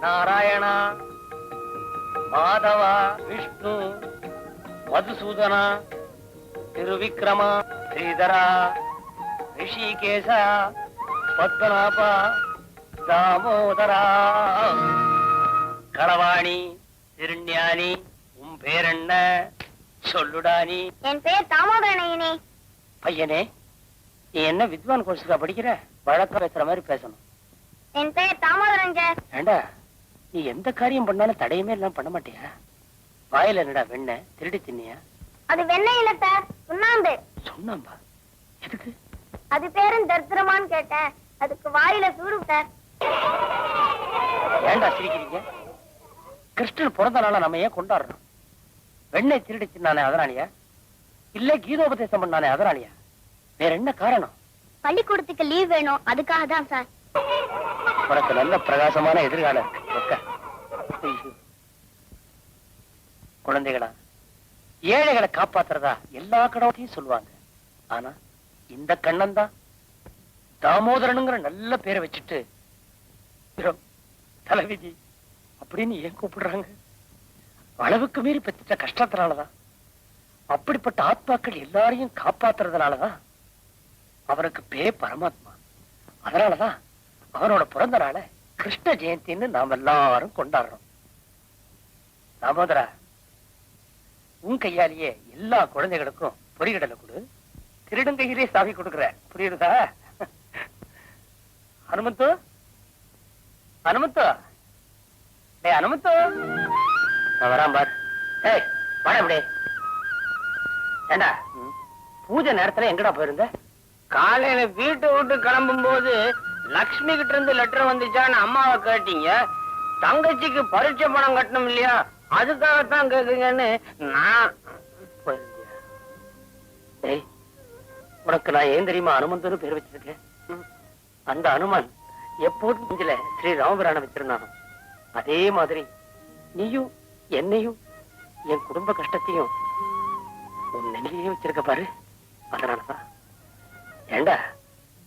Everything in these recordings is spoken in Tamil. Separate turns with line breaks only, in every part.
நாராயணா, மாதவா, விஷ்ணு, மதுசூதனா, திருவிக்ரமா, ஸ்ரீதரா, ரிஷிகேசா, பத்மநாபா, தாமோதரா. களவாணி, திருஞானி, உன் பேர் என்ன சொல்லுடானி?
என் பேர் தாமோதரனையனே.
பையனே, நீ என்ன வித்வான் கோர்ஸுக்கா படிக்கிற? வழக்கம் பேசுற மாதிரி பேசணும்.
என் பேர் தாமோதரன் சார்.
ஏண்டா, நீ எந்த காரியம் பண்ணாலும் தடையுமே எல்லாம் பண்ண மாட்டியா? வாயில என்னடா வெண்ண திருடி தின்னியா?
அது வெண்ணெய் இல்ல சார், சுண்ணாம்பு.
சுண்ணாம்பா? எதுக்கு?
அது பேரும் தர்த்திரமான்னு கேட்டேன், அதுக்கு வாயில சூடு சார்.
ஏண்டா சிரிக்கிறீங்க? கிருஷ்ணன் பிறந்த நாள நம்ம ஏன் கொண்டாடுறோம்? வெண்ணெய் திருடி தின்னானே அதனாலயா? இல்ல கீதோபதேசம் பண்ணானே அதனாலயா? வேற என்ன காரணம்?
பள்ளிக்கூடத்துக்கு லீவ் வேணும், அதுக்காக தான் சார்.
உனக்கு நல்ல பிரகாசமான எதிர்காலம் இருக்கு. குழந்தைகளா, ஏழைகளை காப்பாத்துறதா எல்லா கடவுளையும் சொல்லுவாங்க. ஆனா இந்த கண்ணன் தான் தாமோதரனுங்கிற நல்ல பேரை வச்சுட்டு தலைவிதி அப்படின்னு ஏன் கூப்பிடுறாங்க? அளவுக்கு மீறி பெற்ற கஷ்டத்தினாலதான். அப்படிப்பட்ட ஆத்மாக்கள் எல்லாரையும் காப்பாத்துறதுனாலதான் அவனுக்கு பரமாத்மா. அதனாலதான் அவனோட பிறந்த நாளை கிருஷ்ண ஜெயந்தின்னு நாம் எல்லாரும் கொண்டாடுறோம். தாமோதரா, உன் கையாலேயே எல்லா குழந்தைகளுக்கும் பொறிகடலை கொடு. திருடங்கையிலே சாவி கொடுக்குற, புரியுதா? ஹனுமந்தோ, ஹனுமந்தோ, டேய் ஹனுமந்தோ, நான் வரான் பார். ஏய் வாடா இப்படி. ஏண்டா, பூஜை நேரத்துல எங்கடா போயிருந்த? காலையில வீட்டை விட்டு கிளம்பும் போது லக்ஷ்மி கிட்ட இருந்து லெட்டர் வந்துச்சான்னு அம்மாவை கேட்டீங்க. தங்கச்சிக்கு பரீட்சை பணம் கட்டணும் இல்லையா, அதுக்காகத்தான் கேக்குங்கன்னு நான். உனக்கு நான் ஏன் தெரியுமா அனுமந்தன்னு பேர் வச்சிருக்கேன்? அந்த அனுமன் எப்போதும் நெஞ்சில ஸ்ரீ ராமபிரான வச்சிருந்தானோ அதே மாதிரி நீயும் என்னையும் என் குடும்ப கஷ்டத்தையும் உன் நெஞ்சிலேயே வச்சிருக்க பாரு. அதனாலதான். ஏண்டா,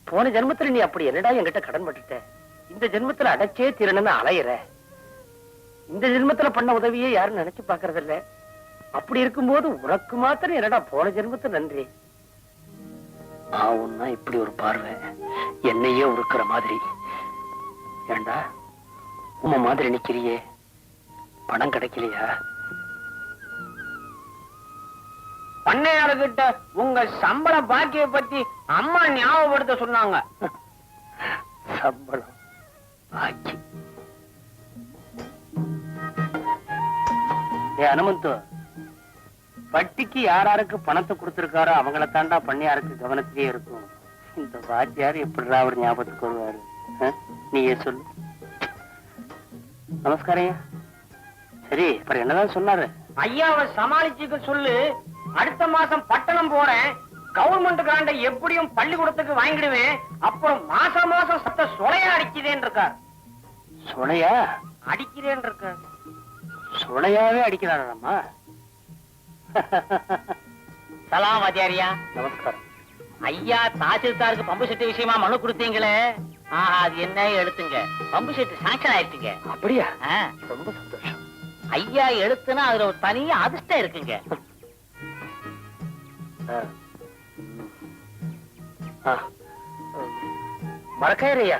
போன ஜென்மத்துல நீ அப்படி என்னடா என்கிட்ட கடன் பட்டுட்ட? இந்த ஜென்மத்துல அடைச்சே தீரணும்னு அலையிற. இந்த ஜென்மத்துல பண்ண உதவியே யாரும் நினைச்சு பாக்குறது இல்ல. அப்படி இருக்கும்போது உனக்கு மாத்திரம் என்னடா போன ஜென்மத்துல நன்றி? ஆவுன்னா இப்படி ஒரு பார்வை என்னையே உருக்குற மாதிரி. ஏண்டா, உம்ம மாதிரி நிக்கிறியே, பணம் கிடைக்கலையா? பண்ணையாளர்கிட்ட உங்க சம்பள பாக்கிய பத்தி அம்மா ஞாபகப்படுத்த சொன்னாங்க. சம்பளம் பாக்கி? அனுமந்தோ, வட்டிக்கு யாராருக்கு பணத்தை கொடுத்திருக்காரோ அவங்கள தாண்டா பண்ணையாருக்கு கவனத்திலே இருக்கும். இந்த வாத்தியார் எப்படிடா அவர் ஞாபகத்துக்கு வருவாரு? நீயே சொல்லு. நமஸ்காரம். சரி, அப்புறம் என்னதான் சொன்னாரு? ஐயாவை சமாளிச்சுக்க சொல்லு. அடுத்த மாசம் பட்டணம் போறேன், கவர்மெண்ட் கிராண்ட எப்படியும் பள்ளிக்கூடத்துக்கு வாங்கிடுவேன். அப்புறம் மாசம் மாசம் சத்த சொலையா அடிக்கிறேன் இருக்கார். சொலையா அடிக்கிறேன் இருக்கார்? சொலையாவே அடிக்கிறாரம்மா. சலாம் வாத்தியாரியா. நமஸ்காரம். ஐயா தாசில்தாருக்கு பம்பு செட்டு விஷயமா மனு கொடுத்தீங்களே, அது என்ன எடுத்துங்க. பம்பு செட்டு சாங்ஷன் ஆயிடுச்சுங்க. அப்படியா? ரொம்ப சந்தோஷம். ஐயா எழுத்துனா அதுல ஒரு தனியா அதிர்ஷ்டம் இருக்குங்க. மறக்கையா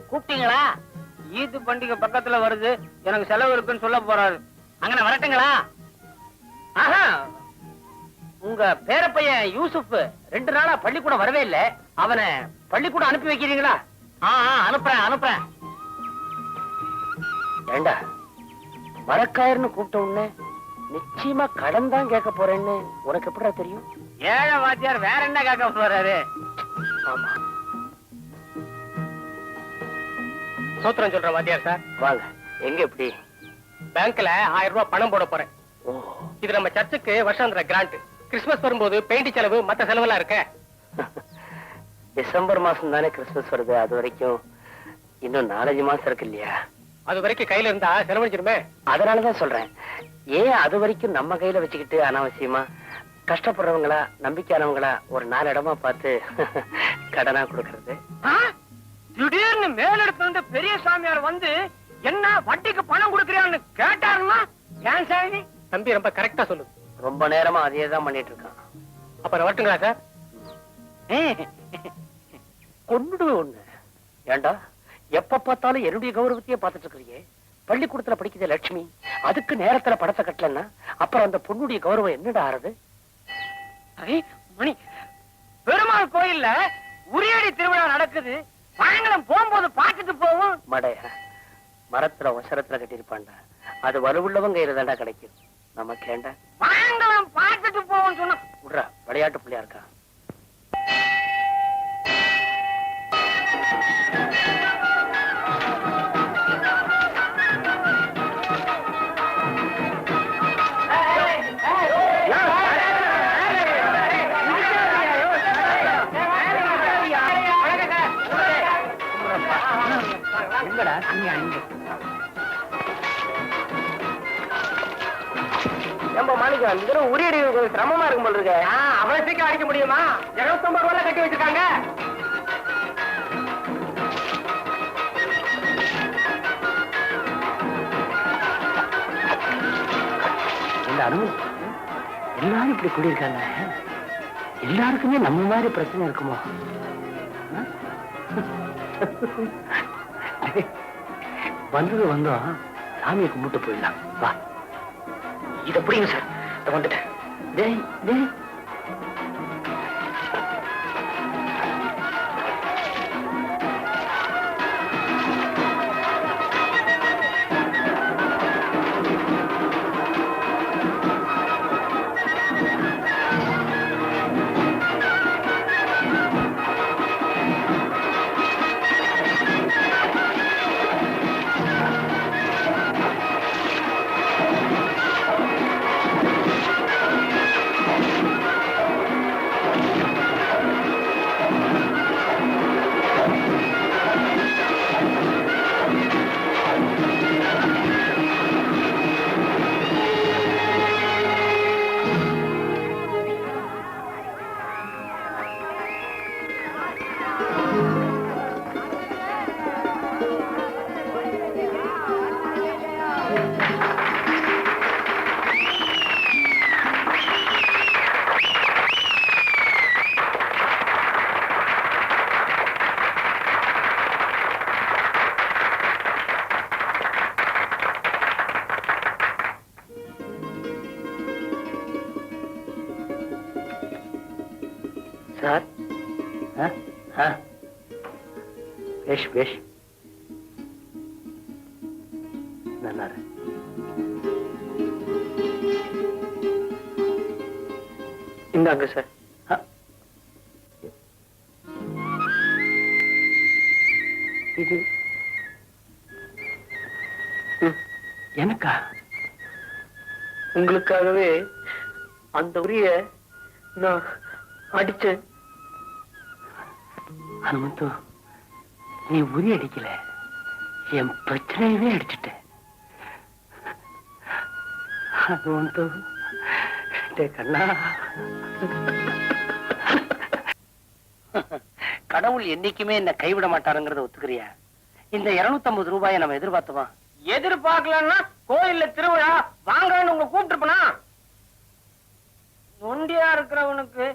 கூப்பிட்டீங்களா? ஈது பண்டிகை பக்கத்துல வருது, எனக்கு செலவு இருக்குன்னு சொல்ல போறாரு. அங்க வரட்டுங்களா? ஆஹா, உங்க பேரப்பையன் யூசுப் 2 நாளா பள்ளிக்கூடம் வரவே இல்லை. அவனை பள்ளிக்கூடம் அனுப்பி வைக்கிறீங்களா? அனுப்புறேன். ஏண்டா, மரக்காயர்னு கூப்பிட்ட உடனே நிச்சயமா கடன் தான் கேட்க போறேன்னு உனக்கு எப்படா தெரியும்? ஏழை வாத்தியார் வேற என்ன கேட்க போறாரு? ஆமா, சூத்திரம் சொல்ற வாத்தியார் சார். வாங்க. எங்க? எப்படி? பேங்க்ல 1000 ரூபாய் பணம் போட போறேன். இது நம்ம சர்ச்சுக்கு வருஷாந்திர கிராண்ட். கிறிஸ்துமஸ் வரும்போது பெயிண்ட் செலவு மத்த செலவெல்லாம் இருக்க. டிசம்பர் மாசம் தானே கிறிஸ்துமஸ் வருது. அது வரைக்கும் இன்னும் 4-5 மாசம் இருக்கு இல்லையா? அது வரைக்கும் கையில இருந்தா செலவழிச்சிருமே. அதனாலதான் சொல்றேன், ஏன் அது வரைக்கும் நம்ம கையில வச்சுக்கிட்டு அனாவசியமா கஷ்டப்படுறவங்களா நம்பிக்கையானவங்களா ஒரு 4 இடமா பார்த்து கடனா கொடுக்கறது? திடீர்னு மேலிடத்துல இருந்து பெரிய சாமியார் வந்து
என்ன வட்டிக்கு பணம் கொடுக்கறியான்னு கேட்டாருன்னா ஏன் சாமி?
தம்பி ரொம்ப கரெக்டா சொல்லு.
ரொம்ப நேரமா அதே தான் பண்ணிட்டு இருக்கான்.
அப்புறம் வரட்டுங்களா சார்?
கொன்னுடுவேன் ஒண்ணு. ஏண்டா எப்ப பார்த்தாலும் என்னுடைய கௌரவத்தையே பார்த்துட்டு இருக்கிறியே. பள்ளிக்கூடத்துல படிக்கிற லட்சுமி அதுக்கு நேரத்துல படத்தை கட்டலன்னா அப்புறம் அந்த பொண்ணுடைய கௌரவம் என்னடா ஆறுது?
மணி, பெருமாள் கோயில்ல உரியடி திருவிழா நடக்குது. பழங்களும் போகும்போது பார்த்துட்டு போவோம்.
மடையா மரத்துல ஒசரத்துல கட்டியிருப்பான்டா. அது வலுவுள்ளவங்க கையில கிடைக்கும். நமக்கு ஏண்டா
பழங்களும் பார்த்துட்டு போவோம் சொன்ன
விடுறா. விளையாட்டு பிள்ளையா இருக்கா.
எங்கடா நீங்க அங்க
ஏம்பா மாணிக்கம், இந்த தடவை உரியடி கொஞ்சம் சிரமமா இருக்கும் போல இருக்க.
அவ்வளவு சீக்கிரம் அடிக்க முடியுமா? 250 ரூபாய் கட்டி வச்சிருக்காங்க.
இந்த அனுமதி எல்லாரும் இப்படி கூடியிருக்காங்க. எல்லாருக்குமே நம்ம மாதிரி பிரச்சனை இருக்குமோ? வந்தது வந்தோம், சாமியை கும்பிட்டு போயிடலாம். வா. இத புரியுங்க சார். இத வந்துட்டேன். டேய் டேய், சார். பேஷ் பேஷ் நல்லா இரு. இந்தாங்க சார். இது எனக்கா? உங்களுக்காகவே அந்த உரிய நான் அடிச்சேன். ஹனுமந்து, நீ உரி அடிக்கல, என் பிரச்சனையவே அடிச்சுட்ட. ஹனுமந்து கண்ணா, கடவுள் என்னைக்குமே என்ன கைவிட மாட்டாருங்கிறத ஒத்துக்கிறியா? இந்த 250 ரூபாயை நம்ம எதிர்பார்த்தோமா?
எதிர்பார்க்கலன்னா கோயில்ல திருவிழா வாங்கன்னு உங்க கூப்பிட்டுருப்பனா? நொண்டியா இருக்கிறவனுக்கு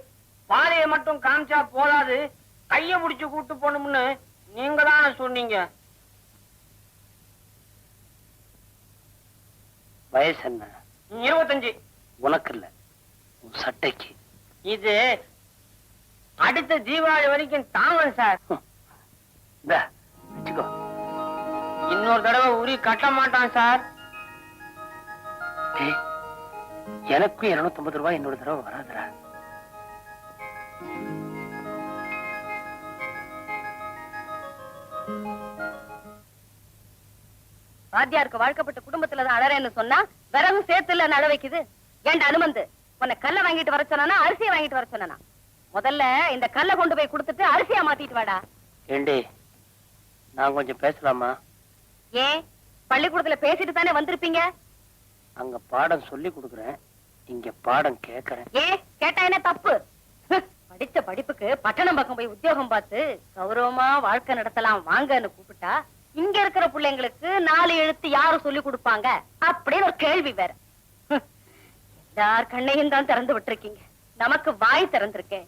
பாதையை மட்டும் காமிச்சா போதாது, கைய பிடிச்சு கூட்டு போகணும்னு நீங்க தானே சொன்னீங்க.
வயசு என்ன?
25.
உனக்கு இல்ல, உன் சட்டைக்கு.
இது அடுத்த தீபாவளி வரைக்கும் தாங்கும் சார்.
இந்தா வச்சுக்கோ.
இன்னொரு தடவை உரி கட்ட மாட்டான் சார்.
டேய், எனக்கும் 250 ரூபாய் இன்னொரு தடவை வராதுடா.
வாத்தியாருக்கு வாழ்க்கப்பட்ட குடும்பத்துலதான் அழறேன்னு சொன்னா விறகும் சேர்த்துல அழ வைக்குது. ஏன்டா அனுமந்து, உன்னை கல்ல வாங்கிட்டு வர சொன்னா அரிசியை வாங்கிட்டு வர சொன்னா? முதல்ல இந்த கல்ல கொண்டு போய் கொடுத்துட்டு அரிசியா மாத்திட்டு வாடா.
ஏண்டி, நான் கொஞ்சம் பேசலாமா?
ஏன், பள்ளிக்கூடத்துல பேசிட்டு தானே வந்திருப்பீங்க?
அங்க பாடம் சொல்லி கொடுக்குறேன், இங்க பாடம் கேக்குறேன்.
ஏன் கேட்டா என்ன தப்பு? படிச்ச படிப்புக்கு பட்டணம் பக்கம் போய் உத்தியோகம் பார்த்து கௌரவமா வாழ்க்கை நடத்தலாம் வாங்கன்னு கூப்பிட்டா இங்க இருக்கிற பிள்ளைங்களுக்கு 4 எழுத்து யாரு சொல்லி கொடுப்பாங்க அப்படின்னு ஒரு கேள்வி வேற. யார் கண்ணையும் தான் திறந்து விட்டுருக்கீங்க, நமக்கு வாய் திறந்திருக்கேன்.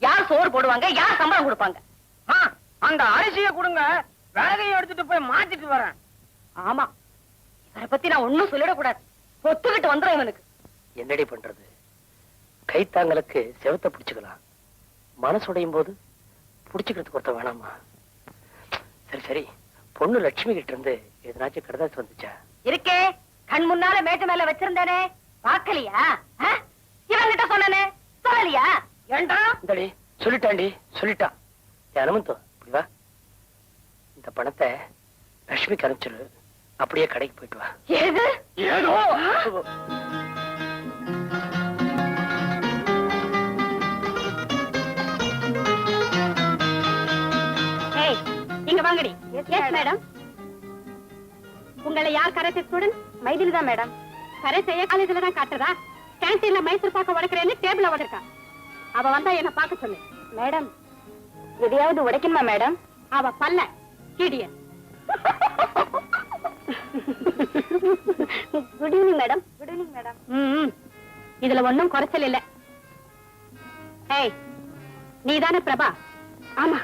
யார் சோறு போடுவாங்க, யார் சம்பளம் கொடுப்பாங்க?
அந்த அரிசியை கொடுங்க, விறகையை எடுத்துட்டு போய் மாத்திட்டு வரேன்.
ஆமா, இவரை பத்தி நான் ஒண்ணும் சொல்லிடக்கூடாது, பொத்துக்கிட்டு வந்துடும் இவனுக்கு.
என்னடி பண்றது? கைத்தாங்களுக்கு செவத்தை பிடிச்சுக்கலாம், மனசுடையும் போது புடிச்சுக்கிறதுக்கு ஒருத்த வேணாமா? சரி சரி, பொண்ணு லட்சுமி கிட்ட இருந்து எதனாச்சும் கடுதாசி வந்துச்சா?
இருக்கே, கண் முன்னால மேட்டு மேல வச்சிருந்தேனே, பாக்கலையா? இவன்கிட்ட சொன்னனே, சொல்லலையா? ஏண்டா
இந்தடி சொல்லிட்டாண்டி, சொல்லிட்டா. அனுமந்தோ, இப்படி வா. இந்த பணத்தை லட்சுமிக்கு அனுப்பிச்சிரு, அப்படியே கடைக்கு போயிட்டு வா.
ஏது
ஏதோ
இங்க வாங்கடி. Yes madam. உங்களை யார் கரை ஸ்டூடெண்ட்? மைதிலி தான் மேடம். கரை செய்ய காலேஜ்ல தான் காட்டுறதா? கேன்டீன்ல மைசூர் பாக்க உடைக்கிறேன்னு டேபிள்ல உடைக்கா. அவ வந்தா என்ன பாக்க சொல்லு. மேடம், எதையாவது உடைக்கணுமா மேடம்? அவ பல்ல கீடிய. Good evening madam. Good evening madam. இதுல ஒண்ணும் குறைச்சல் இல்ல. ஏய், நீதானே பிரபா? ஆமா.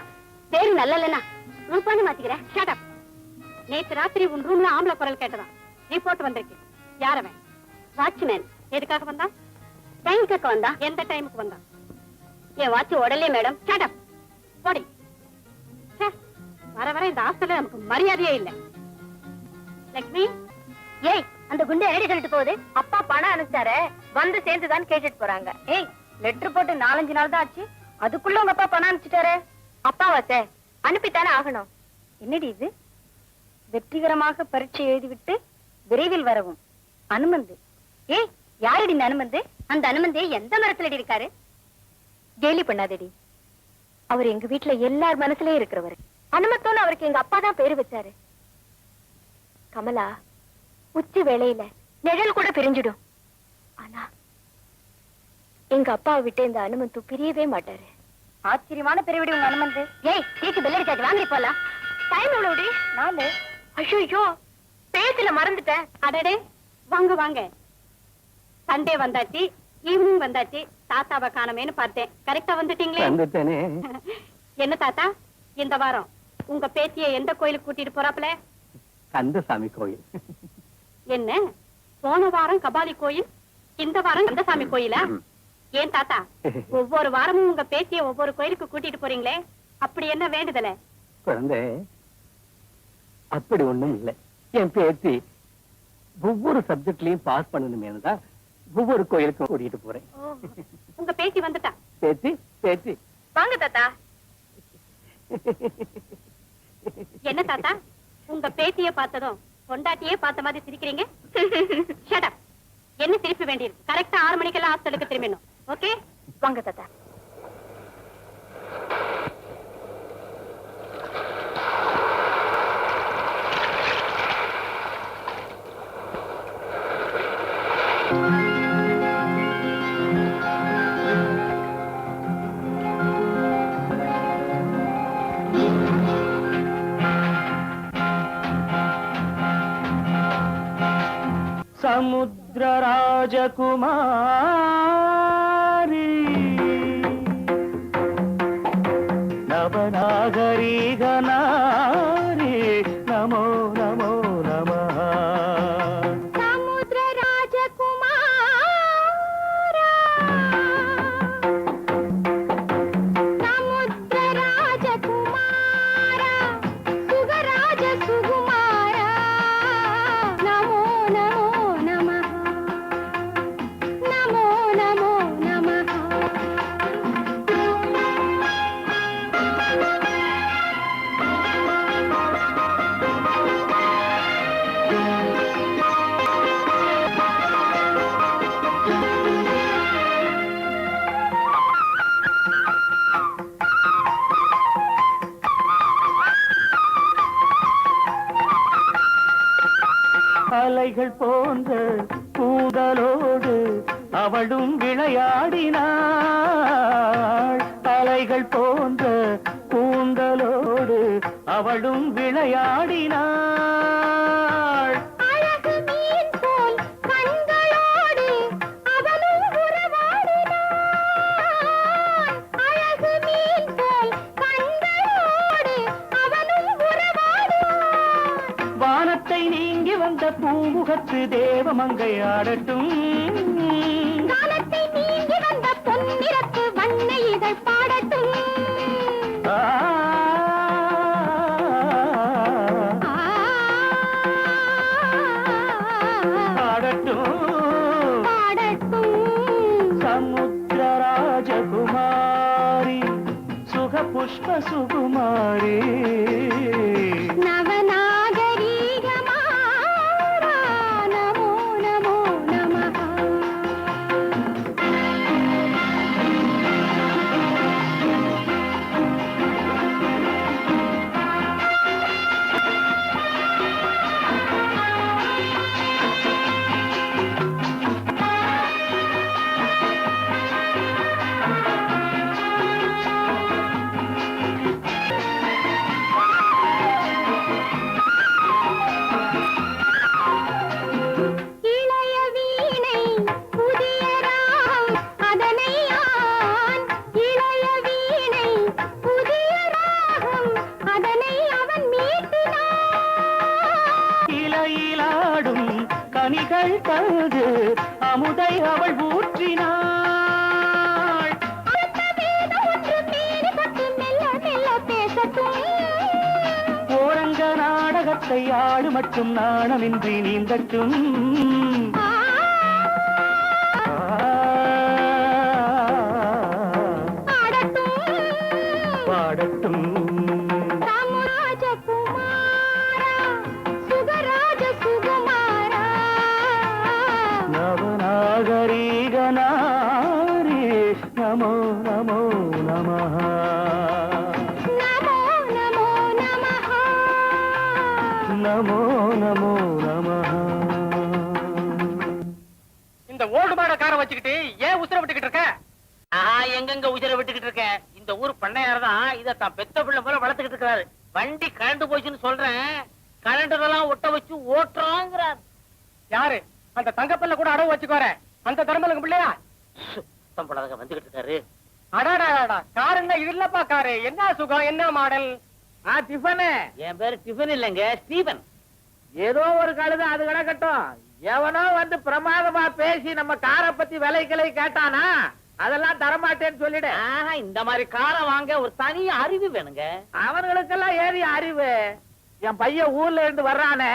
பேரு நல்ல இல்லனா ரூபான்னு மாத்திக்கிறேன். Shut up. நேத்து ராத்திரி உன் ரூம்ல ஆம்பளை குரல் கேட்டதா ரிப்போர்ட் வந்திருக்கு. யாரவன்? வாட்ச்மேன். எதுக்காக வந்தா? டைம் கேட்க வந்தா. எந்த டைமுக்கு வந்தா? என் வாட்ச் உடலே மேடம். Shut up. போடி. வர வர இந்த ஹாஸ்டல்ல நமக்கு மரியாதையே இல்ல. லட்சுமி, ஏய், அந்த குண்டை ரெடி சொல்லிட்டு போகுது. அப்பா பணம் அனுப்பிச்சாரு, வந்து சேர்ந்துதான் கேட்டுட்டு போறாங்க. ஏய், லெட்டர் போட்டு 4-5 நாள் தான் ஆச்சு, அதுக்குள்ள உங்க அப்பா பணம் அனுப்பிச்சிட்டாரு. அப்பாவாச்சே, அனுப்பித்தானே ஆகணும். என்னடி இது? வெற்றிகரமாக பரீட்சை எழுதிவிட்டு விரைவில் வரவும் அனுமந்து. ஏய், யாரடி இந்த அனுமந்து? அந்த அனுமந்தே எந்த மரத்துல இருக்காரு? கேலி பண்ணாதடி, அவர் எங்க வீட்டுல எல்லார் மனசுலயும் இருக்கிறவர். அனுமத்தோன்னு அவருக்கு எங்க அப்பா தான் பேரு வச்சாரு. கமலா, உச்சி வேளையில நிழல் கூட பிரிஞ்சிடும். ஆனா எங்க அப்பாவை விட்டு இந்த அனுமந்து பிரியவே மாட்டாரு. ஆச்சரியமான பெருவிடி உங்க அனுமந்து. ஏய், சீக்கு பெல்லடி சாட்டி வாங்கி போலாம். டைம் எவ்வளவுடி? 4. ஐயோ, பேசல மறந்துட்டேன். அடடே, வாங்க வாங்க. சண்டே வந்தாச்சு, ஈவினிங் வந்தாச்சு, தாத்தாவை காணமேன்னு பார்த்தேன். கரெக்டா வந்துட்டீங்களே. என்ன தாத்தா, இந்த வாரம் உங்க பேத்திய எந்த கோயிலுக்கு கூட்டிட்டு போறாப்ல?
கந்தசாமி கோயில்.
என்ன, போன வாரம் கபாலி கோயில், இந்த வாரம் கந்தசாமி கோயிலா? ஏன் தாத்தா, ஒவ்வொரு வாரமும் உங்க பேத்திய ஒவ்வொரு கோயிலுக்கு கூட்டிட்டு போறீங்களே, அப்படி என்ன வேண்டுதல?
குழந்தை, அப்படி ஒண்ணும் இல்லை. என் பேத்தி ஒவ்வொரு சப்ஜெக்ட்லயும் பாஸ் பண்ணணுமேனுதான் ஒவ்வொரு கோயிலுக்கும் கூட்டிட்டு போறேன்.
உங்க பேத்தி வந்துட்டா?
பேத்தி பேத்தி
வாங்க தாத்தா. என்ன தாத்தா, உங்க பேத்திய பார்த்ததும் பொண்டாட்டியே பார்த்த மாதிரி சிரிக்கிறீங்க? Shut up. என்ன சிரிப்பு வேண்டியிருக்கு? கரெக்டா 6 மணிக்கெல்லாம் ஹாஸ்டலுக்கு திரும்பிடணும். ஓகே, வாங்க தாத்தா.
சமுத்திர ராஜகுமாரி நவநாகரீக நாரி நமோ நமோ நமः.
சமுத்திர ராஜகுமார சமுத்திர ராஜகுமார சுகராஜ சுகுமார நமோ நமோ நமः நமோ நமோ நமः.
அலைகள் போன்ற கூதலோடு அவளும் விளையாடினாள். அலைகள் போன்ற கூந்தலோடு
அவளும் விளையாடினாள்.
அழகு மீன் போல் கண்களோடு அவனும் உறவாடினான். அழகு மீன் போல் கண்களோடு அவனும் உறவாடினான்.
வானத்தை நீங்கி வந்த பூமுகத்து தேவமங்கை ஆடட்டும்.
காலத்தை நீங்கி வந்த பொன்னிறத்து வண்ண இதழ் பாடட்டும்.
பாடட்டும் சமுத்திர ராஜகுமாரி சுக புஷ்ப சுகுமாரி.
நவநாகரீகமாரா நமோ நமோ நமः. இளைய வீணை புதிய ராகம் அதனை ஆன். இளைய வீணை புதிய ராகம் அதனை அவன் மீட்டினான்.
இலையிலாடும் கனிகள் தந்து அமுதை அவள் ஊற்றினாள்.
அடுத்த வேதம் ஒன்று மேனி பட்டு மெல்ல மெல்ல பேசட்டும்.
ஓரங்க நாடகத்தை ஆடு மட்டும் நாணமின்றி நீந்தட்டும். பாடட்டும்
ராமராஜகுமாரா சுகராஜ சுகுமாரா.
நவநாகரீக நாரி நமோ நமோ நமः.
நமோ நமோ நமः.
நமோ நமோ நமः.
இந்த ஓடு மாட காரை வச்சுக்கிட்டு ஏன் உசுர விட்டுக்கிட்டு இருக்க? எங்கெங்க உசுர விட்டுக்கிட்டு இருக்க? இந்த ஊர் பண்ணையார் தான் இத தான் பெத்த பிள்ளை போல வளர்த்துக்கிட்டு இருக்காரு. வண்டி கரண்டு போச்சுன்னு சொல்றேன், கரண்டெல்லாம் ஒட்ட வச்சு ஓட்டுறாங்கிறார். யாரு? அந்த தங்கப்பல்ல கூட அடவு வச்சுக்கோற அந்த தர்மலுக்கு பிள்ளையா? சுத்தம் போடாத வந்துகிட்டு இருக்காரு. அடாடாடா, காருங்க இது இல்லப்பா காரு. என்ன சுகம், என்ன மாடல்? டிஃபனு. என் பேரு டிஃபன் இல்லைங்க, ஸ்டீவன். ஏதோ ஒரு கழுது அது கிடக்கட்டும். எவனோ வந்து பிரமாதமா பேசி நம்ம காரை பத்தி விலைகளை கேட்டானா அதெல்லாம் தரமாட்டேன்னு சொல்லிடு. இந்த மாதிரி காரை வாங்க ஒரு தனி அறிவு வேணுங்க. அவனுங்களுக்கெல்லாம் ஏறிய அறிவு. என் பையன் ஊர்ல இருந்து வர்றானே,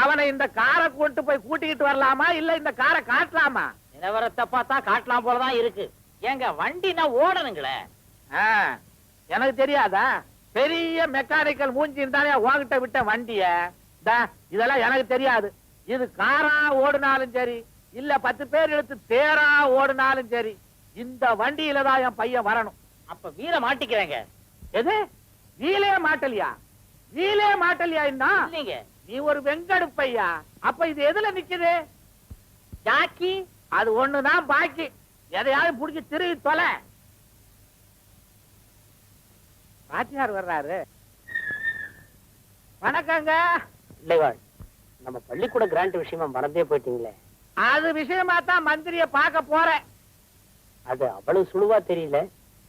அவனை இந்த காரை கொண்டு போய் கூட்டிக்கிட்டு வரலாமா இல்ல இந்த காரை காட்டலாமா? நிலவரத்தை பார்த்தா காட்டலாம் போலதான் இருக்கு. ஏங்க வண்டினா ஓடணுங்களே. எனக்கு தெரியாதா? பெரிய மெக்கானிக்கல் மூஞ்சி இருந்தானே உன்கிட்ட விட்ட வண்டிய. இதெல்லாம் எனக்கு தெரியாது. இது காரா ஓடுனாலும் சரி இல்ல 10 பேர் எடுத்து தேரா ஓடுனாலும் சரி இந்த வண்டியில தான் என் பையன் வரணும். அப்ப வீர மாட்டிக்கிறேங்க. எது வீலே மாட்டலியா? வீலே மாட்டலியா? இல்லைங்க, நீ ஒரு வெங்கடு பையா. அப்ப இது எதுல நிக்குது? ஜாக்கி. அது ஒண்ணுதான் பாக்கி. எதையாவது புடிச்சு திருவி தொலை. பாட்டியார் வர்றாரு. வணக்கங்க.
இல்லைவாள், நம்ம பள்ளிக்கூட கிராண்ட் விஷயமா மறந்தே போயிட்டீங்களே.
அது விஷயமா தான் மந்திரிய பார்க்க போறேன்.
அது அவ்வளவு சுழுவா தெரியல.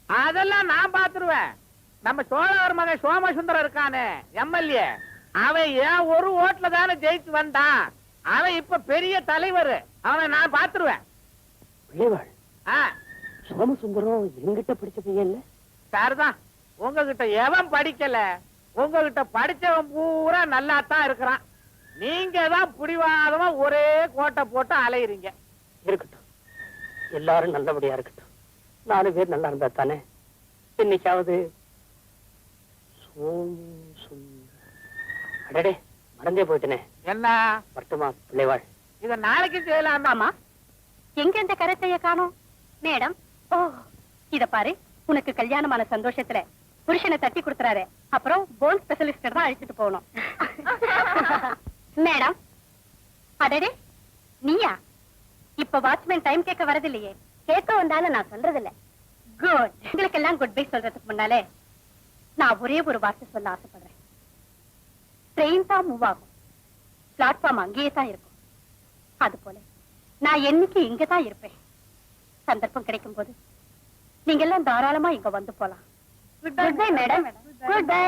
அதெல்லாம் நான் பாத்துருவேன். நம்ம சோழவர் மகன் சோமசுந்தரம் இருக்கானே எம்எல்ஏ, அவன் ஏன் ஒரு ஓட்டுல தானே ஜெயிச்சு வந்தான். அவன் இப்ப பெரிய தலைவர். அவனை நான் பாத்துருவேன்.
பிள்ளைவாள், சோமசுந்தரம் எங்கிட்ட படிச்ச பையன் இல்ல?
சரிதான். உங்ககிட்ட எவன் படிக்கல? உங்ககிட்ட படிச்சவன் பூரா நல்லா தான் இருக்கிறான். நீங்க தான் புடிவாதமா ஒரே கோட்டை போட்டு அலையுறீங்க.
இருக்கட்டும், எல்லாரும் நல்லபடியா இருக்கட்டும். 4 பேர் நல்லா இருந்தா தானே. இன்னைக்காவது அடடே, மறந்தே போயிட்டனே.
என்ன
வரட்டுமா பிள்ளைவாள்?
இத நாளைக்கு செய்யலாமா?
எங்க இந்த கருத்தைய காணோம்? மேடம், ஓ இத பாரு, உனக்கு கல்யாணமான சந்தோஷத்துல புருஷனை தட்டி கொடுத்துறாரு. அப்புறம் போன் ஸ்பெஷலிஸ்ட் தான் அழைச்சிட்டு போகணும். மேடம், அடடே நீயா? இப்ப வாட்ச்மேன் டைம் கேட்க வரதில்லையே.
கேட்க வந்தாலும் நான் சொல்றதில்ல.
குட். உங்களுக்கெல்லாம் குட் பை சொல்றதுக்கு முன்னாலே நான் ஒரே ஒரு வார்த்தை சொல்ல ஆசைப்படுறேன். ட்ரெயின் தான் மூவ் ஆகும், பிளாட்ஃபார்ம் அங்கேயே தான் இருக்கும். அது போல நான் என்னைக்கு இங்கதான் இருப்பேன். சந்தர்ப்பம் கிடைக்கும் போது நீங்க எல்லாம் தாராளமா இங்க வந்து போலாம். Good bye madam. Good bye.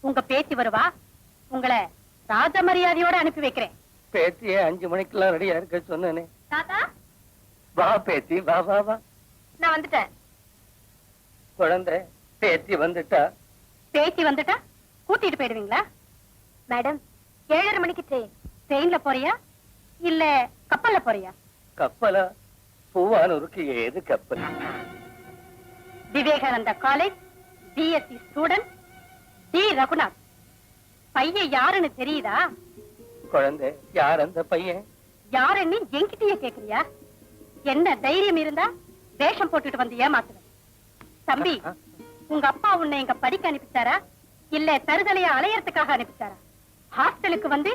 உங்க பேத்தி வருவா, உங்களை ராஜ மரியாதையோட அனுப்பி வைக்கிறேன்.
பேத்தியே 5 மணிக்கெல்லாம் ரெடியா இருக்க சொன்னேனே.
தாத்தா
வா பேத்தி, வா வா வா.
நான் வந்துட்டேன்.
குழந்தை, பேத்தி வந்துட்டா.
பேத்தி வந்துட்டா கூட்டிட்டு போயிடுவீங்களா? மேடம் 7:30 மணிக்கு ட்ரெயின். ட்ரெயின்ல போறியா இல்ல கப்பல்ல போறியா?
கப்பலா? பூவானூருக்கு ஏது கப்பல்?
Vivekananda college BSc student T Raghunath. பையன் யாருன்னு தெரியுதா?
குழந்தை, யார் அந்த பையன்?
யாருன்னு என்கிட்டயே கேக்குறியா? என்ன தைரியம் இருந்தா வேஷம் போட்டுட்டு வந்து ஏமாத்துவேன். தம்பி, உங்க அப்பா உன்னை இங்க படிக்க அனுப்பிச்சாரா இல்ல தருதலையா அலையறதுக்காக அனுப்பிச்சாரா? ஹாஸ்டலுக்கு வந்து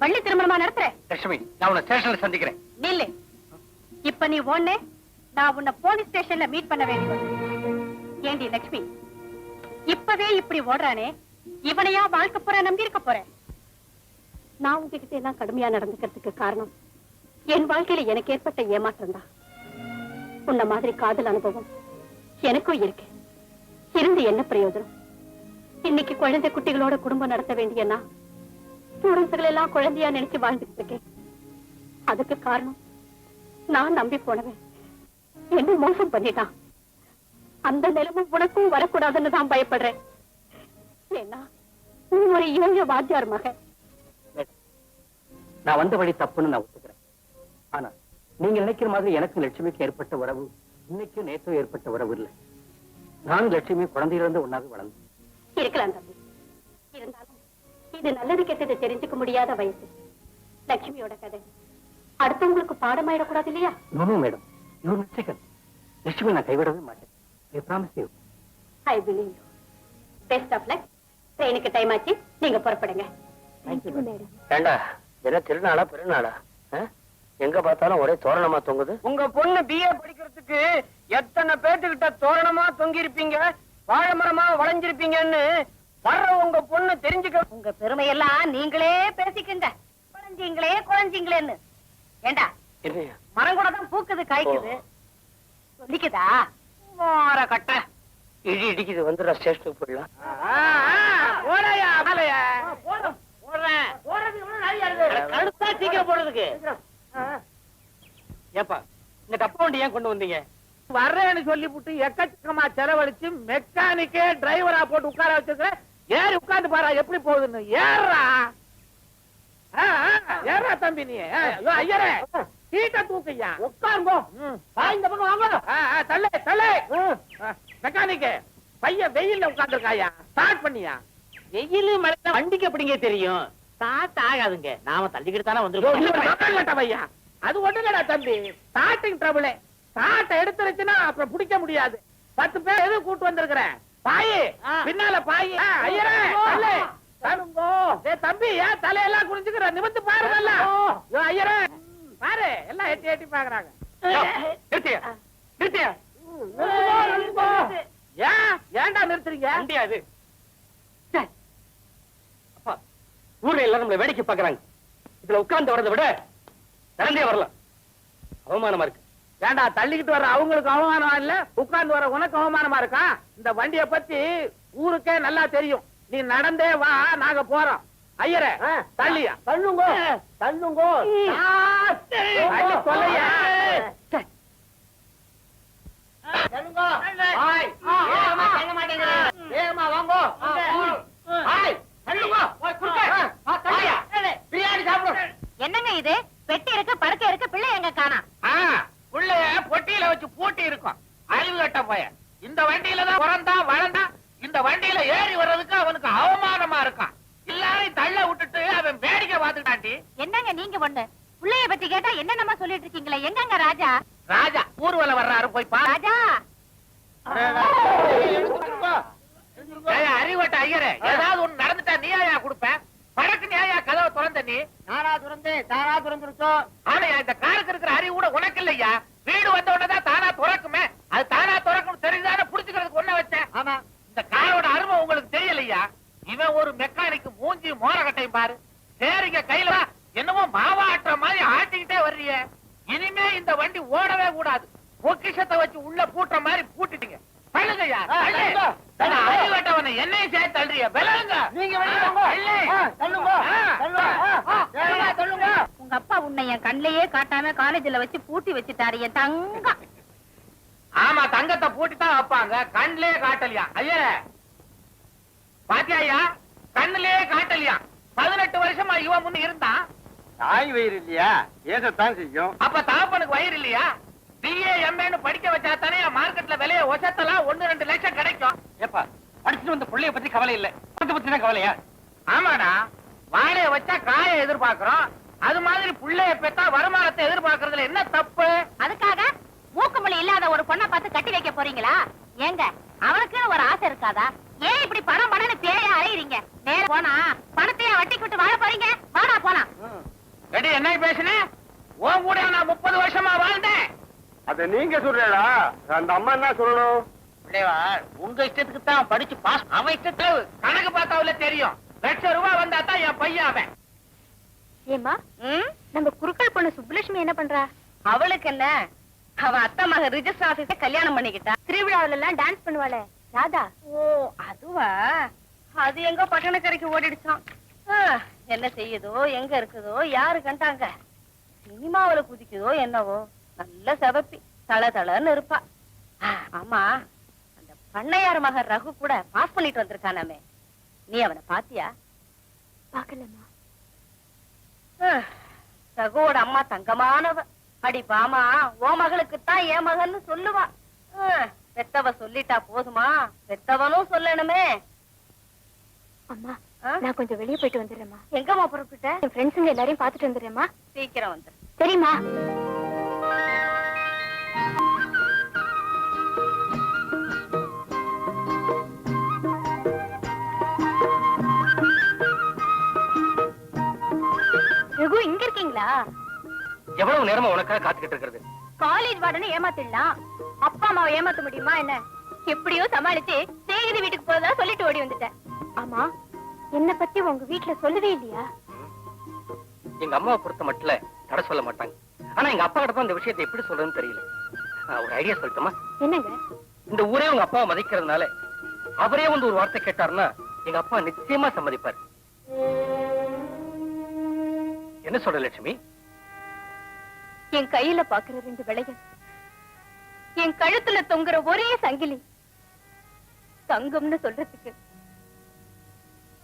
பள்ளி திருமணமா நடத்துற?
லட்சுமி, நான் உன்னை ஸ்டேஷன்ல சந்திக்கிறேன்.
நில்லு. இப்ப நீ ஒண்ணு, நான் உன்னை போலீஸ் ஸ்டேஷன்ல மீட் பண்ண வேண்டியது. ஏண்டி லட்சுமி, இப்பவே இப்படி ஓடுறானே, இவனையா வாழ்க்கை பூரா நம்பி இருக்க போற? நான் உங்ககிட்ட எல்லாம் கடுமையா நடந்துக்கிறதுக்கு காரணம் என் வாழ்க்கையில எனக்கு ஏற்பட்ட ஏமாற்றம் தான். உன்ன மாதிரி காதல் அனுபவம் எனக்கும் இருக்கு. இருந்து என்ன பிரயோஜனம்? இன்னைக்கு குழந்தை குட்டிகளோட குடும்பம் நடத்த வேண்டிய நான் ஸ்டூடெண்ட்ஸ்கள் எல்லாம் குழந்தையா நினைச்சு வாழ்ந்துட்டு இருக்கேன். அதுக்கு காரணம் நான் நம்பி போனவன் என்ன மோசம் பண்ணிட்டான். அந்த நிலைமை உனக்கும் வரக்கூடாதுன்னு தான் பயப்படுறேன். ஏன்னா நீ ஒரு இளைய வாத்தியார் மகன்.
நான் வந்த வழி தப்புன்னு நான் ஒத்துக்கிறேன். ஆனா நீங்க நினைக்கிற மாதிரி எனக்கு லட்சுமிக்கு ஏற்பட்ட உறவு இன்னைக்கும் நேற்று ஏற்பட்ட உறவு இல்லை. நான் லட்சுமி குழந்தையிலிருந்து ஒன்னாக வளர்ந்தேன்.
இருக்கலாம் தம்பி. இருந்தாலும் இது நல்லது கெட்டது தெரிஞ்சுக்க முடியாத வயசு. லட்சுமியோட கதை அடுத்தவங்களுக்கு பாடமாயிடக்கூடாது இல்லையா?
No madam, you mistaken. Lakshmi நான் கைவிடவே மாட்டேன். I promise you.
I believe you. Best of luck. ட்ரெயினுக்கு டைம் ஆச்சு, நீங்க புறப்படுங்க.
Thank you,
madam.
ஏண்டா, என்ன திருநாளா பெருநாளா? எங்க பார்த்தாலும் ஒரே தோரணமா தொங்குது.
உங்க பொண்ணு பிஏ படிக்கிறதுக்கு எத்தனை பேத்துக்கிட்ட தோரணமா தொங்கி இருப்பீங்க, வாழை மரமா வளைஞ்சிருப்பீங்கன்னு வர்ற உங்க பொண்ணு தெரிஞ்சுக்க.
உங்க பெருமையெல்லாம் நீங்களே பேசிக்கங்க. குழஞ்சிங்களேன்னு. ஏண்டா,
என்னையா?
மரம் கூட தான் பூக்குது காய்க்குது. சொல்லிக்குதா?
மாற கட்ட
இடி இடிக்குது, வந்துடுறா ஸ்டேஷனுக்கு போயிடலாம்.
போடையா போடுறேன். கடுத்தா சீக்கிரம் போடுறதுக்கு.
ஏப்பா, இந்த டப்பா வண்டி ஏன் கொண்டு வந்தீங்க?
வர்றேன்னு சொல்லிவிட்டு எக்கச்சக்கமா செலவழிச்சு மெக்கானிக்கே டிரைவரா போட்டு உட்கார வச்சிருக்க. ஏறி உட்கார்ந்து பாரா எப்படி போகுதுன்னு. ஏறா ஏறா தம்பி நீ. ஐயரே, சீட்டை தூக்கையா, உட்காருங்கோ. இந்த பக்கம் வாங்க. தள்ளு தள்ளு. மெக்கானிக்கு பையன் வெயில்ல உட்கார்ந்துருக்காயா, ஸ்டார்ட் பண்ணியா?
வெயில் மழை வண்டிக்கு எப்படிங்க தெரியும்?
ஸ்டார்ட் ஆகாதுங்க, நாம தள்ளிக்கிட்டு தானே வந்துருக்கோம். பையா, அது ஒண்ணுலடா தம்பி, ஸ்டார்டிங் ட்ரபிள். ஸ்டார்ட் எடுத்துருச்சுன்னா அப்புறம் பிடிக்க முடியாது. 10 பேர் எது கூட்டு வந்திருக்கிறேன். பாயி பின்னால பாயி. ஐயரே தள்ளு. தம்பி, ஏன் தலையெல்லாம் குனிஞ்சுக்கிற? நிமிந்து பாருங்கல்ல. ஐயரே பாரு, எல்லாம் எட்டி எட்டி பாக்குறாங்க. ஏன்டா நிறுத்துறீங்க?
முடியாது. அப்பா, ஊர்ல எல்லாரும் நம்மளை வேடிக்கை பாக்குறாங்க. இதுல உட்கார்ந்து வரதை விட நடந்தே வரலாம். அவமானமா இருக்கு.
ஏண்டா, தள்ளிக்கிட்டு வர அவங்களுக்கு அவமானமா இல்ல, உட்கார்ந்து வர உனக்கு அவமானமா இருக்கா? இந்த வண்டிய பத்தி ஊருக்கே நல்லா தெரியும். நீ நடந்தே வா, நாங்க போறோம். ஐயரே தள்ளியா? தள்ளுங்கோ தள்ளுங்கோ. சொல்லையா?
என்னங்க இது? பெட்டி இருக்கு, படுக்கை இருக்கு, பிள்ளை எங்க காணா?
புள்ளைய பொட்டியில வச்சு பூட்டி இருக்கும். அறிவு கட்ட போய இந்த வண்டியில தான் பிறந்தா வளர்ந்தா. இந்த வண்டியில ஏறி வர்றதுக்கு அவனுக்கு அவமானமா இருக்கான். எல்லாரையும் தள்ள விட்டுட்டு அவன் வேடிக்கை பார்த்துட்டாண்டி.
என்னங்க நீங்க ஒண்ணு, பிள்ளைய பத்தி கேட்டா என்னென்னமா சொல்லிட்டு இருக்கீங்களே? எங்கங்க ராஜா?
ராஜா ஊர்வலம் வர்றாரு, போய் பாரு.
ராஜா
அறிவட்ட ஐயரே, ஏதாவது ஒண்ணு நடந்துட்டா நீயா கொடுப்ப? படக்கு நீயா கதவை திறந்த? நீ தானா திறந்துருச்சோம். ஆனா இந்த காருக்கு இருக்கிற அறிவு கூட உனக்கு இல்லையா? வீடு வந்த உடனேதான் தானா திறக்குமே. அது தானா திறக்கும் தெரிஞ்சானே புடிச்சுக்கிறதுக்கு ஒண்ண வச்சேன். ஆமா, இந்த காரோட அருமை உங்களுக்கு தெரியலையா? இவன் ஒரு மெக்கானிக் மூஞ்சி மோரகட்டையும் பாரு. சரிங்க கையில வா. என்னமோ மாவா ஆட்டுற மாதிரி ஆட்டிக்கிட்டே வர்றிய. இனிமே இந்த வண்டி ஓடவே கூடாது. பொக்கிஷத்தை வச்சு உள்ள பூட்டுற மாதிரி பூட்டிட்டீங்க. தள்ளுங்கய்யா, அறிவட்டவனை என்னையும் சேர்த்து தள்ளுறிய. விலகுங்க. நீங்க
உங்க அப்பா உன்னை என் கண்ணிலேயே காட்டாம காலேஜ்ல வச்சு பூட்டி வச்சுட்டாரு என் தங்கம்.
ஆமா, தங்கத்தை பூட்டி தான் வைப்பாங்க, கண்ணிலே காட்டலையா? ஐயா பாத்தியா, கண்ணிலே காட்டலையா? 18 வருஷமா இவன் முன்ன இருந்தான்.
தாய் வயிறு இல்லையா, ஏசத்தான் செய்யும்.
அப்ப தாப்பனுக்கு வயிறு இல்லையா? BA MA படிக்க வச்சா தானே மார்க்கெட்ல விலைய ஒசத்தலாம் 1-2 லட்சம் கிடைக்கும்.
ஏப்பா, படிச்சுட்டு வந்த பிள்ளைய பத்தி கவலை இல்ல, பத்தி தான் கவலையா?
ஆமாடா, வாழைய வச்சா காய எதிர்பார்க்கிறோம். அது மாதிரி புள்ளைய பெத்தா வருமானத்தை எதிர்பார்க்கறதுல என்ன தப்பு?
அதுக்காக மூக்குமொழி இல்லாத ஒரு பொண்ணை பார்த்து கட்டி வைக்க போறீங்களா? ஏங்க, அவனுக்கு ஒரு ஆசை இருக்காதா? ஏன் இப்படி பணம் பணம்னு பேய அலையறீங்க? நேர போனா பணத்தையே வட்டிக்கு விட்டு வாழ போறீங்க. வாடா போனா.
ரெடி, என்ன பேசுனே? உன் கூட நான் 30 வருஷமா வாழ்ந்தேன்.
அத நீங்க சொல்றா, அந்த அம்மா என்ன சொல்லணும்?
பிள்ளைவா, உங்க இஷ்டத்துக்கு தான் படிச்சு பாஸ். அவன் இஷ்டத்துக்கு கணக்கு பார்த்தாவுல தெரியும். ₹1,00,000 வந்தா தான் என் பையன் அவன்.
ஏமா நம்ம குறுக்கள் பொண்ணு சுப்புலட்சுமி என்ன பண்றா?
அவளுக்கு என்ன, அவ அத்தை மக ரிஜிஸ்டர் ஆபீஸ கல்யாணம் பண்ணிக்கிட்டா.
திருவிழாவில எல்லாம் டான்ஸ் பண்ணுவாளே ராதா.
ஓ, அதுவா? அது எங்க பட்டணக்கரைக்கு ஓடிடுச்சான். என்ன செய்யுதோ, எங்க இருக்குதோ, யாரு கண்டாங்க? சினிமாவுல குதிக்குதோ என்னவோ. நல்ல செவப்பி, தள தளன்னு இருப்பா. ஆமா, அந்த பண்ணையார் மகன் ரகு கூட பாஸ் பண்ணிட்டு வந்திருக்கானாமே, நீ அவனை பாத்தியா?
பாக்கலமா.
ரகுவோட அம்மா தங்கமானவ. அடி பாமா, ஓ மகளுக்குத்தான் என் மகன்னு சொல்லுவா. பெத்தவ சொல்லிட்டா போதுமா, பெத்தவனும் சொல்லணுமே.
அம்மா, நான் கொஞ்சம் வெளியே போயிட்டு வந்துடுறேம்மா.
எங்கம்மா புறப்பட்ட?
என் ஃப்ரெண்ட்ஸுங்க எல்லாரையும் பாத்துட்டு வந்துடுறேம்மா.
சீக்கிரம் வந்து.
சரிம்மா. ரகு, இங்க இருக்கீங்களா?
எவ்வளவு நேரமா உனக்காக காத்துக்கிட்டு இருக்கிறது?
காலேஜ் வார்டனை ஏமாத்திடலாம், அப்பா அம்மாவை ஏமாத்த முடியுமா என்ன? எப்படியோ சமாளிச்சு சேகரி வீட்டுக்கு போறதா சொல்லிட்டு ஓடி வந்துட்டேன். ஆமா, என்ன பத்தி உங்க வீட்டுல சொல்லவே இல்லையா?
எங்க அம்மாவை பொறுத்த மட்டும் தடை சொல்ல மாட்டாங்க. ஆனா எங்க அப்பா கிட்ட இந்த விஷயத்தை எப்படி சொல்றதுன்னு தெரியல. ஒரு ஐடியா சொல்லட்டுமா?
என்னங்க?
இந்த ஊரே உங்க அப்பாவை மதிக்கிறதுனால அவரே வந்து ஒரு வார்த்தை கேட்டாருன்னா எங்க அப்பா நிச்சயமா சம்மதிப்பார். என்ன சொல்ற லட்சுமி?
என் கையில பாக்குற 2 விளையல், என் கழுத்துல தொங்குற ஒரே சங்கிலி, தங்கம்னு சொல்றதுக்கு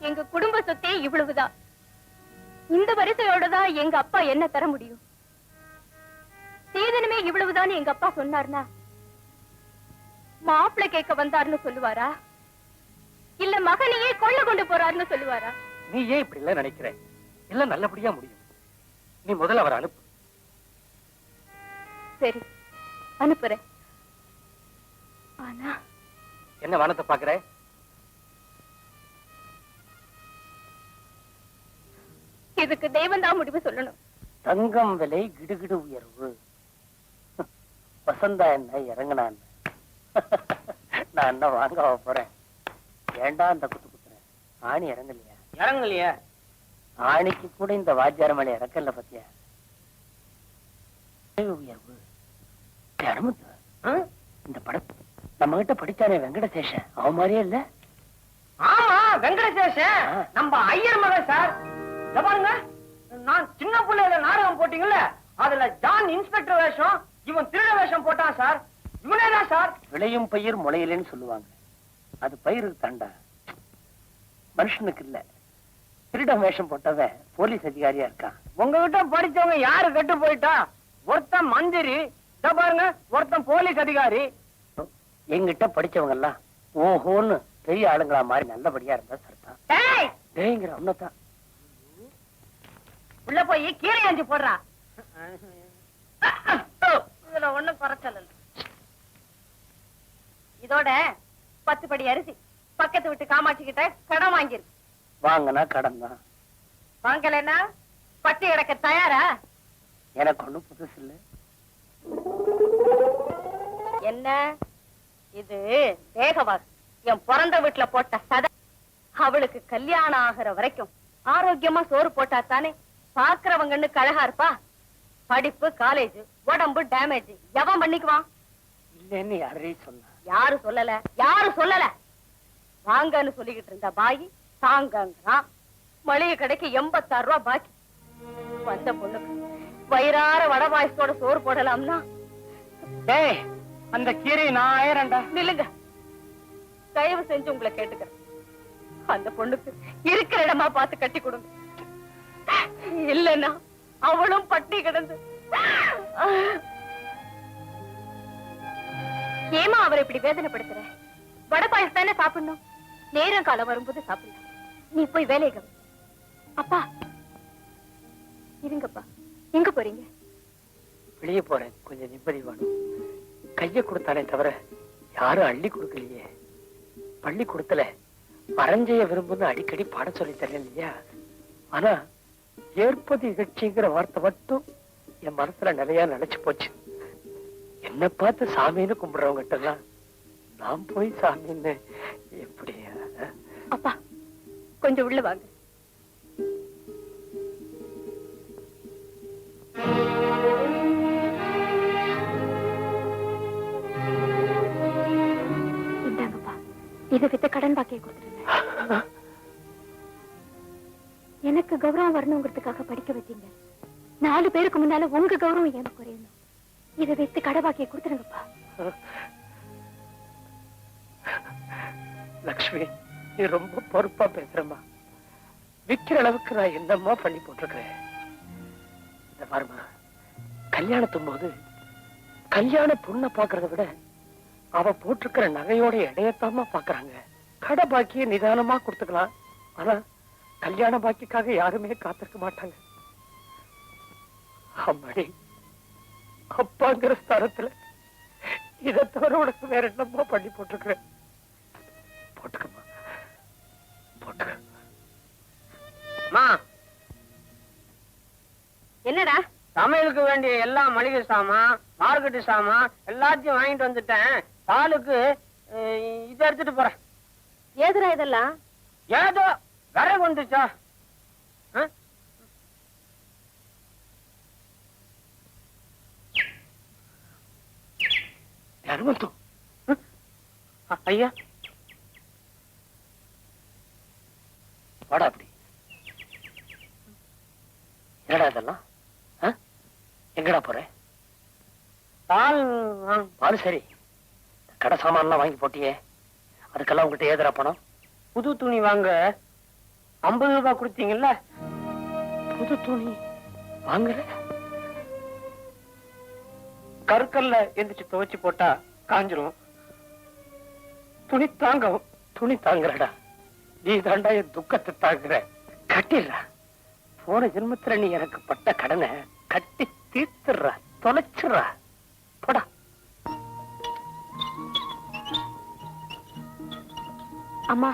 எங்க குடும்ப சொத்தே இவ்வளவுதான். இந்த வரிசையோடதான் எங்க அப்பா என்ன தர முடியும்? சீதனமே இவ்வளவுதான் எங்க அப்பா சொன்னார்னா மாப்பிள்ளை கேட்க வந்தாருன்னு சொல்லுவாரா, இல்ல மகனையே கொள்ள கொண்டு போறாருன்னு சொல்லுவாரா?
நீ ஏன் இப்படி எல்லாம் நினைக்கிற? எல்லாம் நல்லபடியா முடியும். நீ முதல்ல அவரை அனுப்பு.
சரி, அனுப்புறேன். ஆனா
என்ன வானத்தை பாக்குற?
இதுக்கு தெய்வம் தான் முடிவு சொல்லணும்.
தங்கம் விலை கிடுகிடு உயர்வு. வசந்தா என்ன இறங்கினா என்ன? நான் என்ன வாங்க போறேன்? ஏண்டா அந்த குத்து குத்துறேன்? ஆணி இறங்கலையா?
இறங்கலையா?
ஆணிக்கு கூட இந்த வாத்தியார மேல இறக்கல பத்தியா? உயர்வு இந்த படம் நம்ம கிட்ட படிச்சானே வெங்கடசேஷன், அவன் மாதிரியே இல்ல?
ஆமா, வெங்கடசேஷன் நம்ம ஐயர் மகன் சார். பாருங்க, நான் சின்ன பிள்ளையில நாடகம் போட்டீங்கல்ல, அதுல ஜான் இன்ஸ்பெக்டர் வேஷம், இவன் திருட வேஷம் போட்டான் சார். இவனேதான் சார்.
விளையும் பயிர் முளையிலன்னு சொல்லுவாங்க. அது பயிருக்கு தாண்டா, மனுஷனுக்கு இல்ல. திருடம் வேஷம் போட்டவன் போலீஸ் அதிகாரியா இருக்கான்.
உங்ககிட்ட படிச்சவங்க யாரு கெட்டு போயிட்டா? ஒருத்தன் மந்திரி, பாருங்க, ஒருத்தன் போலீஸ் அதிகாரி.
எங்கிட்ட படிச்சவங்க எல்லாம் ஓஹோன்னு பெரிய ஆளுங்களா மாதிரி நல்லபடியா இருந்தா சரிதான். டேய்ங்கிற ஒன்னதான்
உள்ள போய் கீரை அஞ்சு போடுறா. இதுல ஒண்ணும் குறைச்சல் இல்ல. இதோட 10 படி அரிசி பக்கத்து விட்டு காமாட்சி கிட்ட கடன் வாங்கிருக்கு.
வாங்கினா கடன் தான்,
வாங்கலன்னா பட்டி கிடக்க தயாரா?
எனக்கு ஒண்ணும் புதுசு இல்ல.
என்ன இது? வேகவாகு என் பிறந்த வீட்டுல போட்ட சத. அவளுக்கு கல்யாணம் ஆகிற வரைக்கும் ஆரோக்கியமா சோறு போட்டா தானே பாக்குறவங்கன்னு கழகா இருப்பா. படிப்பு காலேஜ் உடம்பு டேமேஜ் எவன் பண்ணிக்குவான்?
இல்லன்னு யாரே சொன்னா?
யாரு சொல்லல. வாங்கன்னு சொல்லிக்கிட்டு இருந்த பாயி தாங்கங்கிறான். மளிகை கடைக்கு 86 ரூபாய் பாக்கி. வந்த பொண்ணுக்கு வயிறார வட பாயசத்தோட சோறு போடலாம்னா
அந்த கீரை நான் ஆயிரண்டா.
நில்லுங்க, தயவு செஞ்சு உங்களை கேட்டுக்கிறேன். அந்த பொண்ணுக்கு இருக்கிற இடமா பார்த்து கட்டி கொடுங்க. இல்லன்னா அவளும் பட்டி கிடந்து.
ஏமா அவரை இப்படி வேதனைப்படுத்துற? வடை பாயசம் தானே சாப்பிடணும். நேரம் காலம் வரும்போது சாப்பிடலாம். நீ போய் வேலையை கவனி. அப்பா இருங்கப்பா, எங்க போறீங்க?
வெளியே போறேன், கொஞ்சம் நிம்மதி வேணும். கைய கொடுத்தானே தவிர யாரும் அள்ளி கொடுக்கலையே. பள்ளிக்கூடத்துல பரஞ்செய்ய விரும்புன்னு அடிக்கடி பாட சொல்லி தரேன் இல்லையா? ஆனா ஏற்பது இகழ்ச்சிங்கிற வார்த்தை மட்டும் என் மனசுல நிறைய நினைச்சு போச்சு. என்ன பார்த்து சாமின்னு கும்பிடுறவங்கிட்ட எல்லாம் நான் போய் சாமின்னு எப்படி?
அப்பா கொஞ்சம் உள்ள வாங்க. இந்தாங்கப்பா, இதை வித்த கடன் பாக்கிய கொடுத்துருங்க. எனக்கு கௌரவம் வரணுங்கிறதுக்காக படிக்க வச்சீங்க. 4 பேருக்கு முன்னால உங்க கௌரவம் ஏன் குறையணும்? இதை வைத்து கடபாக்கிய கொடுத்துருங்கப்பா.
லக்ஷ்மி, நீ ரொம்ப பொறுப்பா பேசுறமா. விக்கிற அளவுக்கு நான் என்னம்மா பண்ணி போட்டிருக்கிறேன். இந்த பாருமா, கல்யாணத்தும் போது கல்யாண பொண்ணை பாக்குறத விட அவ போட்டிருக்கிற நகையோட இடையத்தாமா பாக்குறாங்க. கடை பாக்கிய நிதானமா கொடுத்துக்கலாம். ஆனா கல்யாண பாக்கிக்காக யாருமே காத்திருக்க மாட்டாங்க. அம்மாடி, அப்பாங்கிற ஸ்தானத்துல இதை தவிர உனக்கு வேற என்னமா பண்ணி போட்டிருக்கிறேன். போட்டுக்கம்மா, போட்டுக்க.
என்னடா? சமையலுக்கு வேண்டிய எல்லா மளிகை சாமான், மார்க்கெட்டு சாமான் எல்லாத்தையும் வாங்கிட்டு வந்துட்டேன். பாலுக்கு இதை எடுத்துட்டு போறேன்.
ஏதுரா இதெல்லாம்?
ஏதோ விறகு வந்துச்சா?
அனுமந்தம்
ஐயா,
வாடா. அப்படி என்னடா இதெல்லாம்? எங்கடா போற?
பால்
பால் சரி, கடை சாமான்லாம் வாங்கி போட்டியே, அதுக்கெல்லாம் உங்ககிட்ட ஏதுரா பணம்?
புது துணி வாங்க 50 ரூபாய் கொடுத்தீங்கல்ல.
புது துணி வாங்குற?
கருக்கல்ல எந்திரிச்சு துவைச்சு போட்டா காஞ்சிரும்.
துணி தாங்கும். துணி தாங்குறடா. நீ தாண்டா என் துக்கத்தை தாங்குற. கட்டிடுற. போன ஜென்மத்துல நீ எனக்கு பட்ட கடனை கட்டி தீர்த்துடுற, தொலைச்சிடுற. போடா.
அம்மா,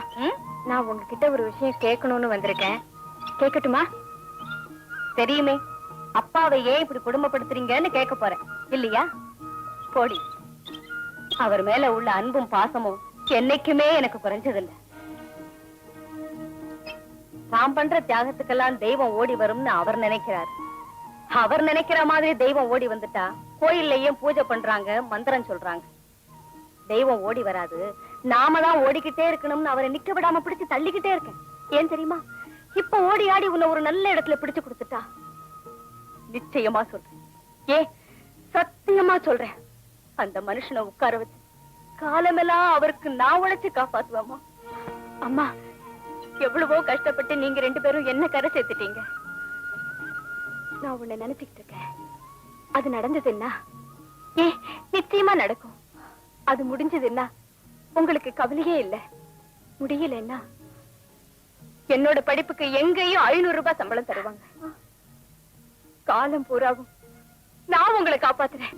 நான் உங்ககிட்ட ஒரு விஷயம் கேட்கணும்னு வந்திருக்கேன். கேட்கட்டுமா?
தெரியுமே, அப்பாவை ஏன் இப்படி குடும்பப்படுத்துறீங்கன்னு கேட்க போறேன் இல்லையா? போடி. அவர் மேல உள்ள அன்பும் பாசமும் என்னைக்குமே எனக்கு குறைஞ்சதில்ல. தாம் பண்ற தியாகத்துக்கெல்லாம் தெய்வம் ஓடி வரும்னு அவர் நினைக்கிறார். அவர் நினைக்கிற மாதிரி தெய்வம் ஓடி வந்துட்டா கோயில்லையும் பூஜை பண்றாங்க, மந்திரம் சொல்றாங்க. தெய்வம் ஓடி வராது, நாம தான் ஓடிக்கிட்டே இருக்கணும்னு அவரை நிக்க விடாம பிடிச்சு தள்ளிக்கிட்டே இருக்கேன். ஏன் தெரியுமா? இப்ப ஓடி ஆடி உன்னை ஒரு நல்ல இடத்துல பிடிச்சு கொடுத்துட்டா நிச்சயமா சொல்றேன், சத்தியமா சொல்றேன், அந்த மனுஷனை உட்கார வச்சு காலமெல்லாம் அவருக்கு நான் உழைச்சு காப்பாத்துவேமா.
அம்மா, எவ்வளவோ கஷ்டப்பட்டு நீங்க 2 பேரும் என்ன கரை சேர்த்துட்டீங்க. நான் உன்னை நினைச்சுக்கிட்டு இருக்கேன். அது நடந்ததுன்னா நிச்சயமா நடக்கும். அது முடிஞ்சதுன்னா உங்களுக்கு கவலையே இல்லை. முடியலன்னா என்னோட படிப்புக்கு எங்கேயும் 500 ரூபாய் சம்பளம் தருவாங்க. காலம் பூராவும் நான் உங்களை காப்பாத்துறேன்.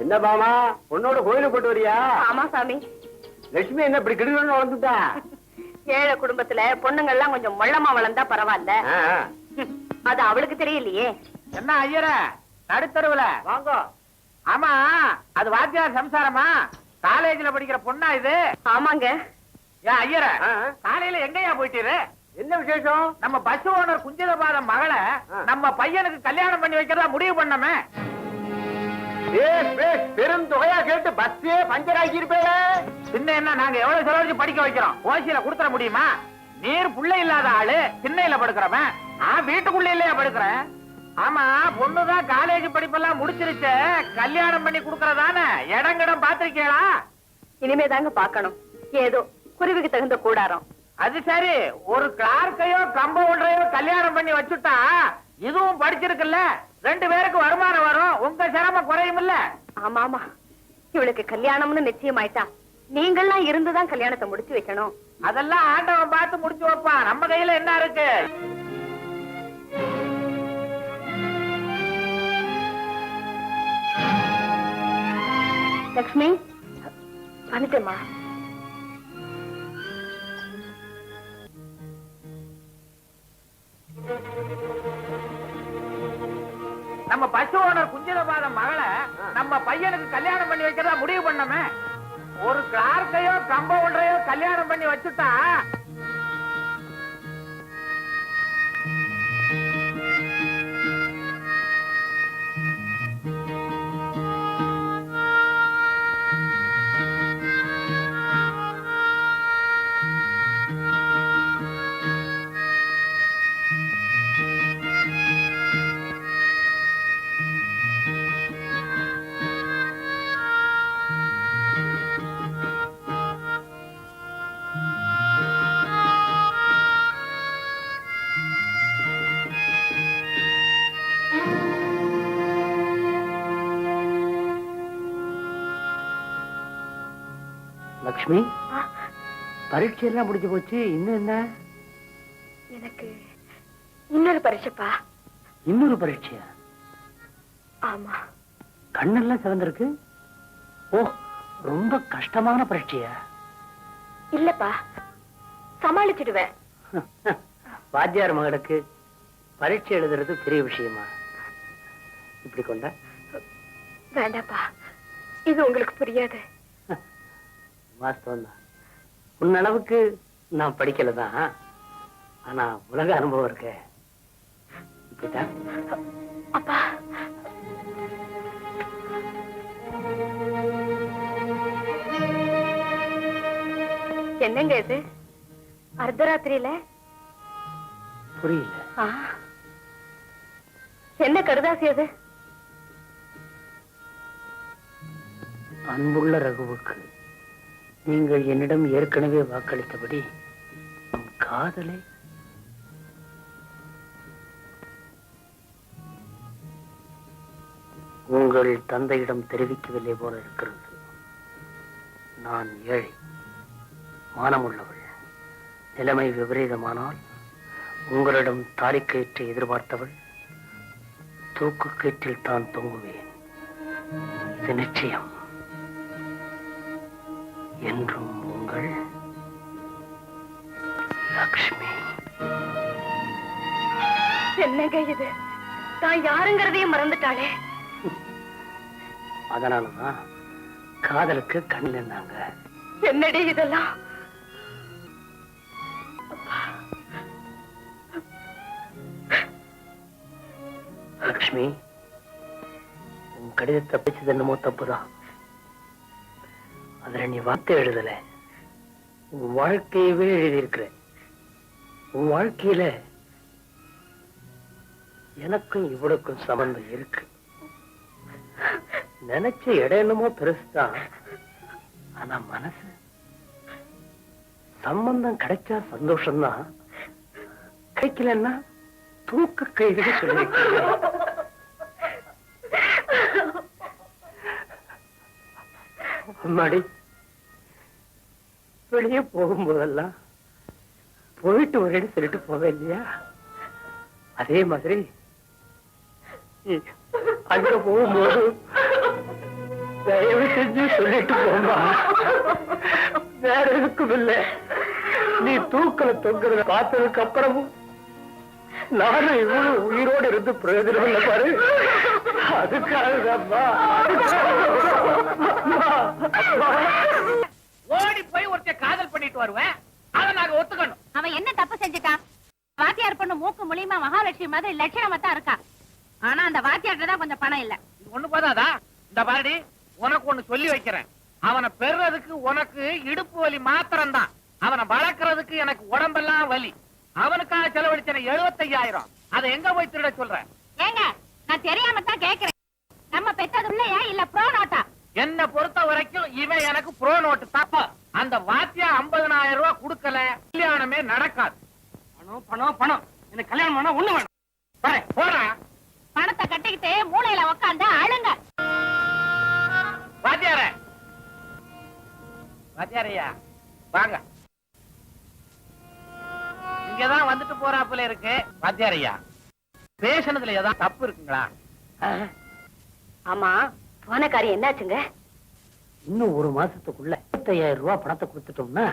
என்ன பாமா, உன்னோட கோயிலுக்கு போட்டு வரியா?
ஆமா சாமி.
லட்சுமி என்ன இப்படி கிடுகிடு வளர்ந்துட்டா?
ஏழை குடும்பத்துல பொண்ணுங்க எல்லாம் கொஞ்சம் மொள்ளமா வளர்ந்தா பரவாயில்ல. அது அவளுக்கு தெரியலையே.
என்ன ஐயர நடுத்தருவுல வாங்க. ஆமா, அது வாத்தியார் சம்சாரமா? காலேஜ்ல படிக்கிற பொண்ணா இது?
ஆமாங்க.
ஏன் ஐயர காலையில எங்கயா போயிட்டீரு?
என்ன விசேஷம்?
நம்ம பஸ் ஓனர் குஞ்சிதபாதம் மகளை நம்ம பையனுக்கு கல்யாணம் பண்ணி வைக்கிறதா முடிவு பண்ணமே.
பெருந்தொகையா கேட்டு பஸ்ஸே பஞ்சர் ஆகியிருப்பே.
சின்ன என்ன நாங்க எவ்வளவு செலவழிச்சு படிக்க வைக்கிறோம், ஓசியில கொடுத்துட முடியுமா? நீர் புள்ள இல்லாத ஆளு திண்ணையில படுக்கிறவன், நான் வீட்டுக்குள்ள இல்லையா படுக்கிறேன். ஆமா, பொண்ணுதான் காலேஜ் படிப்பெல்லாம் முடிச்சிருச்சு, கல்யாணம் பண்ணி குடுக்கறதானே இடங்கிடம் பாத்திருக்கீங்களா?
இனிமே தாங்க பாக்கணும். ஏதோ குருவிக்கு தகுந்த கூடாரம்.
அது சரி, ஒரு கிளார்க்கையோ கம்பவுண்டரையோ கல்யாணம் பண்ணி வச்சுட்டா இதுவும் படிச்சிருக்குல்ல, 2 பேருக்கு வருமானம் வரும், உங்க சிரமம் குறையும் இல்ல?
ஆமா ஆமா, இவளுக்கு கல்யாணம்னு நிச்சயமாயிட்டா நீங்கள்லாம் இருந்துதான் கல்யாணத்தை முடிச்சு வைக்கணும்.
அதெல்லாம் ஆண்டவன் பார்த்து முடிச்சு வைப்பான், நம்ம கையில என்ன இருக்கு?
லக்ஷ்மி வந்துட்டேம்மா.
நம்ம பஸ் ஓனர் குஞ்சிதபாதம் மகளை நம்ம பையனுக்கு கல்யாணம் பண்ணி வைக்கிறதா முடிவு பண்ணமே. ஒரு கிளார்க்கையோ கம்பவுண்டரையோ கல்யாணம் பண்ணி வச்சுட்டா
லக்ஷ்மி, பரீட்சை எல்லாம் முடிஞ்சு போச்சு, இன்னும் என்ன?
எனக்கு இன்னொரு பரீட்சைப்பா.
இன்னொரு பரீட்சையா?
ஆமா.
கண்ணெல்லாம் சிவந்திருக்கு. ஓ, ரொம்ப கஷ்டமான பரீட்சையா?
இல்லப்பா, சமாளிச்சிடுவேன்.
வாத்தியார் மகளுக்கு பரீட்சை எழுதுறது பெரிய விஷயமா? இப்படி கொண்டா?
வேண்டாப்பா, இது உங்களுக்கு புரியாது.
வாஸ்தவம் தான். உன்னளவுக்கு நான் படிக்கலதான், ஆனா உலக அனுபவம் இருக்க. இப்படித்தான்.
அப்பா, என்னங்க இது அர்த்தராத்திரியில?
புரியல.
என்ன கடுதாசி அது?
அன்புள்ள ரகுவுக்கு நீங்கள் என்னிடம் ஏற்கனவே வாக்களித்தபடி நம் காதலை உங்கள் தந்தையிடம் தெரிவிக்கவில்லை போல இருக்கிறது. நான் ஏழை, மானமுள்ளவள். நிலைமை விபரீதமானால் உங்களிடம் தாலிக்கயிற்றை எதிர்பார்த்தவள் தூக்கு கயிற்றில் தான் தொங்குவேன். இது நிச்சயம். என்றும் உங்கள் லக்ஷ்மி.
என்னங்க இது? தான் யாருங்கிறதையும் மறந்துட்டாளே.
அதனாலதான் காதலுக்கு கண் இருந்தாங்க.
என்னடி இதெல்லாம்?
லக்ஷ்மி, உன் கடிதத்தை பேச்சது என்னமோ தப்புதான். அதுல நீ வார்த்தை எழுதல, உன் வாழ்க்கையவே எழுதியிருக்கிற. உன் வாழ்க்கையில எனக்கும் இவளுக்கும் சம்பந்தம் இருக்கு. நினைச்ச இடம் என்னமோ பெருசுதான், ஆனா மனசு சம்பந்தம் கிடைச்சா சந்தோஷம்தான், கிடைக்கலன்னா தூக்க கைது சொல்லி. அம்மாடி, வெளியே போகும்போதெல்லாம் போயிட்டு வரேன்னு சொல்லிட்டு போவேன் இல்லையா? அதே மாதிரி அங்க போகும்போது தயவு செஞ்சு சொல்லிட்டு போமா. வேற எதுக்கும் இல்லை, நீ தூக்கல தொங்குறத பார்த்ததுக்கு அப்புறமும் நானும் இவ்வளவு உயிரோடு இருந்து பிரயோஜனம் இல்லை பாரு. அதுக்காக
ஓடி போய் ஒரு ஒருத்திய காதல் பண்ணிட்டு வருவேன், அதை நாங்க ஒத்துக்கணும்.
அவன் என்ன தப்பு செஞ்சுட்டான்? வாத்தியார் பொண்ணு மூக்கு மூலியமா மகாலட்சுமி மாதிரி லட்சணமா தான் இருக்கா. ஆனா அந்த வாத்தியார்ட்ட தான் கொஞ்சம் பணம் இல்ல.
இது ஒண்ணு போதாதா? இந்த பாரடி, உனக்கு ஒண்ணு சொல்லி வைக்கிறேன். அவனை பெறுறதுக்கு உனக்கு இடுப்பு வலி மாத்திரம் தான். அவனை வளர்க்கறதுக்கு எனக்கு உடம்பெல்லாம் வலி. அவனுக்காக செலவழிச்சன 75,000. அதை எங்க போய் திருட சொல்ற?
ஏங்க, நான் தெரியாம தான் கேக்குறேன். நம்ம பெத்தது இல்லையா இல்ல ப்ரோ நோட்டா?
என்ன பொறுத்த வரைக்கும் இவன் எனக்கு ப்ரோ நோட்டு தப்ப. அந்த வாத்தியா 50,000 ரூபாய் கொடுக்கல, கல்யாணமே நடக்காது.
பணம் பணம் பணம். எனக்கு கல்யாணம் பண்ணா ஒண்ணு வேணும்.
வரேன், போறேன்.
பணத்தை கட்டிக்கிட்டு மூளையில உக்காந்து அழுங்க.
வாத்தியார, வாத்தியாரையா வாங்க. இங்கதான் வந்துட்டு போறாப்புல இருக்கு. வாத்தியாரையா, பேசுனதுல ஏதாவது தப்பு இருக்குங்களா?
ஆமா, போன காரியம் என்னாச்சுங்க?
இன்னும் ஒரு மாசத்துக்குள்ள 25,000 ரூபாய் பணத்தை கொடுத்துட்டோம்னா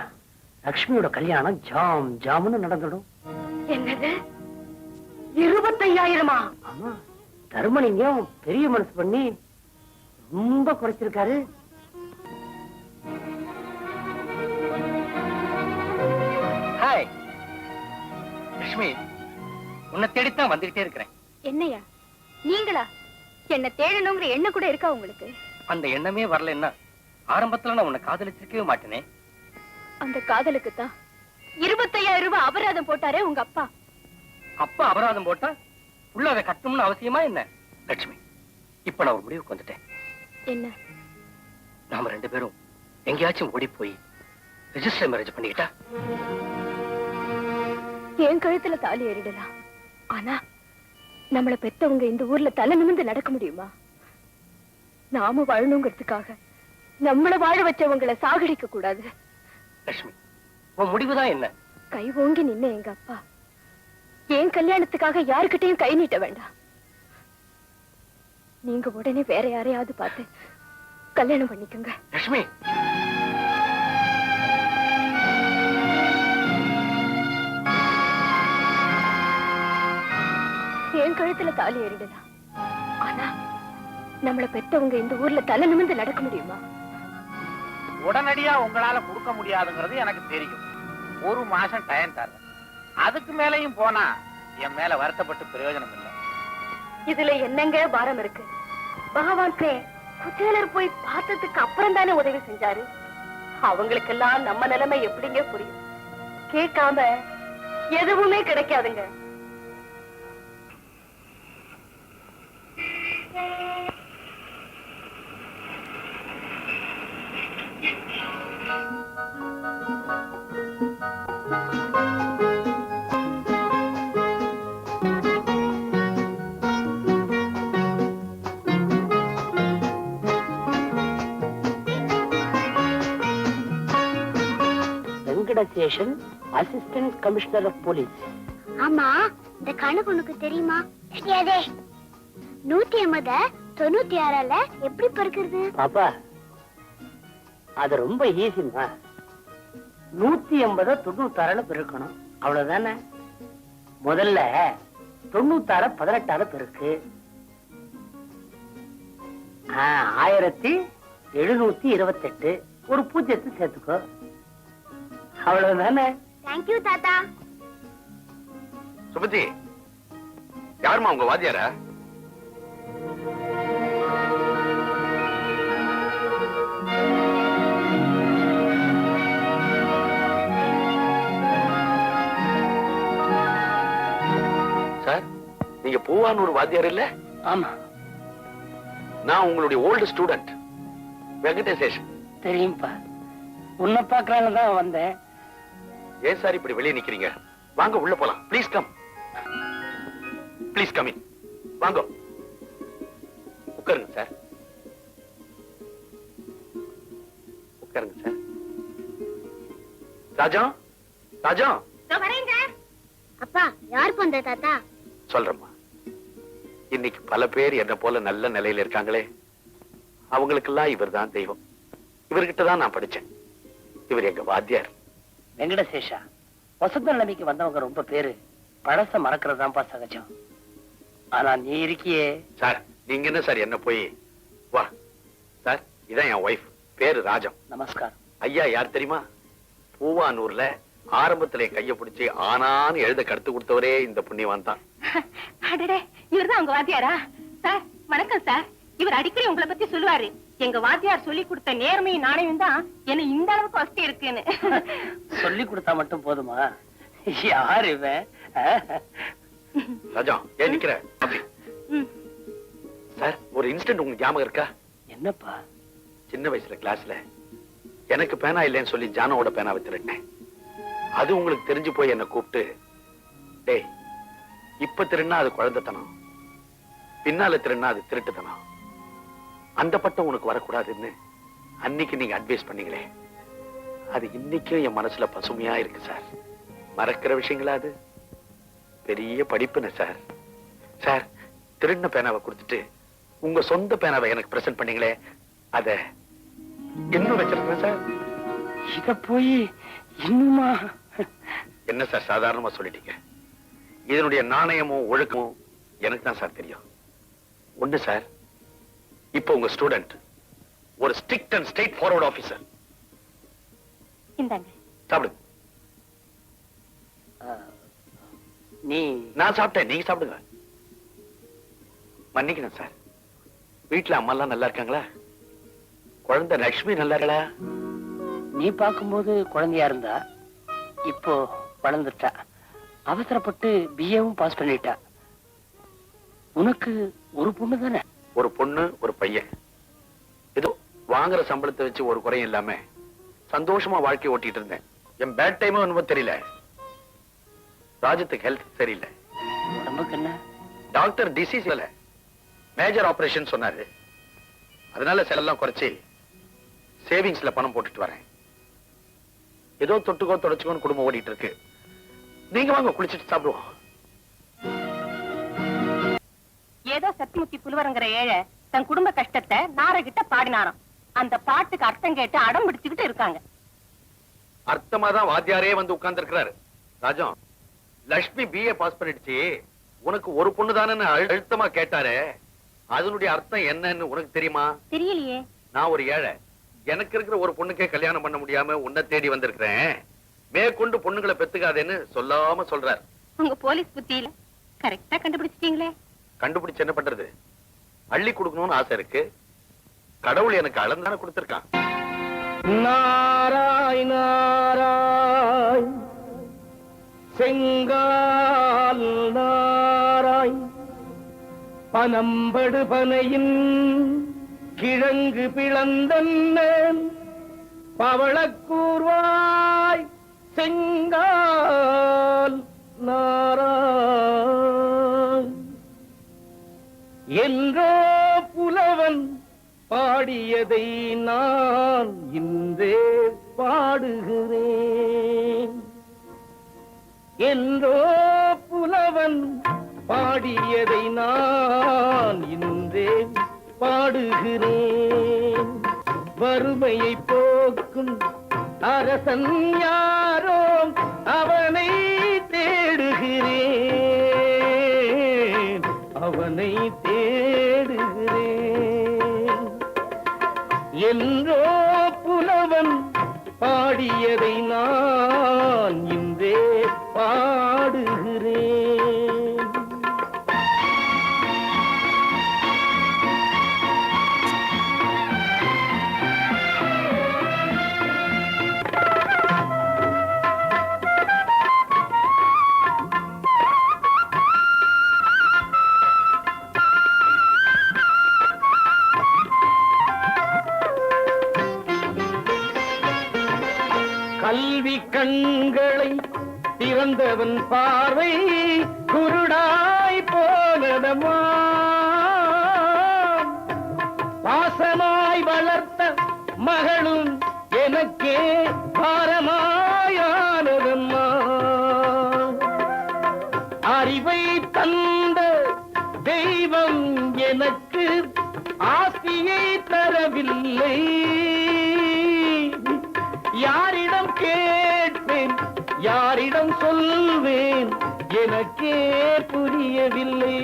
லட்சுமியோட கல்யாணம் ஜாம் ஜாமுன்னு நடந்துடும்.
என்னது, 25,000?
ஆமா, தர்மலிங்கம் பெரிய மனசு பண்ணி ரொம்ப குறைச்சிருக்காரு.
ஹாய் லட்சுமி, உன்னை தேடித்தான் வந்துகிட்டே இருக்கிறேன்.
என்னையா நீங்களா? என்ன தேடணுங்கிற எண்ணம் கூட இருக்கா உங்களுக்கு?
அந்த எண்ணமே வரலன்னா ஆரம்பத்துல நான் உன்னை காதலிச்சிருக்கவே மாட்டேனே.
அந்த காதலுக்கு தான் 25,000 ரூபாய் அபராதம் போட்டாரே உங்க அப்பா.
அப்பா அபராதம் போட்டா உள்ள அதை கட்டணும்னு அவசியமா என்ன? லட்சுமி, இப்ப நான் ஒரு முடிவுக்கு வந்துட்டேன்.
என்ன?
நாம 2 பேரும் எங்கேயாச்சும் ஓடி போய் ரெஜிஸ்டர் மேரேஜ் பண்ணிக்கிட்டா
என் கழுத்துல தாலி ஏறிடலாம். ஆனா நம்மள பெத்தவங்க இந்த ஊர்ல தலை நிமிர்ந்து நடக்க முடியுமா? நாம வாழணுங்கிறதுக்காக நம்மள வாழ வச்சவங்களை சாகடிக்க கூடாது.
லட்சுமி, உன் முடிவுதான் என்ன?
கை ஓங்கி நின்ன எங்க அப்பா என் கல்யாணத்துக்காக யாருக்கிட்டையும் கை நீட்ட வேண்டாம். நீங்க உடனே வேற யாரையாவது பார்த்து கல்யாணம் பண்ணிக்கோங்க.
லட்சுமி,
என் கழுத்துல தாலி ஏறிடலாம். ஆனா நம்மள பெத்தவங்க இந்த ஊர்ல தலை நிமிர்ந்து நடக்க முடியுமா?
உடனடியா உங்களால கொடுக்க முடியாதுங்கிறது எனக்கு தெரியும். 1 மாசம் டைம் தர்றேன். அதுக்கு மேலையும் போனா என் மேல வருத்தப்பட்டு பிரயோஜனம் இல்லை.
இதுல என்னங்க பாரம் இருக்கு? பகவான் குச்சேலர் போய் பார்த்ததுக்கு அப்புறம் தானே உதவி செஞ்சாரு. அவங்களுக்கெல்லாம் நம்ம நிலைமை எப்படிங்க புரியும்? கேட்காம எதுவுமே கிடைக்காதுங்க.
வெங்கடசேஷன், அசிஸ்டன்ட் கமிஷனர் ஆஃப் போலீஸ்.
ஆமா, இந்த கணக்கு உனக்கு தெரியுமா? தெரியாதே. 180 96 எப்படி பெருக்கிறது?
பாப்பா, அது ரொம்ப ஈஸிமா. 180 96 பெருக்கணும், அவ்வளவுதானே. முதல்ல 96 18 பெருக்கு. 1728 ஒரு 0 சேர்த்துக்கோ, அவ்வளவுதானே.
தேங்க்யூ தாத்தா.
சுபதி, யாருமா உங்க வாத்தியாரா? சார், நீங்க பூவான்னு ஒரு வாத்தியார் இல்ல?
ஆமா,
நான் உங்களுடைய ஓல்டு ஸ்டூடெண்ட் வெங்கடேசேஷன்.
தெரியும்பா, உன்னை பார்க்கலான்னு தான் வந்தேன்.
ஏன் சார் இப்படி வெளியே நிக்கிறீங்க? வாங்க உள்ள போலாம். Please come. Please come in. வாங்க உட்காருங்க சார். உட்காருங்க சார். ராஜா, ராஜா.
அப்பா, யார் பண்ற தாத்தா?
சொல்றேம்மா, இன்னைக்கு பல பேர் என்ன போல நல்ல நிலையில இருக்காங்களே, அவங்களுக்கெல்லாம் இவர் தான் தெய்வம். இவர்கிட்ட தான் நான் படிச்சேன். இவர் எங்க வாத்தியார்.
வெங்கடசேஷா, வசந்த நிலைமைக்கு வந்தவங்க ரொம்ப பேரு பழச மறக்கிறதுதான்ப்பா சகஜம். ஆனா நீ இருக்கியே.
சார், நீங்க என்ன சார் என்ன போய் வா. சார், இதான் என் ஒய்ஃப், பேரு ராஜம்.
நமஸ்காரம்.
ஐயா யார் தெரியுமா? பூவானூர்ல ஆரம்பத்துல என் கைய பிடிச்சி ஆனான்னு எழுத கருத்து கொடுத்தவரே இந்த புண்ணியவான் தான்.
அடடே, இவர்தான் உங்க வாத்தியாரா? சார் வணக்கம் சார். இவர் அடிக்கடி உங்களை பத்தி சொல்லுவாரு. எங்க வாத்தியார் சொல்லி கொடுத்த நேர்மையும் நாணயம் தான் என்ன இந்த அளவுக்கு வசதி இருக்குன்னு.
சொல்லி கொடுத்தா மட்டும் போதுமா? யார் இவன்?
ராஜா ஏன் நிக்கிற? அப்படி சார், ஒரு இன்சிடென்ட் உங்களுக்கு ஞாபகம் இருக்கா?
என்னப்பா?
சின்ன வயசுல கிளாஸ்ல எனக்கு பேனா இல்லைன்னு சொல்லி ஜானோட பேனாவை திருட்டேன். அது உங்களுக்கு தெரிஞ்சு போய் என்ன கூப்பிட்டு, டேய் இப்ப திருடினா அது குழந்தைத்தனம், பின்னால திருடினா அது திருட்டுத்தனம், அந்த பட்டம் உனக்கு வரக்கூடாதுன்னு அன்னைக்கு நீங்க அட்வைஸ் பண்ணீங்களே, அது இன்னைக்கும் என் மனசுல பசுமையா இருக்கு சார். மறக்கிற விஷயங்களா அது? பெரிய படிப்புன சார். சார், திருடின பேனாவை கொடுத்துட்டு உங்க சொந்த பேனாவை எனக்கு பிரசன்ட் பண்ணீங்களே, அத இன்னும் வச்சிருக்கேன் சார்.
இத போய் இன்னுமா?
என்ன சார் சாதாரணமா சொல்லிட்டீங்க? இதனுடைய நாணயமும் ஒழுக்கமும் எனக்கு தான் சார் தெரியும். ஒண்ணு சார், இப்ப உங்க ஸ்டூடெண்ட் ஒரு strict and straight forward officer.
இந்தாங்க
சாப்பிடுங்க.
நீ?
நான் சாப்பிட்டேன், நீங்க சாப்பிடுங்க. மன்னிக்கணும் சார். வீட்டுல அம்மா எல்லாம் நல்லா இருக்காங்களா? குழந்தை லட்சுமி நல்லா இருக்கா?
நீ பார்க்கும்போது குழந்தையா இருந்தா, இப்போ வளர்ந்துட்டா. அவசரப்பட்டு பிஏவும் பாஸ் பண்ணிட்டா. உனக்கு ஒரு பொண்ணு தானே?
ஒரு பொண்ணு ஒரு பையன். ஏதோ வாங்குற சம்பளத்தை வச்சு ஒரு குறையும் இல்லாம சந்தோஷமா வாழ்க்கை ஓட்டிட்டு இருந்தேன். என் பேட் டைமும் என்னமோ தெரியல, ராஜத்துக்கு ஹெல்த் சரியில்லை.
உடம்புக்கு என்ன?
டாக்டர் டிசீஸ் இல்ல, மேஜர் ஆபரேஷன் சொன்னாரு. அதனால செலெல்லாம் குறைச்சி சேவிங்ஸ்ல பணம் போட்டுட்டு வரேன். ஏதோ தொட்டுக்கோ தொடச்சுக்கோன்னு குடும்பம் ஓடிட்டு இருக்கு. நீங்க வாங்க குளிச்சுட்டு சாப்பிடுவோம்.
ஏதோ சத்திமுத்தி புலுவரங்கிற ஏழை தன் குடும்ப கஷ்டத்தை நாரகிட்ட பாடினாராம். அந்த பாட்டுக்கு அர்த்தம் கேட்டு அடம் பிடிச்சுக்கிட்டு இருக்காங்க.
அர்த்தமா தான் வாத்தியாரே வந்து உட்கார்ந்து இருக்கிறாரு. ராஜம், லட்சுமி பிஏ பாஸ் பண்ணிடுச்சு, உனக்கு ஒரு பொண்ணு தானே அழுத்தமா கேட்டாரு. அதனுடைய அர்த்தம் என்னன்னு உனக்கு தெரியுமா?
தெரியலையே.
நான் ஒரு ஏழை, எனக்கு இருக்கிற ஒரு பொண்ணுக்கே கல்யாணம் பண்ண முடியாம உன்னை தேடி வந்திருக்கிறேன். மேற்கொண்டு பொண்ணுங்களை பெத்துக்காதேன்னு சொல்லாம சொல்றார்.
உங்க போலீஸ் புத்தியில கரெக்டா கண்டுபிடிச்சிட்டீங்களே.
கண்டுபிடிச்சு என்ன பண்றது? அள்ளி கொடுக்கணும்னு ஆசை இருக்கு. கடவுள் எனக்கு அளந்தான கொடுத்திருக்கான்.
நாராய் நாராய் செங்கால் நாராய் பனம்படு பனையின் கிழங்கு பிளந்தன்னேன் பவளக்கூர்வாய் செங்கால் நாராய் என்றோ புலவன் பாடியதை நான் இன்றே பாடுகிறேன். என்றோ புலவன் பாடியதை நான் இன்றே பாடுகிறேன். வறுமையை போக்கும் அரசன் யாரோ அவனை தேடுகிறேன், அவனை தேடுகிறேன். என்றோ புலவன் பாடியதை நான் இன்றே பாடுகிறேன். கல்வி கண்களை திறந்தவன் பார்வை குருடாய் போனதமா, பாசமாய் வளர்த்த மகளும் எனக்கே பாரமாயானதம்மா. அறிவை தந்த தெய்வம் எனக்கு ஆசியை தரவில்லை. யாரிடம் கேட்பேன், யாரிடம் சொல்வேன், எனக்கே புரியவில்லை,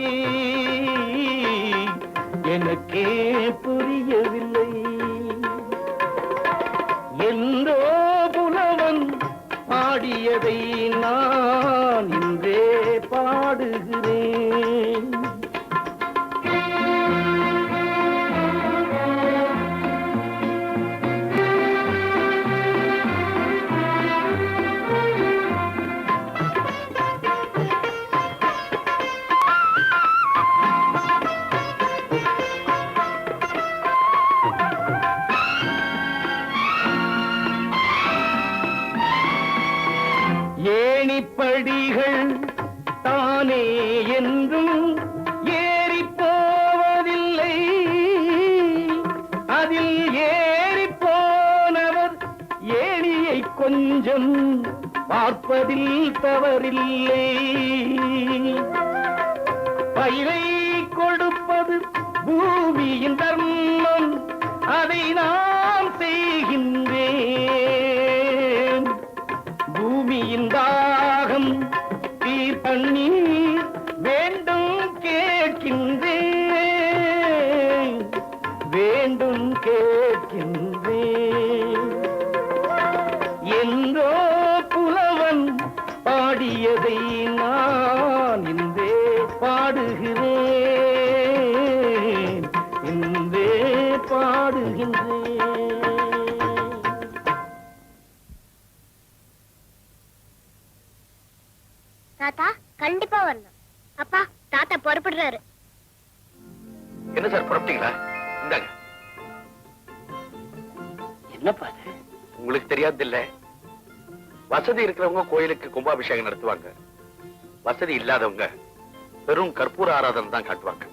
எனக்கே புரியவில்லை. என்றோ புலவன் பார்ப்பதில் தவறில்லை. பயிரை கொடுப்பது பூமியின் தர்மம், அதை நான் செய்கின்றேன். பூமியின் தாகம் தீர் தண்ணீர் வேண்டும் கேட்கின்றேன், வேண்டும் கேட்கின்றேன். என்றோ புலவன் பாடியதை நான் இன்றே பாடுகிறேன், இன்றே பாடுகின்றேன்.
தாத்தா கண்டிப்பா வரணும். அப்பா தாத்தா புறப்படுறாரு.
என்ன சார் புறப்பட்டீங்களா? இந்தாங்க.
என்னப்பா அது?
உங்களுக்கு தெரியாது இல்ல, வசதி இருக்கிறவங்க கோயிலுக்கு கும்பாபிஷேகம் நடத்துவாங்க, வசதி இல்லாதவங்க வெறும் கற்பூர ஆராதனை தான் காட்டுவாங்க.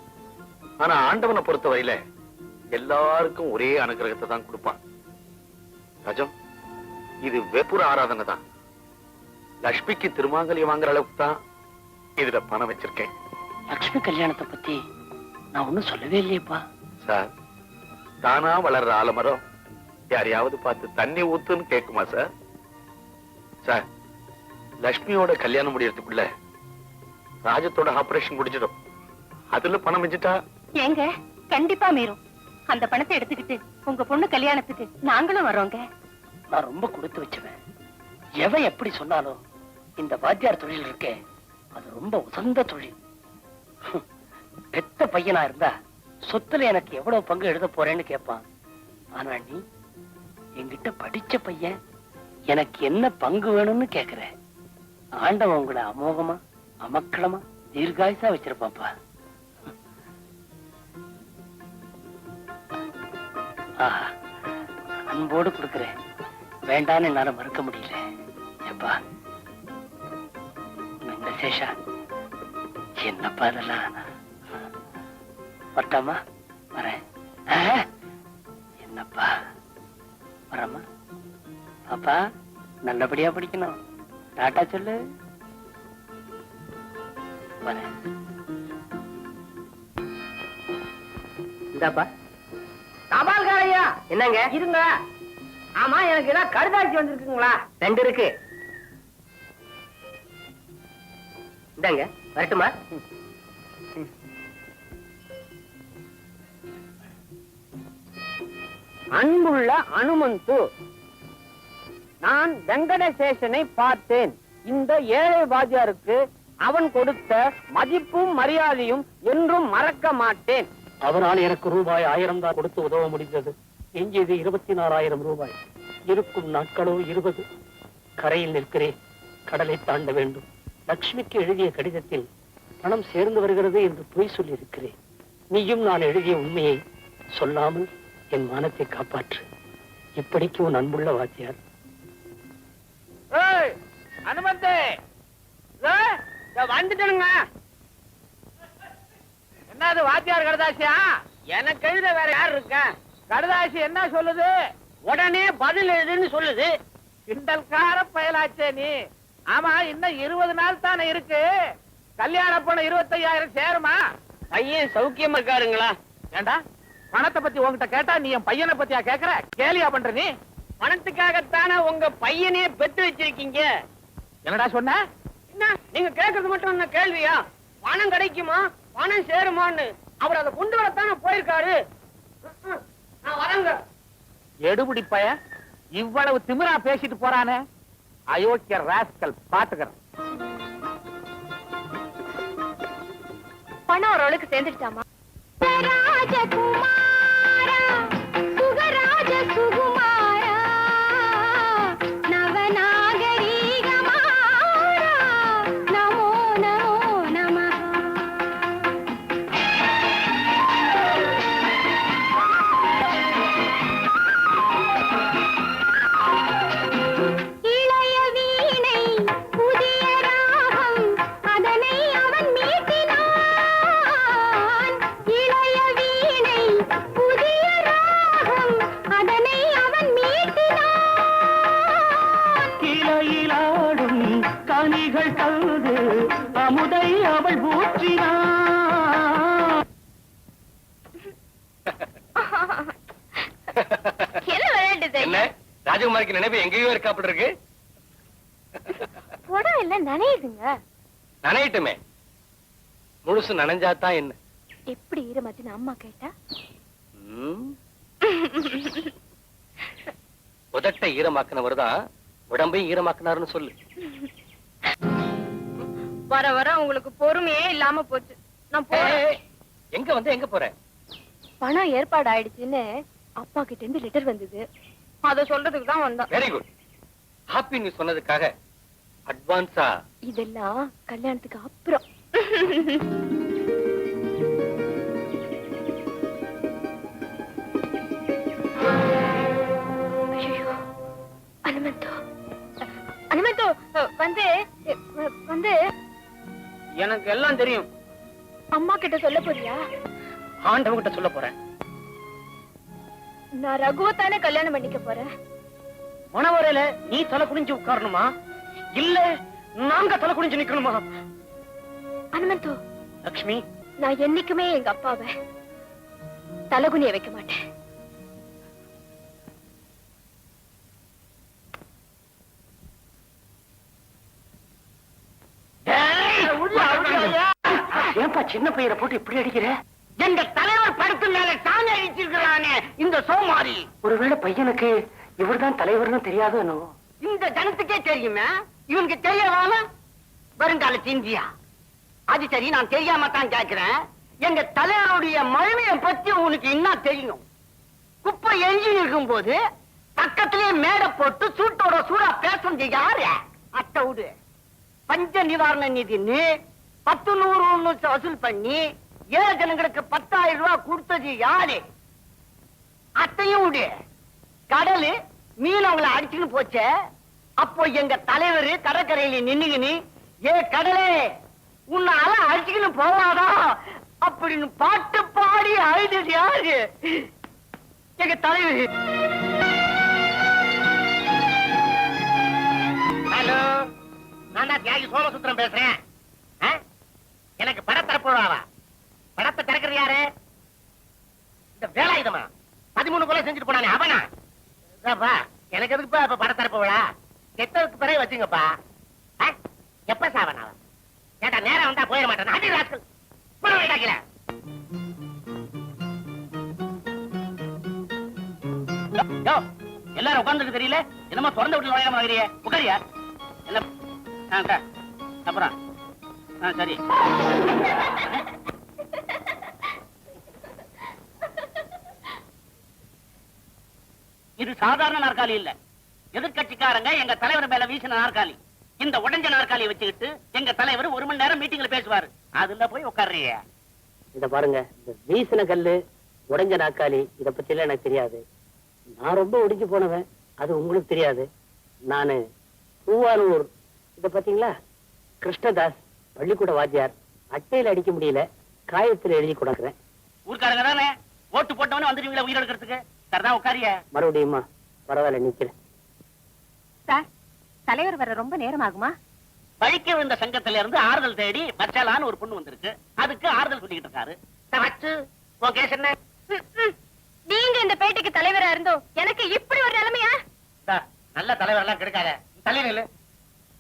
ஆனா ஆண்டவனை பொறுத்த வரையில எல்லாருக்கும் ஒரே அனுகிரகத்தை தான் கொடுப்பான். ராஜம், இது வெப்புற ஆராதனை தான். லட்சுமிக்கு திருமாங்கல்யம் வாங்குற அளவுக்கு தான் இதுல பணம் வச்சிருக்கேன்.
லட்சுமி கல்யாணத்தை பத்தி நான் ஒண்ணும் சொல்லவே இல்லையப்பா.
சார், தானா வளர்ற ஆலமரம் யாரையாவது பார்த்து தண்ணி ஊத்துன்னு கேக்குமா சார்? சார், லட்சுமியோட கல்யாணம் முடியறதுக்குள்ள ராஜத்தோட ஆபரேஷன் முடிஞ்சிடும். அதுல பணம் வச்சுட்டா
ஏங்க கண்டிப்பா மீறும். அந்த பணத்தை எடுத்துக்கிட்டு உங்க பொண்ணு கல்யாணத்துக்கு நாங்களும் வரோங்க.
நான் ரொம்ப கொடுத்து வச்சுவேன். எவன் எப்படி சொன்னாலும் இந்த வாத்தியார் தொழில் இருக்கே, அது ரொம்ப உசந்த தொழில். பெத்த பையனா இருந்தா சொத்துல எனக்கு எவ்வளவு பங்கு எழுத போறேன்னு கேட்பான். ஆனா நீ என்கிட்ட படிச்ச பையன், எனக்கு என்ன பங்கு வேணும்னு கேக்குற. ஆண்டவன் உங்களை அமோகமா அமக்களமா தீர்காயுசா வச்சிருப்பாப்பா. அன்போடு கொடுக்கிறேன், வேண்டான்னு என்னால மறுக்க முடியல. எப்பா இந்த சேஷா, என்னப்பா அதெல்லாம்? வரட்டாமா? வரேன். என்னப்பா வரமா? பாப்பா நல்லபடியா படிக்கணும். டாட்டா சொல்லு. வரேன். இந்தாப்பா.
தபால்காரையா
என்னங்க?
இருங்க. ஆமா, எனக்கு ஏதாவது கடுதாட்சி வந்திருக்குங்களா?
2 இருக்கு. இந்தாங்க, வரட்டுமா?
அன்புள்ள அனுமந்து, நான் வெங்கடசேஷனை பார்த்தேன். இந்த ஏழை வாத்தியாருக்கு அவன் கொடுத்த மதிப்பும் மரியாதையும் என்றும் மறக்க மாட்டேன்.
அவரால் எனக்கு ரூபாய் 1000 தான் கொடுத்து உதவ முடிந்தது. எஞ்சியது 24,000 ரூபாய். இருக்கும் நாட்களோ 20. கரையில் நிற்கிறேன், கடலை தாண்ட வேண்டும். லட்சுமிக்கு எழுதிய கடிதத்தில் பணம் சேர்ந்து வருகிறது என்று பொய் சொல்லி இருக்கிறேன். நீயும் நான் எழுதிய உண்மையை சொல்லாமல் என் மானத்தை காப்பாற்று. இப்படிக்கு உன் அன்புள்ள வாத்தியார்.
அனுமந்தே வந்துட்டனுங்க. என்னது வாத்தியார் கடுதாசியா? எனக்கு எழுத வேற யார் இருக்க? கடுதாசி என்ன சொல்லுது? உடனே பதில் எழுதுன்னு சொல்லுது. கிண்டல்கார பயலாச்சே நீ. ஆமா, இன்னும் 20 நாள் தானே இருக்கு. கல்யாண பணம் 25,000 சேருமா? பையன் சௌக்கியமா இருக்காருங்களா? ஏண்டா, பணத்தை பத்தி உங்ககிட்ட கேட்டா நீ என் பையனை பத்தியா கேக்குற? கேலியா பண்ற நீ? பணத்துக்காகத்தானே உங்க பையனே பெத்து வச்சிருக்கீங்க. என்னடா சொன்ன? என்ன நீங்க கேக்குறது மட்டும் என்ன கேள்வியா? பணம் கிடைக்குமா, பணம் சேருமான்னு அவர் அதை கொண்டு வரத்தானே போயிருக்காரு. நான் வரங்க. எடுபடி பைய இவ்வளவு திமிரா பேசிட்டு போறானே, அயோக்கிய ராஸ்கல். பாத்துக்கிறேன்.
பணம் ஓரளவுக்கு சேர்ந்துட்டாமா?
ராஜகுமாரிக்கு நினைப்பு எங்கேயோ இருக்காப்பட்டு இருக்கு.
உடம்பு இல்ல நனையுதுங்க.
நனையட்டுமே, முழுசு நனைஞ்சாதான் என்ன?
எப்படி ஈரமாச்சுன்னு அம்மா கேட்டா
உதட்டை ஈரமாக்கினவர்தான் உடம்பையும் ஈரமாக்கினாருன்னு சொல்லு.
வர வர உங்களுக்கு பொறுமையே இல்லாம போச்சு. நான் போறேன்.
எங்க வந்து எங்க போற?
பணம் ஏற்பாடு ஆயிடுச்சுன்னு அப்பா கிட்ட இருந்து லெட்டர் வந்தது, அத சொல்றதுக்கு தான் வந்தேன்.
Very good. ஹாப்பி நியூஸ் சொன்னதுக்காக அட்வான்ஸா.
இதெல்லாம் கல்யாணத்துக்கு அப்புறம். ஐயோ, அனுமந்தோ அனுமந்தோ வந்து வந்து
எனக்கு எல்லாம் தெரியும்.
அம்மா கிட்ட சொல்ல போறியா?
ஆண்டவன் கிட்ட சொல்ல போறேன்.
நான் ரகுவத்தானே கல்யாணம் பண்ணிக்க போறேன்.
மணவரையில நீ தலை குனிஞ்சு உட்காரணுமா, இல்ல நாங்க தலை குனிஞ்சு நிக்கணுமா?
அனுமந்தோ,
லக்ஷ்மி,
நான் என்னைக்குமே எங்க அப்பாவை தலகுனிய வைக்க மாட்டேன்.
ஏன்பா சின்ன பையரை போட்டு இப்படி அடிக்கிற?
எங்க தலைவர் படத்து மேல சாமி அடிச்சிருக்கிறானே இந்த சோமாரி.
ஒருவேளை பையனுக்கு இவர்தான் தலைவர்னு தெரியாதோ என்னவோ?
இந்த ஜனத்துக்கே தெரியுமே, இவனுக்கு தெரியவான வருங்கால சிந்தியா. அது சரி, நான் தெரியாம தான் கேட்கிறேன். எங்க தலைவருடைய மகிமையை பத்தி உனக்கு என்ன தெரியும்? குப்பை எஞ்சி இருக்கும் போது பக்கத்திலே மேடை போட்டு சூட்டோட சூடா பேசுறது யாரு? அத்தை விடு. பஞ்ச நிவாரண நிதின்னு 10-100 வசூல் பண்ணி ஏழை ஜனங்களுக்கு 10,000 ரூபாய் கொடுத்தது யாரு? அத்தையும் விடு. கடலு மீன் அவங்களை அடிச்சுன்னு போச்ச, அப்போ எங்க தலைவர் கடற்கரையில நின்னுகின்னு ஏ கடலே உன்னால அடிச்சுக்கின்னு போவாதா அப்படின்னு பாட்டு பாடி அழுது யாரு? எங்க தலைவர். ஹலோ, நான் தான் தியாகி சோமசுத்திரம் பேசுறேன். எனக்கு படம் திறப்புவாவா? படத்தை திறக்கிறது யாரு? இந்த வேலாயுதமா 13 கொலை செஞ்சுட்டு போனானே அவனா? எனக்கு எதுக்குப்பா இப்ப படம் திறப்பு விழா? கெட்டதுக்கு பிறகு வச்சுங்கப்பா. எப்ப சாவனா? கேட்டா நேரம் வந்தா போயிட மாட்டேன். அடி ராஸ்கல் வைக்கல. எல்லாரும் உட்கார்ந்துட்டு தெரியல, என்னமா திறந்த வீட்டுல நுழையாம ஆகிறிய? உட்காரியா? என்ன அப்புறம் சரி. இது சாதாரண நாற்காலி இல்ல, எதிர்கட்சிக்காரங்க எங்க தலைவர் மேல வீசின நாற்காலி. இந்த உடைஞ்ச நாற்காலியை வச்சுக்கிட்டு எங்க தலைவர் 1 மணி நேரம் மீட்டிங்ல பேசுவாரு. அதுல போய் உட்கார்றிய.
இத பாருங்க, இந்த வீசின கல்லு, உடைஞ்ச நாற்காலி, இத பத்தி எல்லாம் எனக்கு தெரியாது. நான் ரொம்ப ஒடிஞ்சு போனவன், அது உங்களுக்கு தெரியாது. நானு பூவானூர், இத பாத்தீங்களா, கிருஷ்ணதாஸ் பள்ளிக்கூட வாத்தியார். அட்டையில அடிக்க முடியல, காயத்துல எழுதி கொடுக்குறேன்.
ஊர்க்காரங்க தானே ஓட்டு போட்டவனே வந்துருவீங்களா உயிர் எடுக்கிறதுக்கு? சரிதான், உட்காரிய.
மறுபடியுமா? பரவாயில்ல, நிக்கிறேன்.
சார், தலைவர் வர ரொம்ப நேரம் ஆகுமா?
பழிக்க விழுந்த சங்கத்தில இருந்து ஆறுதல் தேடி மச்சாலான்னு ஒரு பொண்ணு வந்திருக்கு. அதுக்கு ஆறுதல் சொல்லிக்கிட்டு இருக்காரு. என்ன?
நீங்க இந்த பேட்டிக்கு தலைவரா இருந்தோ எனக்கு இப்படி ஒரு நிலைமையா?
நல்ல தலைவர் எல்லாம் கிடைக்காத தலைவர்.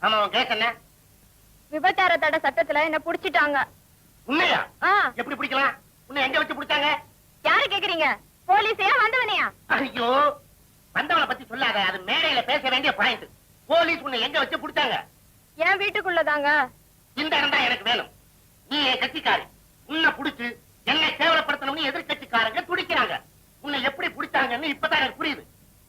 ஆமா, உன் கேஸ் என்ன?
விபச்சார தடை சட்டத்துல என்ன புடிச்சிட்டாங்க.
உண்மையா? எப்படி பிடிக்கலாம்? உன்னை எங்க வச்சு பிடிச்சாங்க?
யாரு கேக்குறீங்க? போலீஸையா வந்தவனையா?
ஐயோ, வந்தவனை பத்தி சொல்லாத, அது மேடையில பேச வேண்டிய பாயிண்ட். போலீஸ் உன்னை எங்க வச்சு பிடிச்சாங்க?
என் வீட்டுக்குள்ளதாங்க.
இந்த இடம் தான் எனக்கு வேணும். நீ என் கட்சிக்காரி, உன்னை புடிச்சு என்னை கேவலப்படுத்தணும்னு எதிர்கட்சிக்காரங்க துடிக்கிறாங்க. உன்னை எப்படி பிடிச்சாங்கன்னு இப்பதான் எனக்கு புரியுது.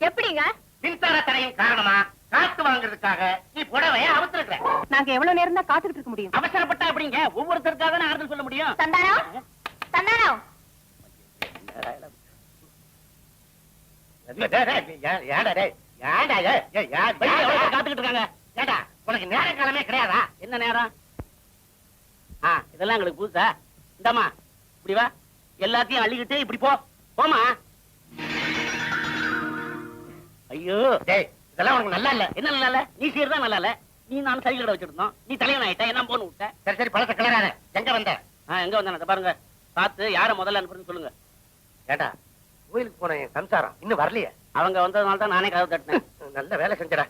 எப்படிங்க?
மின்சார தடையின் காரணமா காத்து வாங்குறதுக்காக நீ புடவைய அவசரத்துல.
நாங்க எவ்வளவு நேரம் தான் காத்துக்கிட்டு இருக்க முடியும்?
அவசரப்பட்டா எப்படிங்க? ஒவ்வொருத்தருக்காக தான் ஆறுதல் சொல்ல முடியும்.
சந்தானம், சந்தானம்,
காத்துக்கிட்டு இருக்காங்க. ஏண்டா, உனக்கு நேர காலமே கிடையாதா? என்ன நேரம்? இதெல்லாம் எங்களுக்கு புதுசா? இந்தம்மா இப்படி வா, எல்லாத்தையும் அள்ளிக்கிட்டு இப்படி போ. போமா. ஐயோ, இதெல்லாம் உனக்கு நல்லா இல்ல. என்ன நல்லா இல்ல? நீ செய்யறதா நல்லா இல்ல. நீ நான் சரி கடை வச்சிருந்தோம், நீ தலைவன் ஆயிட்ட, என்ன போன்னு விட்ட. சரி சரி, பழத்தை கிளறாத. எங்க வந்த? எங்க வந்த பாருங்க, பார்த்து யார முதல்ல அனுப்புறேன்னு சொல்லுங்க. ஏண்டா, கோயிலுக்கு போன என் சம்சாரம் இன்னும் வரலையே? அவங்க வந்ததுனால தான் நானே கதவு தட்டினேன். நல்ல வேலை செஞ்சடா.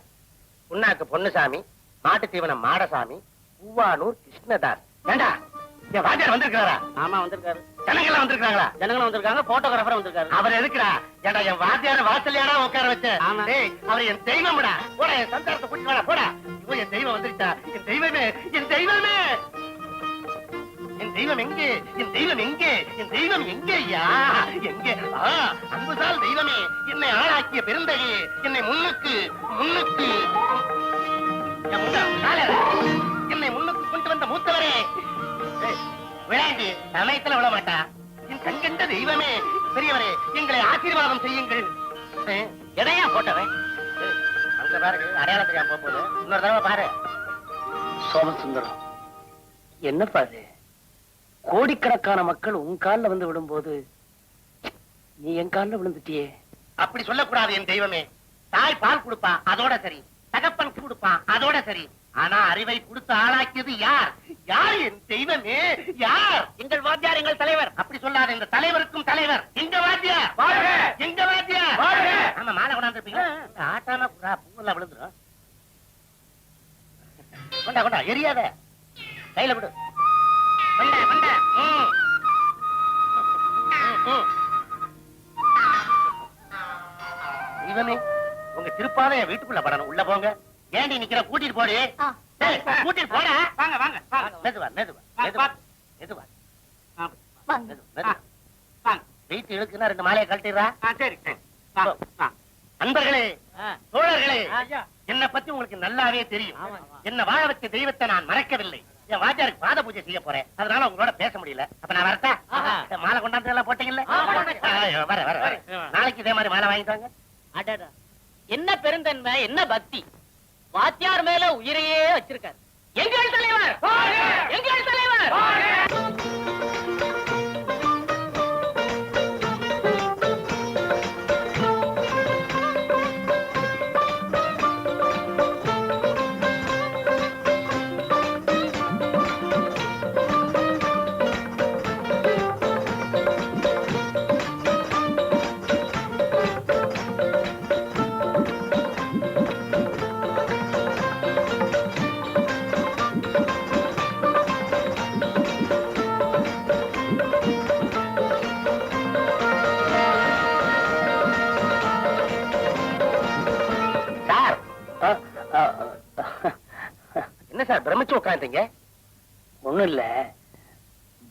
புண்ணாக்கு பொன்னுசாமி, மாட்டு தீவனம் மாடசாமி, பூவானூர் கிருஷ்ணதாஸ். ஏண்டா என் வாத்தியார் வந்திருக்காரா? ஆமா வந்திருக்காரு. ஜனங்கள்லாம் வந்திருக்காங்களா? ஜனங்களும் வந்திருக்காங்க, போட்டோகிராஃபர் வந்திருக்காரு. அவர் எதுக்குடா? ஏண்டா என் வாத்தியார வாசல்லையாடா உட்கார வச்ச? டேய் அவர் என் தெய்வம்டா. போடா என் சந்தாரத்தை கூட்டிட்டு வாடா போடா. ஐயோ என் தெய்வம் வந்துருச்சா? என் தெய்வமே, என் தெய்வமே, என் தெய்வம் எங்கே? என் தெய்வம் எங்கே? என் தெய்வம் எங்கே ஐயா? எங்கே? அன்புசால் தெய்வமே, என்னை ஆளாக்கிய பெருந்தகையே, என்னை முன்னுக்கு முன்னுக்கு என் முன்னா காலை என்னை முன்னுக்கு கொண்டு வந்த மூத்தவரே, விளையாண்டு சமயத்துல விட மாட்டா. என் கண்கண்ட தெய்வமே, பெரியவரே எங்களை ஆசீர்வாதம் செய்யுங்கள். எதையா போட்டவன் அங்க பாருங்க, அடையாளம் தெரியாம போகுது. இன்னொரு தடவை பாரு.
சோமசுந்தரம், என்னப்பா இது? கோடிக்கணக்கான மக்கள் உன் கால்ல வந்து விடும்போது நீ என் கால்ல விழுந்துட்டியே.
அப்படி சொல்லக்கூடாது என் தெய்வமே. தாய் பால் கொடுப்பா, அதோட சரி. தகப்பன் கொடுப்பான், அதோட சரி. ஆனா அறிவை கொடுத்து ஆளாக்கியது யார்? யார் என் தெய்வமே? யார்? எங்கள் வாத்தியார், எங்கள் தலைவர். அப்படி சொல்லாத, இந்த தலைவருக்கும் தலைவர் எங்க வாத்தியார். எங்க வாத்தியார். ஆமா, மாலை கொண்டாந்துருப்பீங்க. ஆட்டாம பூவெல்லாம் விழுந்துரும். கொண்டா கொண்டா, எரியாத, கையில விடு. கொண்டா கொண்டா. தெய்வமே, உங்க திருப்பாத என் வீட்டுக்குள்ள படணும். உள்ள போங்க. ஏண்டி நிக்கிற? கூட்டிட்டு போடி. கூட்டிட்டு போட. வாங்க வாங்க வாங்க. மெதுவா மெதுவா மெதுவா மெதுவா மெதுவா. வீட்டு இழுக்குன்னா 2 மாலையை கழட்டிடுறா. சரி. அன்பர்களே, தோழர்களே, என்னை பத்தி உங்களுக்கு நல்லாவே தெரியும். என்ன வாழ வச்ச தெய்வத்தை நான் மறக்கவில்லை. என் வாத்தியாருக்கு பாத பூஜை செய்ய போறேன். அதனால உங்களோட பேச முடியல. அப்ப நான் வரட்டா? மாலை கொண்டாந்து எல்லாம் போட்டீங்கல்ல? வர வர வர. நாளைக்கு இதே மாதிரி மாலை வாங்கிட்டாங்க.
அடடா, என்ன பெருந்தன்மை, என்ன பக்தி! வாத்தியார் மேல உயிரையே வச்சிருக்காரு. எங்கள் தலைவர், எங்கள் தலைவர்.
என்ன சார் பிரமிச்சு உட்காந்துங்க?
ஒண்ணும் இல்ல,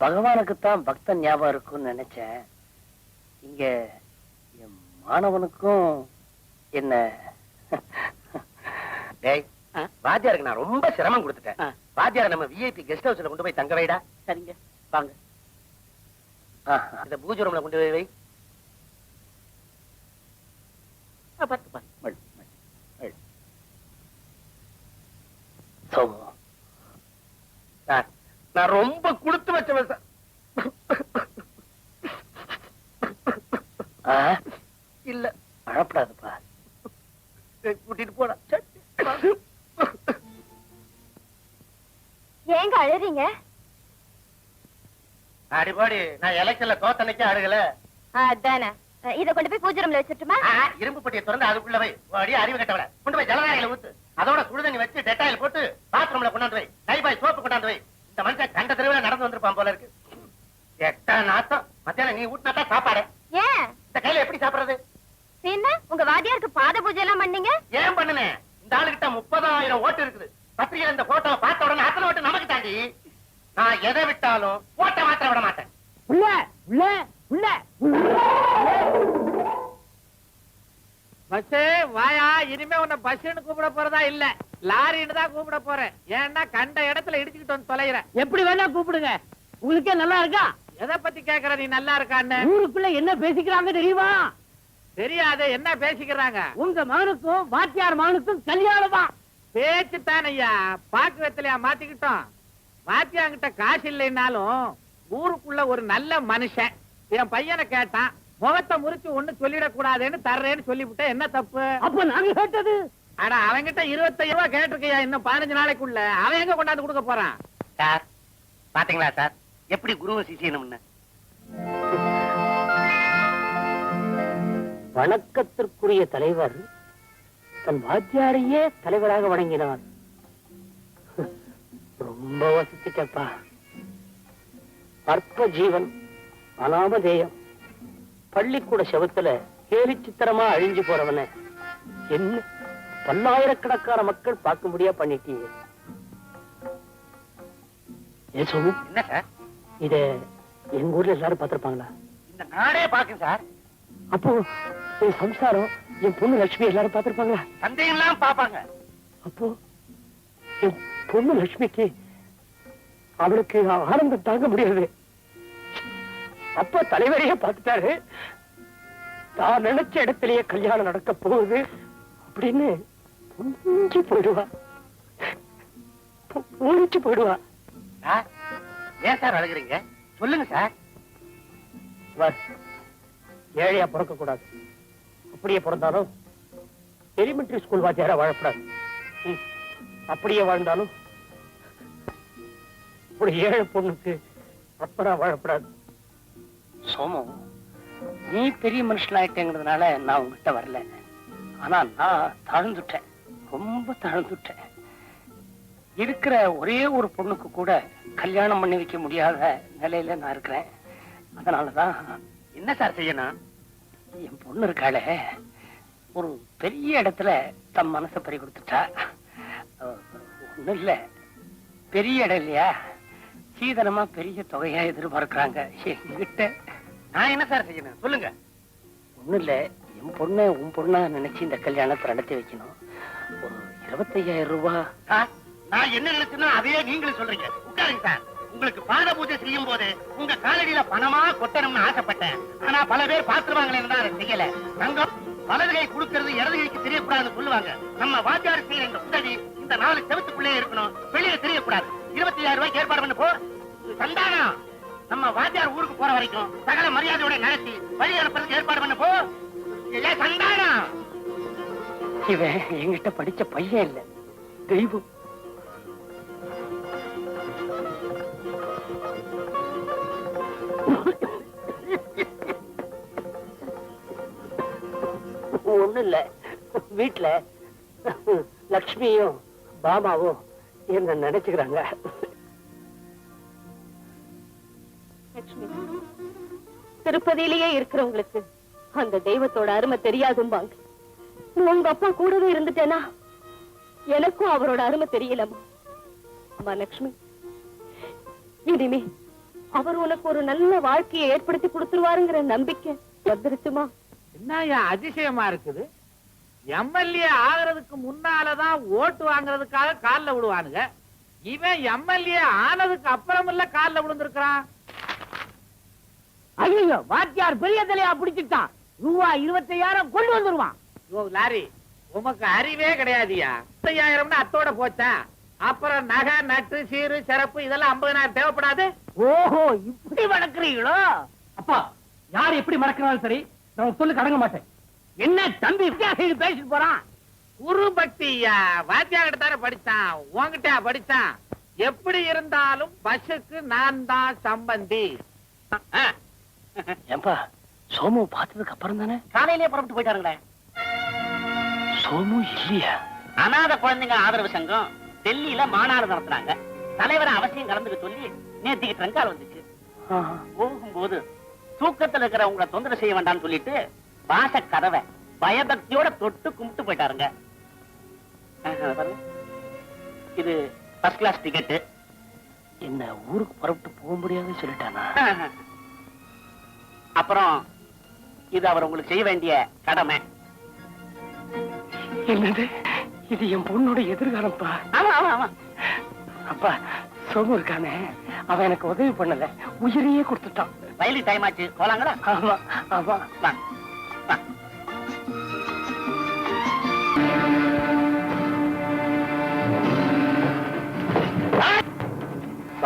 பகவானுக்குத்தான் பக்தன் ஞாபகம் இருக்கும்னு நினைச்சேன். இங்க என் மாணவனுக்கும் என்ன.
டேய், வாத்தியாருக்கு நான் ரொம்ப சிரமம் கொடுத்துட்டேன். வாத்தியாரை நம்ம விஐபி கெஸ்ட் ஹவுஸ்ல கொண்டு போய் தங்க வைடா.
சரிங்க, வாங்க.
இந்த பூஜை ரூம்ல கொண்டு போய் வை.
சோமு,
நான் ரொம்ப கொடுத்து வச்சவன் சார்.
இல்ல அழப்படாதுப்பா.
கூட்டிட்டு போடா.
ஏங்க அழுறீங்க?
அடிபாடி, நான் எலெக்ஷன்ல தோத்தனைக்கு அழுகல.
அதானே. இத கொண்டு போய் பூஜை ரூம்ல வச்சிட்டுமா?
இரும்பு பட்டியை திறந்து அதுக்குள்ள வை. அறிவு கட்டவள கொண்டு போய் ஜலதாரையில ஊத்து. அதோட சுடுதண்ணி வச்சு டெட்டாயில் போட்டு பாத்ரூம்ல கொண்டாந்து வை. லைபாய் சோப்பு கொண்டாந்து வை. இந்த மனுஷன் கண்ட தெருவுல நடந்து வந்திருப்பான் போல இருக்கு. எட்டா நாத்தம். மத்தியானம் நீ ஊட்டினா சாப்பாடு.
ஏன்
இந்த கையில எப்படி சாப்பிடுறது?
என்ன உங்க வாத்தியாருக்கு பாத பூஜை எல்லாம் பண்ணீங்க?
ஏன் பண்ணுனேன்? இந்த ஆளுகிட்ட 30,000 ஓட்டு இருக்குது. பத்திரிகையில இந்த போட்டோவை பார்த்த உடனே அத்தனை ஓட்டு நமக்கு தாண்டி. நான் எதை விட்டாலும் ஓட்ட மாத்திர விட மாட்டேன்.
உள்ள உள்ள உள்ள
பஸ் வாயா. இனிமே உன்னை பஸ்ன்னு கூப்பிட போறதா இல்ல, லாரின்னு தான் கூப்பிட போறேன். ஏன்னா கண்ட இடத்துல இடிச்சுக்கிட்டு வந்து தொலைகிற.
எப்படி வேணா கூப்பிடுங்க, உங்களுக்கே நல்லா இருக்கா?
எதை பத்தி கேக்குற நீ? நல்லா இருக்கான்னு
ஊருக்குள்ள என்ன பேசிக்கிறாங்க தெரியுமா?
தெரியாது. என்ன பேசிக்கிறாங்க?
உங்க மகனுக்கும் வாத்தியார் மகனுக்கும் கல்யாணமா?
பேச்சு தானையா, பாக்கு வெத்தலையா மாத்திக்கிட்டோம். வாத்தியாங்கிட்ட காசு இல்லைன்னாலும் ஊருக்குள்ள ஒரு நல்ல மனுஷன். என் பையனை கேட்டான், முகத்தை முறிச்சு ஒண்ணு சொல்லிடக்கூடாதுன்னு தர்றேன்னு சொல்லிவிட்டேன். என்ன தப்பு?
அப்ப நாங்க கேட்டது.
ஆனா அவங்கிட்ட 25 ரூபாய் கேட்டிருக்கையா? இன்னும் 15 நாளைக்குள்ள அவன் எங்க கொண்டாந்து கொடுக்க போறான்?
சார் பாத்தீங்களா சார், எப்படி குருவை சிசியணும்னு.
வணக்கத்திற்குரிய தலைவர் தன் வாத்தியாரையே தலைவராக வணங்கினான். ரொம்ப வசிச்சுட்டப்பா. அற்ப ஜீவன், அனாமதேயம், பள்ளிக்கூட செவத்துல கேலி சித்திரமா அழிஞ்சு போறவன என்ன பல்லாயிரக்கணக்கான மக்கள் பார்க்க முடியா பண்ணிட்டீங்க. ஏன் சோமு,
என்ன சார்?
இத எங்க ஊர்ல எல்லாரும் பார்த்திருப்பாங்களா?
இந்த நாடே பாக்கு சார்.
அப்போ என் சம்சாரம், என் பொண்ணு லட்சுமி எல்லாரும் பார்த்திருப்பாங்களா?
சந்தேகம் எல்லாம் பாப்பாங்க.
அப்போ என் பொண்ணு லட்சுமிக்கு அவளுக்கு ஆனந்தம் தாங்க முடியாது. அப்ப தலைவரையே பார்த்துட்டாரு. தான் நினைச்ச இடத்திலேயே கல்யாணம் நடக்க போகுது அப்படின்னு புரிஞ்சு போயிடுவா. ஊழிச்சு போயிடுவா.
ஏன் சார் அழுகுறீங்க? சொல்லுங்க சார்.
ஏழையா பிறக்க கூடாது. அப்படியே பிறந்தாலும் எலிமெண்டரி ஸ்கூல் வாத்தியாரா வாழக்கூடாது. அப்படியே வாழ்ந்தாலும் ஒரு ஏழை பொண்ணுக்கு அப்பரா வாழக்கூடாது. சோமு, நீ பெரிய மனுஷனாயிட்டேங்கிறதுனால நான் உங்ககிட்ட வரல. ஆனா நான் தாழ்ந்துட்டேன், ரொம்ப தாழ்ந்துட்டேன். இருக்கிற ஒரே ஒரு பொண்ணுக்கு கூட கல்யாணம் பண்ணி வைக்க முடியாத நிலையில நான் இருக்கிறேன். அதனாலதான்
என்ன சார் செய்யணும்?
என் பொண்ணு இருக்காளே, ஒரு பெரிய இடத்துல தம் மனசை பறி கொடுத்துட்டா. ஒண்ணும் இல்ல, பெரிய இடம் இல்லையா, சீதனமா பெரிய தொகையா எதிர்பார்க்கிறாங்க என்கிட்ட.
நான் என்ன சார் செய்யணும்? சொல்லுங்க.
ஒண்ணும் இல்ல, என் பொண்ணை உன் பொண்ணா நினைச்சு இந்த கல்யாணத்தை நடத்தி வைக்கணும். ஒரு 25,000 ரூபாய்.
நான் என்ன நினைச்சேன்னா அதையே நீங்களும் சொல்றீங்க. உட்காருங்க சார். உங்களுக்கு பாத பூஜை செய்யும் போது உங்க காலடியில பணமா கொட்டணும்னு ஆசைப்பட்டேன். ஆனா பல பேர் பாத்துருவாங்களேன்னு தான் அதை செய்யல. தங்கம் வலது கை கொடுக்கிறது இடது கைக்கு தெரியக்கூடாதுன்னு சொல்லுவாங்க. நம்ம வாத்தியார் செய்யற இந்த உதவி இந்த 4 செவத்துக்குள்ளே இருக்கணும், வெளியில தெரியக்கூடாது. 25,000 ரூபாய்க்கு ஏற்பாடு பண்ண போ. சந்தானம், நம்ம வாத்தியார் ஊருக்கு போற வரைக்கும் சகல மரியாதையோட நடத்தி வழி அனுப்புறதுக்கு ஏற்பாடு பண்ண போ. சந்தானம்,
இவன் என்கிட்ட படிச்ச பையன் இல்ல, தெய்வம். ஒண்ணு இல்ல, வீட்டுல லட்சுமியும் பாமாவும் என்ன நினைச்சுக்கிறாங்க.
லட்சுமி, திருப்பதியிலேயே இருக்கிறவங்களுக்கு அந்த தெய்வத்தோட அருமை தெரியாதும்பாங்க. உங்க அப்பா கூடவே இருந்துட்டேனா எனக்கும் அவரோட அருமை தெரியலமா? அம்மா லட்சுமி, இனிமே அவர் உனக்கு ஒரு நல்ல வாழ்க்கையை ஏற்படுத்தி கொடுத்துருவாருங்கிற நம்பிக்கை வந்துருச்சுமா?
என்னய்யா அதிசயமா இருக்குது? எம்எல்ஏ ஆகிறதுக்கு முன்னாலதான் ஓட்டு வாங்குறதுக்காக கால்ல விடுவானுங்க. இவன் எம்எல்ஏ ஆனதுக்கு அப்புறம் இல்ல கால்ல விழுந்திருக்கிறான். ஐயோ, வாத்தியார் பெரிய தலையா பிடிச்சிட்டான். ரூபாய் 25,000 கொண்டு வந்துருவான். லாரி, உமக்கு அறிவே கிடையாதுயா. 25,000 அத்தோட போச்சா? அப்புறம் நகை நட்டு சீரு சிறப்பு இதெல்லாம் 50,000 தேவைப்படாது. ஓஹோ, இப்படி வளர்க்குறீங்களோ?
அப்பா, யார் எப்படி மறக்கிறாலும் சரி, நான் சொல்லு கடங்க மாட்டேன்.
என்ன தம்பி பேசிட்டு போறான்? குரு பக்தியா, வாத்தியார்கிட்ட தானே படிச்சான், உன்கிட்ட படிச்சான். எப்படி இருந்தாலும் பஸ்ஸுக்கு நான் தான் சம்பந்தி.
ஏன்பா, சோமு பார்த்ததுக்கு அப்புறம் தானே?
காலையிலேயே புறப்பட்டு போயிட்டாருங்களே.
சோமு இல்லையா?
அநாத குழந்தைங்க ஆதரவு சங்கம் டெல்லியில மாநாடு நடத்துறாங்க. தலைவரை அவசியம் கலந்துக்க சொல்லி நேத்திக்கு ட்ரங்கால் வந்துச்சு. போகும்போது தூக்கத்துல இருக்கிறவங்களை தொந்தரவு செய்ய வேண்டாம்னு சொல்லிட்டு வாச கதவை பயபக்தியோட தொட்டு கும்பிட்டு போயிட்டாருங்க. இது ஃபர்ஸ்ட் கிளாஸ் டிக்கெட்.
என்ன ஊருக்கு புறப்பட்டு போக முடியாதுன்னு சொல்லிட்டானா?
அப்புறம் இது அவர் உங்களுக்கு செய்ய வேண்டிய கடமை.
என்னது? இது என் பொண்ணோட எதிர்காலம்ப்பா.
ஆமா ஆமா ஆமா.
அப்பா, சோமு இருக்கானே, அவன் எனக்கு உதவி பண்ணல, உயிரையே கொடுத்துட்டான்.
வயலி டைம் ஆச்சு, போலாங்களா?
ஆமா ஆமா.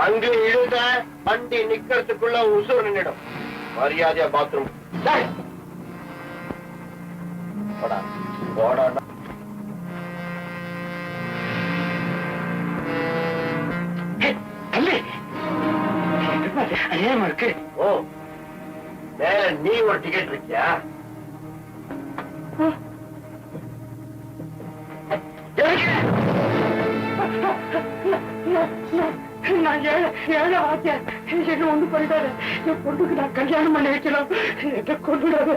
அங்கு இழுத வண்டி நிக்கிறதுக்குள்ள உசுறு நின்னுடும். மரியாதையா பாத்ரூம் போடா போடா.
ஏமா இருக்கு?
ஓ, மேல நீ ஒரு டிக்கெட் இருக்கியா?
நான் ஏழை வாத்தியார். என்ன ஒண்ணு பண்ணிட்டாரு. என் பொண்ணுக்கு நான் கல்யாணம் பண்ணி வைக்கலாம். என்ன கொண்டுடாது.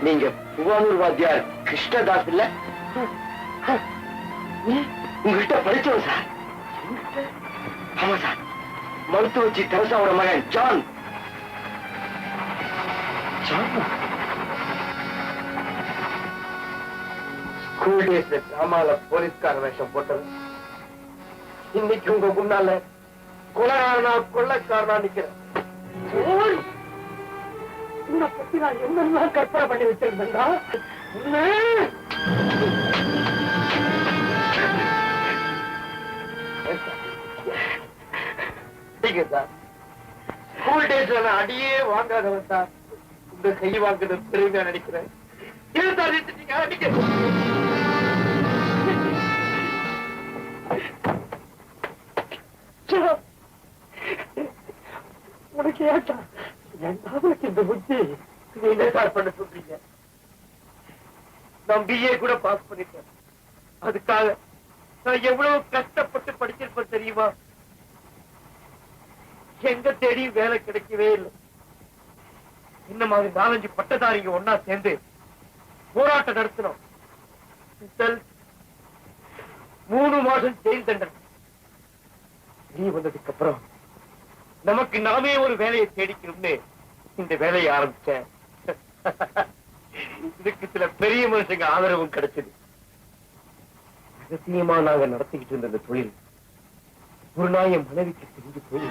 நீங்க புவானூர் வாத்தியார் கிருஷ்ணதாஸ் இல்ல? உங்ககிட்ட படிச்சோம் சார். ஆமா சார், மருத்துவச்சி தெரசாவோட மகன் ஜான். ஸ்கூல் டேஸ்ல டிராமால போலீஸ்கார வேஷம் போட்டது இன்னைக்கு உங்க முன்னால கொள்ளக்காரனா நிக்கிறேன்.
உன்னை பத்தி நான் என்னெல்லாம் கற்பனை பண்ணி வச்சிருந்தேன்டா.
ஸ்கூல் டேஸ்ல நான் அடியே வாங்காதவன் சார். இந்த கை வாங்குறது பெருமையா நினைக்கிறேன்.
உனக்கு ஏட்டா எனக்கு இந்த புத்தி
நீ என்ன சார் பண்ண சொல்றீங்க? நான் பிஏ கூட பாஸ் பண்ணிட்டேன். அதுக்காக நான் எவ்வளவு கஷ்டப்பட்டு படிச்சிருப்பேன் தெரியுமா? எங்க தேடி வேலை கிடைக்கவே இல்லை. இந்த மாதிரி 4-5 பட்டதாரிங்க ஒன்னா சேர்ந்து போராட்டம் நடத்தினோம். 3 மாசம் ஜெயில் தண்டனை. நீ வந்ததுக்கு அப்புறம் நமக்கு நாமே ஒரு வேலையை தேடிக்கணும்னு இந்த வேலையை ஆரம்பிச்சேன். இதுக்கு சில பெரிய மனுஷங்க ஆதரவும் கிடைச்சது. ரகசியமா நாங்க நடத்திக்கிட்டு இருந்த இந்த தொழில் ஒரு நாள் என் மனைவிக்கு தெரிஞ்சு போய்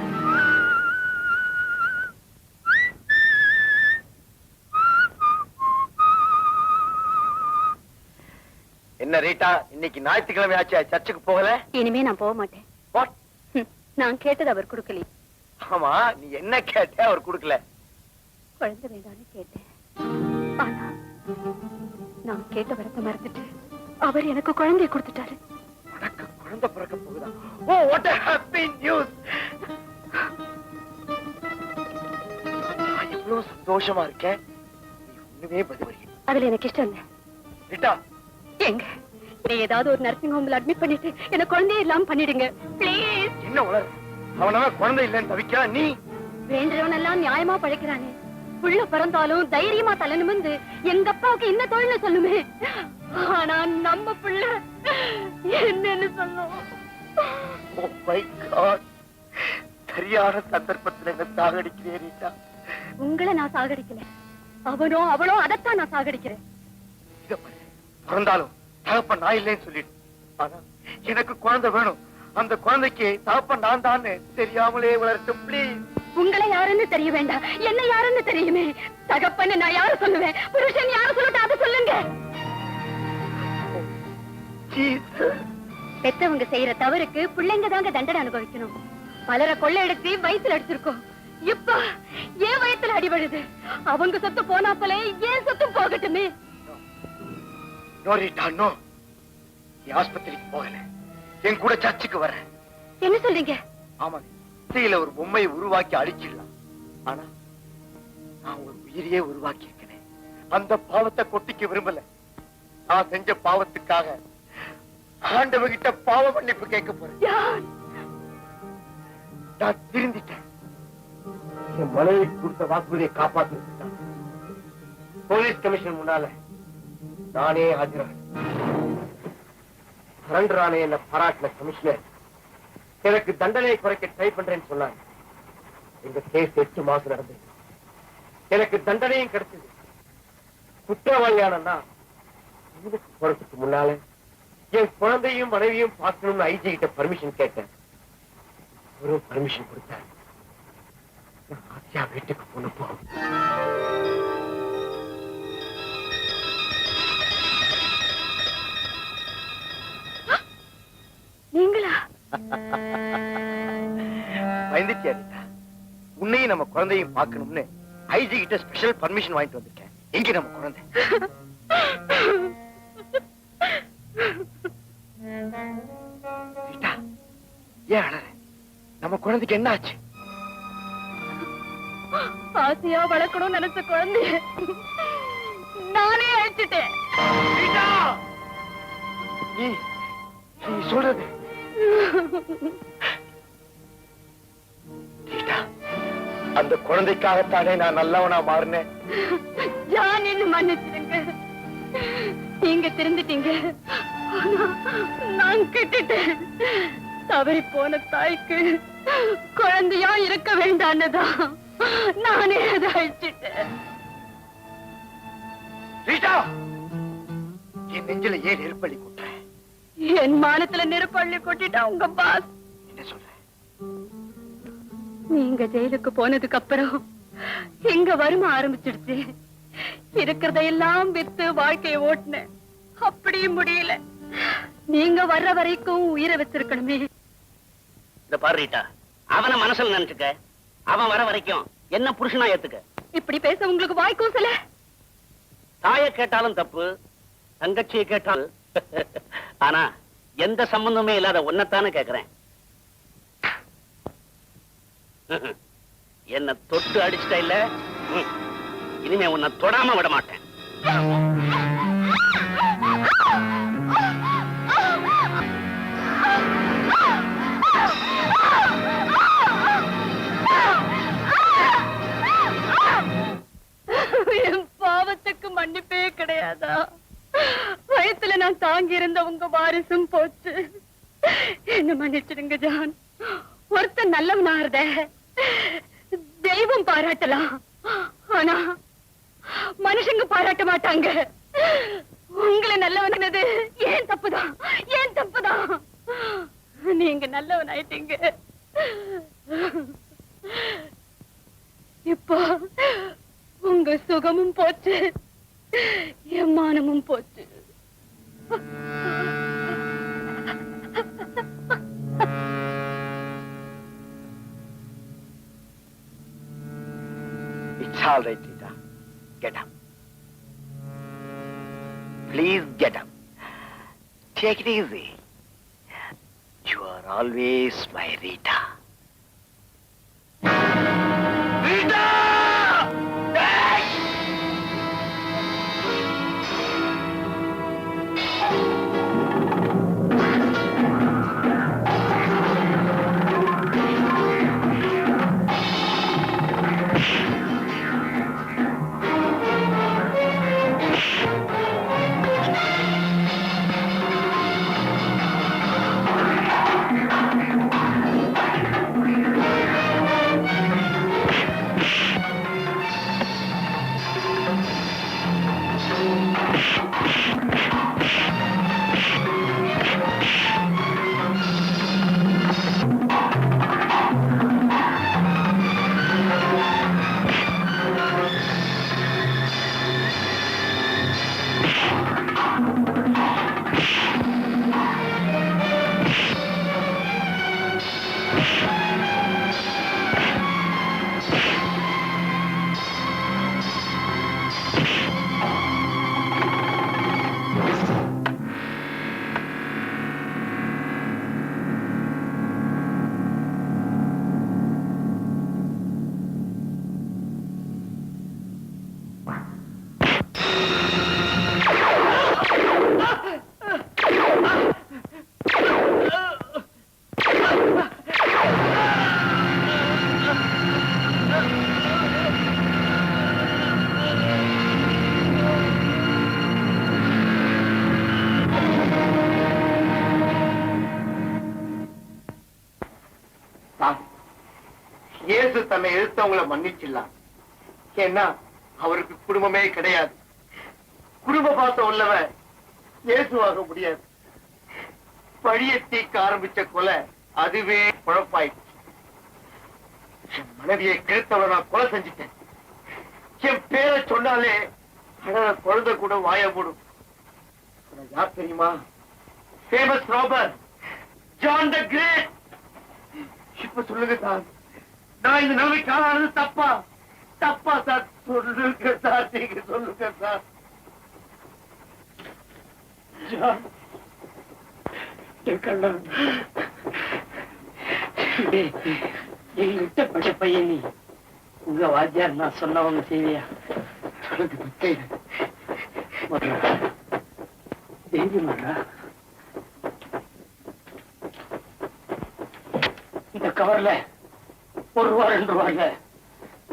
என்ன ரீட்டா, இன்னைக்கு ஞாயிற்றுக்கிழமை ஆச்சு, சர்ச்சுக்கு போகல?
இனிமே நான் போக மாட்டேன். நான் கேட்டது அவர் கொடுக்கல.
ஆமா, நீ என்ன கேட்ட அவர் கொடுக்கல?
குழந்தை வேண்டான்னு கேட்டேன். ஆனா நான் கேட்ட வரத்தை மறந்துட்டு அவர் எனக்கு குழந்தைய கொடுத்துட்டாரு.
உனக்கு குழந்தை பிறக்க போகுதா? ஓ, what a happy news! நான் எவ்வளவு சந்தோஷமா இருக்கேன். நீ ஒண்ணுமே பதில்.
அதுல எனக்கு இஷ்டம் இல்ல.
ரீட்டா,
எங்க நீ ஏதாவது ஒரு நர்சிங் ஹோம்ல அட்மிட் பண்ணிட்டு என்ன குழந்தைய இல்லாம பண்ணிடுங்க ப்ளீஸ்.
என்ன உலர்? அவனால குழந்தை இல்லைன்னு தவிக்கிறா நீ?
வேண்டவன் எல்லாம் நியாயமா பழைக்கிறானே. புள்ள பிறந்தாலும் தைரியமா தலை நிமிர்ந்து எங்க அப்பாவுக்கு என்ன தொழில் சொல்லுமே. ஆனா நம்ம புள்ள என்னன்னு சொல்லும்?
Oh my God! சரியான சந்தர்ப்பத்துல என்ன சாகடிக்கிறேன் ரீட்டா.
உங்களை நான் சாகடிக்கல, அவனோ அவளோ அதைத்தான் நான் சாகடிக்கிறேன்.
பிறந்தாலும் தகப்பன் நான் இல்லைன்னு சொல்லிட்டு, ஆனா எனக்கு குழந்தை வேணும். அந்த குழந்தைக்கு தகப்பன் நான் தான் தெரியாமலே வளரட்டும் ப்ளீஸ்.
உங்களை யாருன்னு தெரிய வேண்டாம், என்ன யாருன்னு தெரியுமே. தகப்பன்னு நான் யாரு சொல்லுவேன், புருஷன் யாரு சொல்லட்டும் அதை சொல்லுங்க. பெத்தவங்க செய்யற தவறுக்கு பிள்ளைங்க தாங்க தண்டனை அனுபவிக்கணும். பலரை கொள்ளை எடுத்து வயித்துல அடிச்சிருக்கோம். இப்ப ஏன் வயத்துல அடிபடுது? அவங்க சொத்து போனா போல ஏன் சொத்து போகட்டுமே.
ஆஸ்பத்திரிக்கு போகல, என் கூட சர்ச்சுக்கு வர.
என்ன சொல்றீங்க?
ஆமா, சிலையில ஒரு பொம்மையை உருவாக்கி அடிச்சிடலாம். ஆனா நான் ஒரு உயிரியே உருவாக்கி இருக்கிறேன். அந்த பாவத்தை கொட்டிக்க விரும்பல. நான் செஞ்ச பாவத்துக்காக ஆண்டவகிட்ட பாவ மன்னிப்பு கேட்க போறேன். நான் திருந்திட்டேன். என் மனைவி கொடுத்த வாக்குறுதியை காப்பாற்ற போலீஸ் கமிஷன் முன்னால நானே ஆஜரான. சரண்டரானே என்ன பாராட்டின கமிஷனர் எனக்கு தண்டனை குறைக்க ட்ரை பண்றேன்னு சொன்னாங்க. எங்க கேஸ் 8 மாசம் நடந்தது. எனக்கு தண்டனையும் கிடைச்சது. குற்றவாளியானா போறதுக்கு முன்னால என் குழந்தையும் மனைவியும் பார்க்கணும்னு ஐஜி கிட்ட பர்மிஷன் கேட்டேன். ஒரு பர்மிஷன் கொடுத்தாரு. ஆசியா வீட்டுக்கு போனப்போ
நீங்களா?
பயந்துட்டியா? உன்னையும் நம்ம குழந்தையும் பார்க்கணும்னு ஐஜி கிட்ட ஸ்பெஷல் பர்மிஷன் வாங்கிட்டு வந்திருக்கேன். எங்க நம்ம குழந்தை? ஏன் அழற? நம்ம குழந்தைக்கு என்ன ஆச்சு?
ஆசையா வளர்க்கணும்னு நினைச்ச குழந்தைய நானே அழைச்சிட்டேன்.
நீ சொல்றது ரீட்டா, அந்த குழந்தைக்காகத்தானே நான் நல்லவனா மாறினேன்.
ஜான், என்ன மன்னிச்சிடுங்க. நீங்க திருந்துட்டீங்க. ஆனா நான் கெட்டுட்டேன். தவறி போன தாய்க்கு குழந்தையா இருக்க வேண்டான்னுதான் நானே அதை அழிச்சிட்டேன்.
ரீட்டா, என் நெஞ்சில ஏன் நெருப்பள்ளி கொட்டுற?
என் மானத்துல நெருப்பள்ளி கொட்டிட்டா உங்க பாஸ்.
என்ன சொல்ற?
நீங்க ஜெயிலுக்கு போனதுக்கு அப்புறம் எங்க வறுமை ஆரம்பிச்சிடுச்சு. இருக்கிறதையெல்லாம் வித்து வாழ்க்கையை ஓட்டுனேன். அப்படியும் முடியல. நீங்க வர்ற வரைக்கும் உயிரை வச்சிருக்கணுமே.
இந்த பாரு ரீட்டா, அவனை மனசுல நினைச்சுக்க. அவன் வர வரைக்கும் என்ன புருஷனா ஏத்துக்க.
இப்படி பேச உங்களுக்கு வாய் கூசல?
தாயை கேட்டாலும் தப்பு, தங்கச்சியை கேட்டாலும். ஆனா எந்த சம்பந்தமே இல்லாத ஒன்னத்தானே கேக்குறேன். என்ன தொட்டு அடிச்சிட்ட இல்ல, இனிமே உன்னை தொடாம விட மாட்டேன்.
என் பாவத்துக்கு மன்னிப்பே கிடையாதா? வயசுல நான் தாங்கி இருந்த உங்க வாரிசும் போச்சு. என்ன மன்னிச்சிடுங்க ஜான். ஒருத்தன் நல்லவனா இருந்த தெய்வம் பாராட்டலாம், ஆனா மனுஷங்க பாராட்ட மாட்டாங்க. உங்களை நல்லவனது ஏன் தப்புதான், ஏன் தப்புதான். நீங்க நல்லவன் ஆயிட்டீங்க. இப்போ உங்க சுகமும் போச்சு, என் மானமும் போச்சு.
It's all right, Rita. Get up. Please get up. Take it easy. You are always my Rita. Rita! Hey! இயேசு தன்னை எழுத்தவங்களை மன்னிச்சிடலாம். ஏன்னா அவருக்கு குடும்பமே கிடையாது. குடும்ப பாசம் உள்ளவன் இயேசுவாக முடியாது. பழிய தீக்க ஆரம்பிச்ச கொலை அதுவே குழப்பாயிடுச்சு. என் மனைவியை கெடுத்தவளை நான் கொலை செஞ்சுட்டேன். என் பேரை சொன்னாலே குழந்தை கூட வாய மூடும். யார் தெரியுமா? Famous robber John the great. இப்ப சொல்லுங்க சார், நான் இந்த நிலைமைக்கு ஆளானது தப்பா? தப்பா சார்? சொல்லுங்க சார், நீங்க சொல்லுங்க சார்.
இஷ்டப்பட்ட பையன் நீ. உங்க வாத்தியார் நான் சொன்னவங்க செய்வியா? தைரியமாடா. கவர்ல ₹1 ₹2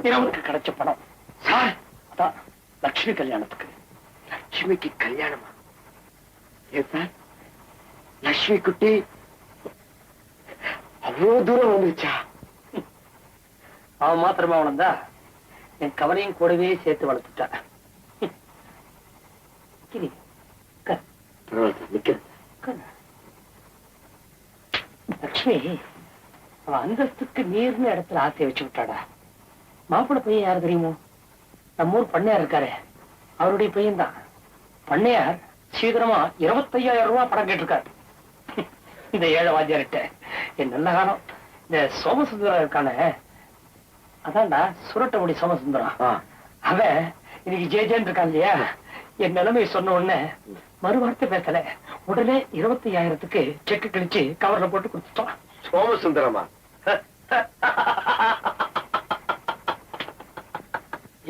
இரவுக்கு கிடைச்ச பணம் சார். அதான் லட்சுமி கல்யாணத்துக்கு.
லட்சுமிக்கு கல்யாணமா? ஏன் சார், லட்சுமி குட்டி அவ்வளவு தூரம் வந்துருச்சா?
அவன் மாத்திரமா வளர்ந்தா என் கவலையும் கூடவே சேர்த்து வளர்த்துட்டா. லட்சுமி அவன் அந்தஸ்துக்கு நீர்னு இடத்துல ஆசையை வச்சு விட்டாடா. மாப்பிள்ளை பையன் யாரு தெரியுமோ? நம்ம ஊர் பண்ணையார் இருக்காரு, அவருடைய பையன் தான். பண்ணையார் சீக்கிரமா 25,000 ரூபாய் பணம் கேட்டிருக்காரு. இந்த ஏழை வாத்தியார்கிட்ட என் நல்ல காலம். இந்த சோமசுந்தரம் இருக்கான, அதான்டா சுரட்டமுடி சோமசுந்தரம். அவன் இன்னைக்கு ஜேஜேன்னு இருக்கான் இல்லையா, என் நிலைமை சொன்ன உடனே மறுவார்த்தை பேசல, உடனே 25,000க்கு செக்கு கிழிச்சு கவர்ல போட்டு கொடுத்துட்டோம்.
சோமசுந்தரமா?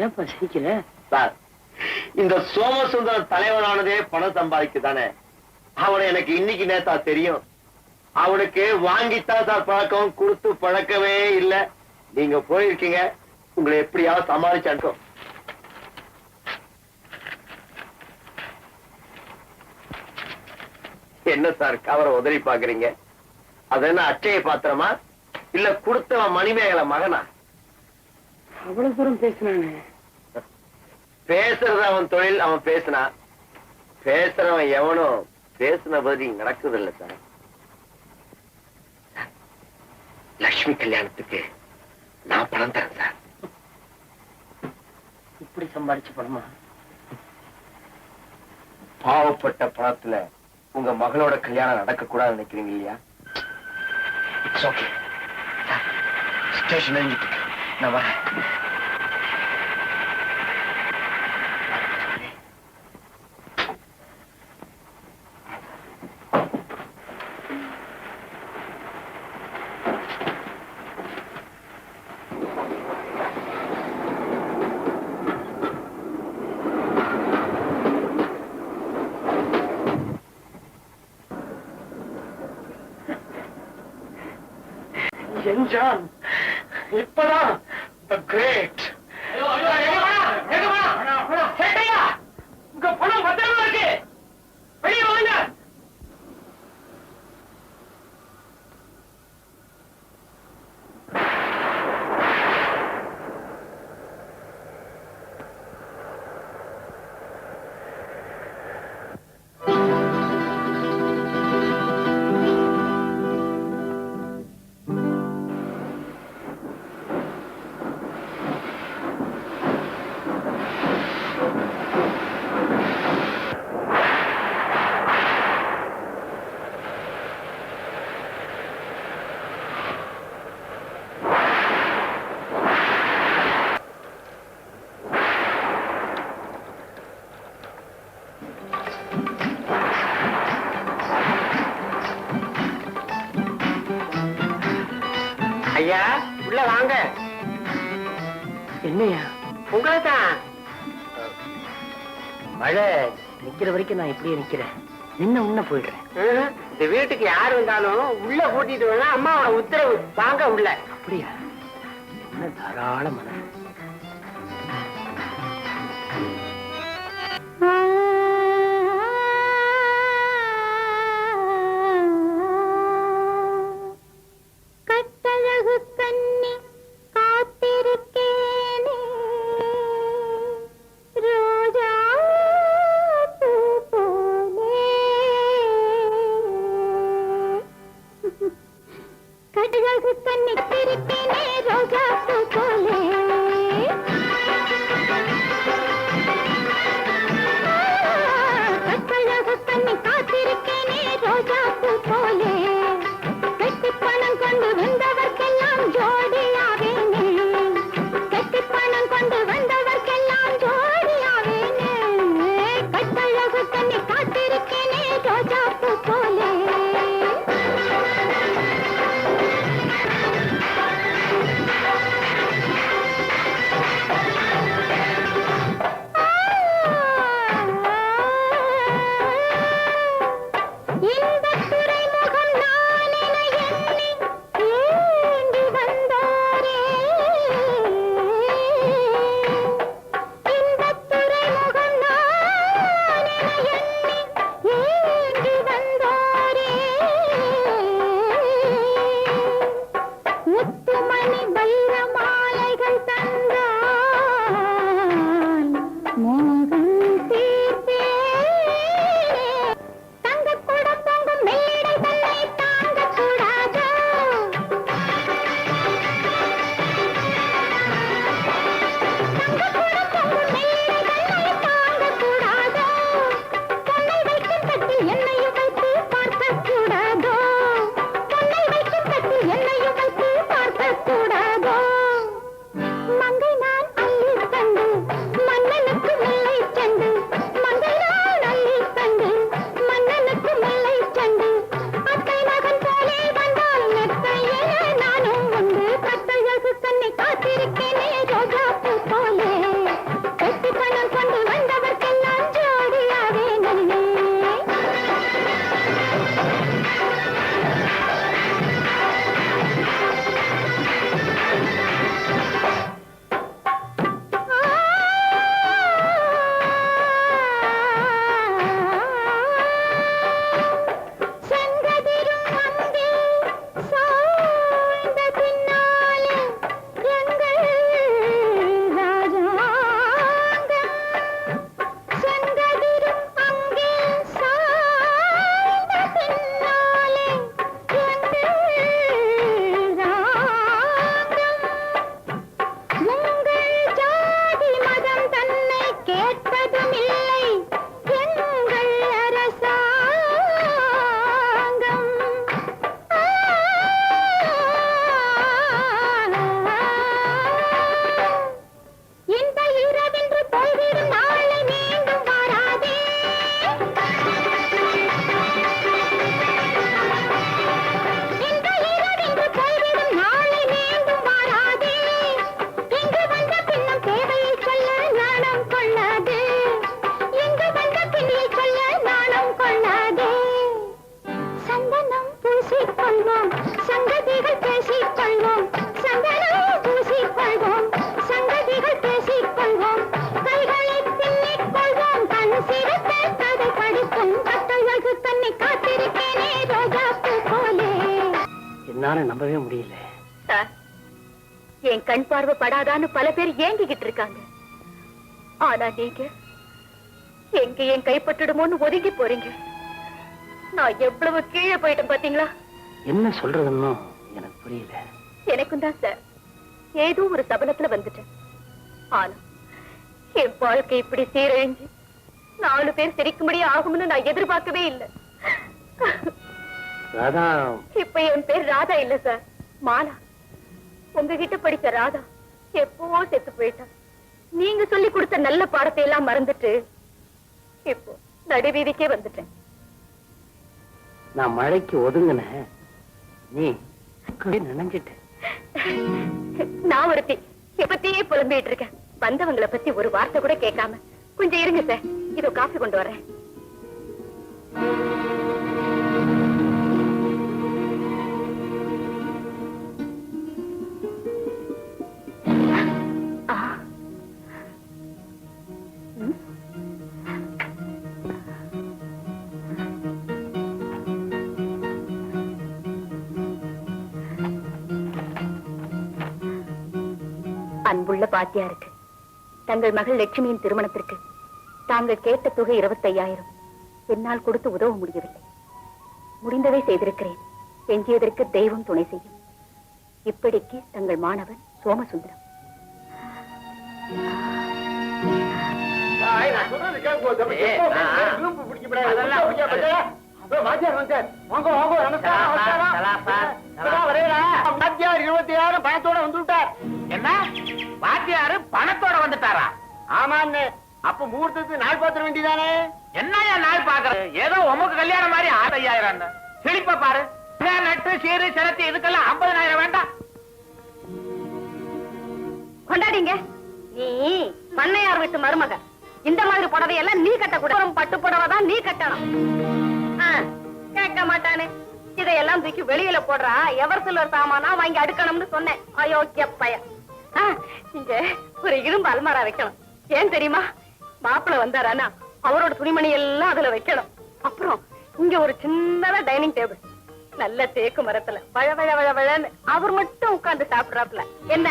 ஏன்பா சிரிக்கிற?
சார், இந்த சோமசுந்தரம் தலைவனானதே பணம் சம்பாதிக்குதானே. அவனை எனக்கு இன்னைக்கு நேத்தா தெரியும். அவனுக்கு வாங்கித்தான் சார் பழக்கம், கொடுத்து பழக்கவே இல்ல. நீங்க போயிருக்கீங்க, உங்களை எப்படியாவது சமாளிச்சாட்டும். என்ன சார் கவரை உதறி பாக்குறீங்க? அது என்ன அச்சய பாத்திரமா, இல்ல கொடுத்தவன் மணிமேகலை மகனா?
அவ்வளவு தூரம் பேசினானே.
பேசுறது அவன் தொழில், அவன் பேசினா. பேசுறவன் எவனும் பேசின பதில் நடக்குது இல்ல சார். லட்சுமி கல்யாணத்துக்கு நான் பணம் தரேன் சார்.
இப்படி சம்பாதிச்ச பணமா?
பாவப்பட்ட பணத்துல உங்க மகளோட கல்யாணம் நடக்க கூடாது நினைக்கிறீங்க இல்லையா? It's okay. ஸ்டேஷன் நான் வரேன்.
என்ஜான் இப்பதான் the great. உங்க பணம் பத்திரமா இருக்கு, வெளியே வாங்க.
ஐயா உள்ள வாங்க.
என்னையா?
உங்களை தான்.
மழை நிக்கிற வரைக்கும் நான் இப்படியே நிக்கிறேன், நின்ன உன்ன போயிடுறேன்.
இந்த வீட்டுக்கு யாரு வந்தாலும் உள்ள கூட்டிட்டு வேணா, அம்மாவோட உத்தரவு. வாங்க உள்ள.
அப்படியா? என்ன தாராள மனசு.
கட்டழகு கண்ணி காத்திருக்கேனே, ரோஜா பூ போலே. கட்டழகு கண்ணி காத்திருக்கேனே, ரோஜா பூ போலே.
முத்துமணி வைர மாலைகள் தந்தான் மோகம் தீர்த்தே தங்க கூட பொங்கும் மேடை தன்னை தாங்க கூடாதோ தங்க கூட பொங்கும் மேடை தன்னை தாங்க கூடாதோ பொன்னை வைக்கும் தட்டில் என்னையும் வைத்து பார்க்க கூடாதோ பொன்னை வைக்கும் தட்டில் என்னையும் வைத்து பார்க்க கூடாதோ மங்கை நான் அள்ளி தந்து மன்னனுக்கு முல்லை செண்டு மங்கை நான் அள்ளி தந்து மன்னனுக்கு முல்லை செண்டு அத்தை மகன் போலே வந்தால் நெத்தையே நானும் உண்டு கத்தையகு கண்ணை காத்திருக்கேனே ரோஜா பூ போலே வெட்டி பணம் கொண்டு வந்தவர்க்கெல்லாம் ஜோடியாவே நல்லே செங்கதிரும் அங்கே சாய்ந்த பின்னாலே எங்கள் ராஜாங்கம் செங்கதிரும் அங்கே சாய்ந்த பின்னாலே எங்கள் ராஜாங்கம் உங்கள் ஜாதி மதம் தன்னை கேட்பதும் இல்லை எங்கள் அரசாங்கம் இந்த இரவென்று போய்விடும் நாளை மீண்டும் வராதே இந்த இரவென்று போய்விடும் நாளை மீண்டும் வராதே இங்கு வந்த பின்னும் தேவையை சொல்ல நாணம் கொள்ளாதே இங்கு வந்த பின்னை சொல்ல நாணம் கொள்ளாதே சந்தனம் பூசிக்கொள்வோம் சங்கதிகள் பேசிக்கொள்வோம் சந்தனம் பூசிக்கொள்வோம் சங்கதிகள் பேசிக்கொள்வோம் கைகளை பின்னிக் கொள்வோம் கண் சிரித்த கதை படிக்கும் கட்டழகு தன்னை காத்திருக்கேனே ரோஜா பூ போலே
என்னால நம்பவே முடியல.
சார் என் கண் பார்வை படாதான்னு பல பேர் ஏங்கிக்கிட்டு இருக்காங்க. ஆனா நீங்க எங்க என் கைப்பட்டுடுமோன்னு ஒதுங்கி போறீங்க. நான் எவ்வளவு கீழே போயிட்டேன் பாத்தீங்களா?
என்ன சொல்றதுன்னு எனக்கு புரியல.
எனக்கும் தான் சார் ஏதோ ஒரு சபலத்துல வந்துட்டேன். ஆனா என் வாழ்க்கை இப்படி சீரழிஞ்சு 4 பேர் சிரிக்கும்படி ஆகும்னு நான் எதிர்பார்க்கவே இல்லை.
ராதா,
இப்ப என் பேர் ராதா இல்ல சார், மாலா. உங்ககிட்ட படிச்ச ராதா எப்பவோ செத்து போயிட்டா. நீங்க சொல்லி கொடுத்த நல்ல பாடத்தை எல்லாம் மறந்துட்டு இப்போ நடுவீதிக்கே வந்துட்டேன்.
நான் மழைக்கு ஒதுங்கின நீ நினைஞ்சிட்ட.
நான் ஒருத்தி எப்பத்தியே புலம்பிட்டு இருக்கேன். வந்தவங்களை பத்தி ஒரு வார்த்தை கூட கேட்காம. கொஞ்சம் இருங்க சார், இதோ காஃபி கொண்டு வரேன். அன்புள்ள பாத்தியாருக்கு தங்கள் மகள் லட்சுமியின் திருமணத்திற்கு தாங்கள் கேட்ட தொகை 25,000 என்னால் கொடுத்து உதவ முடியவில்லை. முடிந்ததை செய்திருக்கிறேன். எஞ்சியதற்கு தெய்வம் துணை செய்யும். இப்படிக்கு தங்கள் மாணவன் சோமசுந்தரம்.
பணத்தோட வந்து விட்டார். என்ன வாத்தியாரு பணத்தோட வந்துட்டாரா? ஆமான்னு. அப்ப முகூர்த்தத்துக்கு நாள் பாத்திர வேண்டியதானே? என்னையா நாள் பாக்குறது? ஏதோ உமக்கு கல்யாணம் மாதிரி 6,000 செழிப்பா பாரு. நட்டு சீரு சிரத்தி இதுக்கெல்லாம் 50,000 வேண்டாம்.
கொண்டாடிங்க. நீ பண்ணையார் வீட்டு மருமக. இந்த மாதிரி புடவையெல்லாம் நீ கட்டக்கூடாது. பட்டு புடவை தான் நீ கட்டணும். கேட்க மாட்டானே. இதையெல்லாம் தூக்கி வெளியில போடுறா. எவர் சிலர் சாமானா வாங்கி அடுக்கணும்னு சொன்னேன். அயோக்கிய பையன். இங்க ஒரு இரும்பு அல்மாரா வைக்கணும். ஏன் தெரியுமா? மாப்பிள்ள வந்தாரானா அவரோட துணிமணி எல்லாம் அதுல வைக்கணும். அப்புறம் இங்க ஒரு சின்னதா டைனிங் டேபிள். நல்ல தேக்கு மரத்துல வழ வழ வழ வழன்னு அவர் மட்டும் உட்கார்ந்து சாப்பிடுறாப்ல என்ன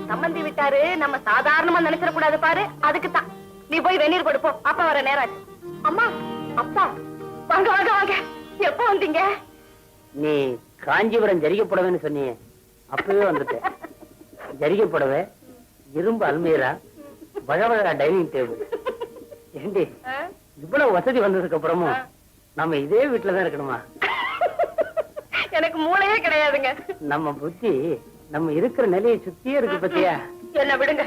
சம்மந்தி விட்டாரு நம்ம சாதாரணமா நினைச்சிட கூடாது பாரு. அதுக்குத்தான் நீ போய் வெந்நீர் கொடுப்போம். அப்பா வர நேரம் ஆச்சு. அம்மா அப்பா வாங்க வாங்க வாங்க. எப்ப வந்தீங்க?
நீ காஞ்சிபுரம் ஜரிகை புடவைன்னு சொன்னியே, அப்பவே வந்துட்டேன். ஜரிகை புடவை, இரும்பு அல்மீரா, வழவழ டைனிங் டேபிள். ஏண்டி இவ்வளவு வசதி வந்ததுக்கு அப்புறமும் நம்ம இதே வீட்டுலதான் இருக்கணுமா?
எனக்கு மூளையே கிடையாதுங்க.
நம்ம புத்தி நம்ம இருக்கிற நிலையை சுத்தியே இருக்கு பத்தியா?
என்ன விடுங்க.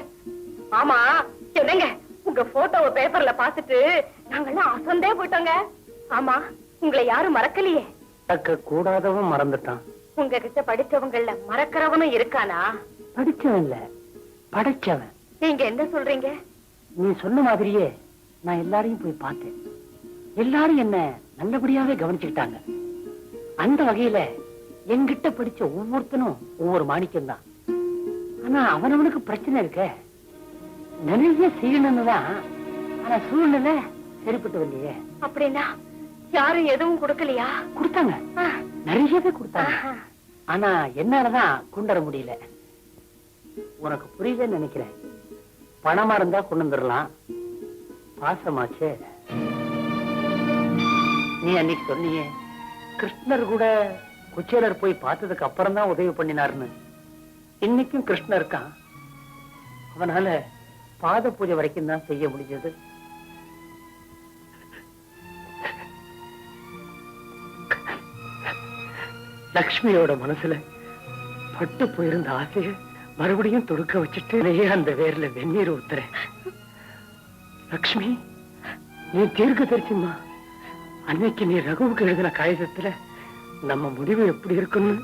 ஆமா என்னங்க, உங்க போட்டோவை பேப்பர்ல பாத்துட்டு நாங்கெல்லாம் அசந்தே போயிட்டோங்க. ஆமா உங்களை யாரும் மறக்கலையே?
தக்க கூடாதவன் மறந்துட்டான்.
உங்ககிட்ட படிச்சவங்கள்ல மறக்கிறவனும் இருக்கானா?
படிச்சவன் இல்ல, படைச்சவன்.
நீங்க என்ன சொல்றீங்க?
நீ சொன்ன மாதிரியே நான் எல்லாரையும் போய் பார்த்தேன். எல்லாரும் என்ன நல்லபடியாவே கவனிச்சுக்கிட்டாங்க. அந்த வகையில என்கிட்ட படிச்ச ஒவ்வொருத்தனும் ஒவ்வொரு மாணிக்கம் தான். ஆனா அவனவனுக்கு பிரச்சனை இருக்க, நிறைய செய்யணும்னு தான். ஆனா சூழ்நிலை சரிப்பட்டு வரலையே.
அப்படின்னா யாரும் எதுவும் கொடுக்கலையா?
கொடுத்தாங்க, நிறையவே கொடுத்தாங்க. ஆனா என்னாலதான் கொண்டு வர முடியல. உனக்கு புரியலன்னு நினைக்கிறேன். பணமா இருந்தா கொண்டு வந்துடலாம், பாசமாச்சே. நீ அன்னைக்கு சொன்னியே கிருஷ்ணர் கூட குச்சேலர் போய் பார்த்ததுக்கு அப்புறம் தான் உதவி பண்ணினார்னு. இன்னைக்கும் கிருஷ்ணர் இருக்கான். அவனால பாத பூஜை வரைக்கும் தான் செய்ய முடிஞ்சது. லக்ஷ்மியோட மனசுல பட்டு போயிருந்த ஆசைய மறுபடியும் தொடுக்க வச்சுட்டு அந்த வேர்ல வெந்நீர் ஊத்துறேன். லக்ஷ்மி, நீ தீர்க்க தெரிச்சுமா. அன்னைக்கு நீ ரகுவுக்கு எழுதின காகிதத்துல நம்ம முடிவு எப்படி இருக்குன்னு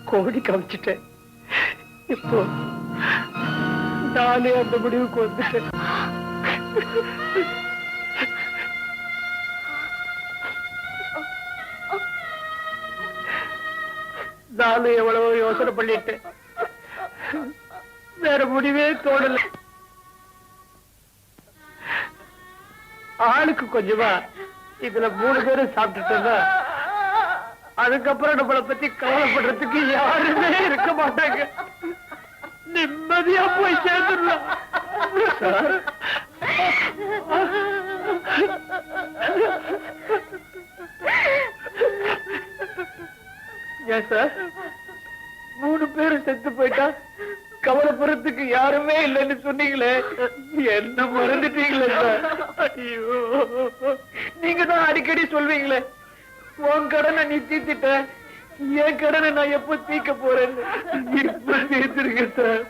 கோடி காமிச்சிட்ட. இப்போ நானே அந்த முடிவுக்கு வந்துட்டேன். நானும் எவ்வளவோ யோசனை பண்ணிட்டேன், வேற முடிவே தோணல. ஆளுக்கு கொஞ்சமா இதுல 3 பேரும் சாப்பிட்டுட்டோம்னா அதுக்கப்புறம் நம்மளை பத்தி கவலைப்படுறதுக்கு யாருமே இருக்க மாட்டாங்க. நிம்மதியா போய் சேர்ந்துடலாம். ஏன் சார் 3 பேரும் செத்து போயிட்டா கவலைப்படுறதுக்கு யாருமே இல்லைன்னு சொன்னீங்களே, என்ன மறந்துட்டீங்களே சார்? ஐயோ, நீங்க தான் அடிக்கடி சொல்வீங்களே உன் கடனை நீ தீர்த்திட்ட, என் கடனை நான் எப்ப தீர்க்க போறேன்னு. இப்ப தீர்த்துருங்க சார்.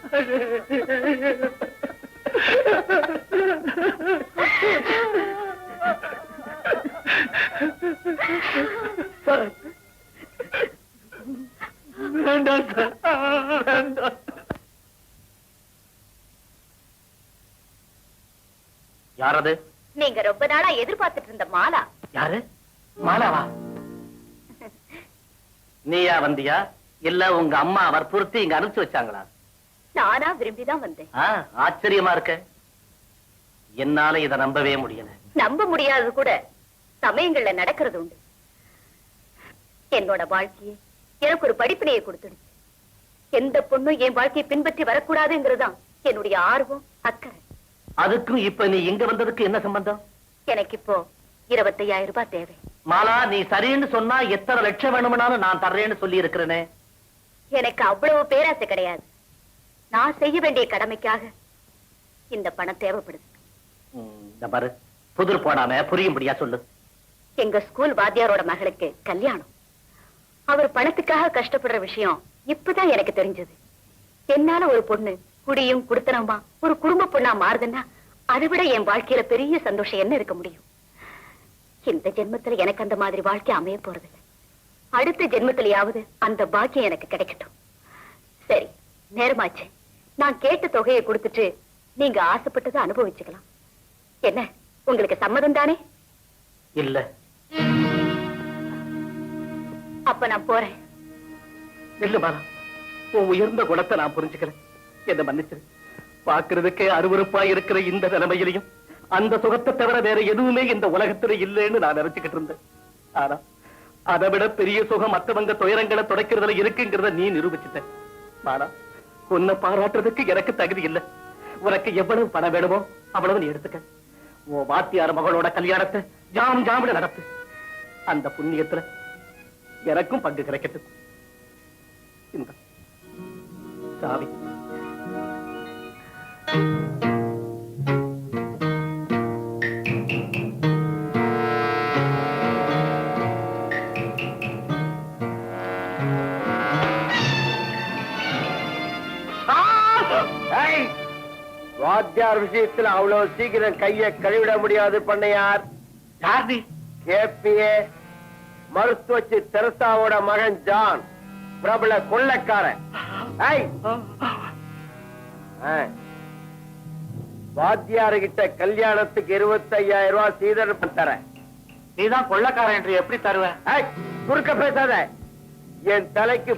சார் வேண்டாம் சார், வேண்டாம். யாரது?
நீங்க ரொம்ப நாளா எதிர்பார்த்துட்டு இருந்த மாலா.
யாரு? மாலாவா? நீயா வந்தியா இல்ல உங்க அம்மா வற்புறுத்தி இங்க அனுப்பிச்சு வச்சாங்களா?
நானா விரும்பிதான் வந்தேன்.
ஆச்சரியமா இருக்க. என்னால இத நம்பவே முடியல.
நம்ப முடியாது கூட சமயங்கள்ல நடக்கிறது உண்டு. என்னோட வாழ்க்கையை எனக்கு ஒரு படிப்பினையை கொடுத்துடுச்சு. எந்த பொண்ணும் என் வாழ்க்கையை பின்பற்றி வரக்கூடாதுங்கிறதுதான் என்னுடைய ஆர்வம், அக்கறை.
அதுக்கும் இப்ப நீ இங்க வந்ததுக்கு என்ன சம்பந்தம்?
எனக்கு இப்போ 25,000 ரூபாய் தேவை.
மாலா, நீ சரின்னு சொன்னா எத்தனை லட்சம் வேணும்னாலும் நான் தர்றேன்னு சொல்லி இருக்கிறேனே.
எனக்கு அவ்வளவு பேராசை கிடையாது. நான் செய்ய வேண்டிய கடமைக்காக இந்த பணம் தேவைப்படுது.
இந்த பாரு, புதிர் போடாம புரியும்படியா சொல்லு.
எங்க ஸ்கூல் வாத்தியாரோட மகளுக்கு கல்யாணம். அவர் பணத்துக்காக கஷ்டப்படுற விஷயம் இப்பதான் எனக்கு தெரிஞ்சது. என்னால ஒரு பொண்ணு குடியும் குடுத்தனமா ஒரு குடும்ப பொண்ணா மாறுதுன்னா அதை விட என் வாழ்க்கையில பெரிய சந்தோஷம் என்ன இருக்க முடியும்? இந்த ஜென்மத்துல எனக்கு அந்த மாதிரி வாழ்க்கை அமைய போறதில்லை. அடுத்த ஜென்மத்திலேயாவது அந்த பாக்கியம் எனக்கு கிடைக்கட்டும். சரி, நேரமாச்சு. நான் கேட்ட தொகையை கொடுத்துட்டு நீங்க ஆசைப்பட்டதை அனுபவிச்சுக்கலாம். என்ன, உங்களுக்கு சம்மதம் தானே?
இல்ல.
அப்ப நான் போறேன்.
இல்ல பாலா, உன் உயர்ந்த குணத்தை நான் புரிஞ்சுக்கிறேன். என்ன மன்னிச்சிரு. பாக்குறதுக்கே அருவருப்பா இருக்கிற இந்த நிலைமையிலையும் அந்த சுகத்தை தவிர வேற எதுவுமே இந்த உலகத்துல இல்லைன்னு நான் நினைச்சுக்கிட்டு இருந்தேன். ஆனா அதை விட பெரிய சுகம் மத்தவங்க துயரங்களை துடைக்கிறதுல இருக்குங்கிறத நீ நிரூபிச்சுட்ட. ஆனா உன்னை பாராட்டுறதுக்கு எனக்கு தகுதி இல்லை. உனக்கு எவ்வளவு பணம் வேணுமோ அவ்வளவு நீ எடுத்துக்க. உன் வாத்தியார் மகளோட கல்யாணத்தை ஜாமுன்னு நடத்து. அந்த புண்ணியத்துல எனக்கும் பங்கு கிடைக்கட்டும். இந்த சாவி.
வாத்தியார் விஷயத்துல அவ்வளவு சீக்கிரம் கையை கழுவிட முடியாது பண்ணையார்.
யாரு?
கேபிஏ மருத்துவச்சி தெரசாவோட மகன் ஜான், பிரபல கொள்ளைக்காரன். வாத்தியாரு கிட்ட கல்யாணத்துக்கு 25,000 ரூபாய் சீதனம் தர.
நீதான் கொள்ளைக்காரன் என்று எப்படி தருவ?
குறுக்க பேசாத. என் தலைக்கு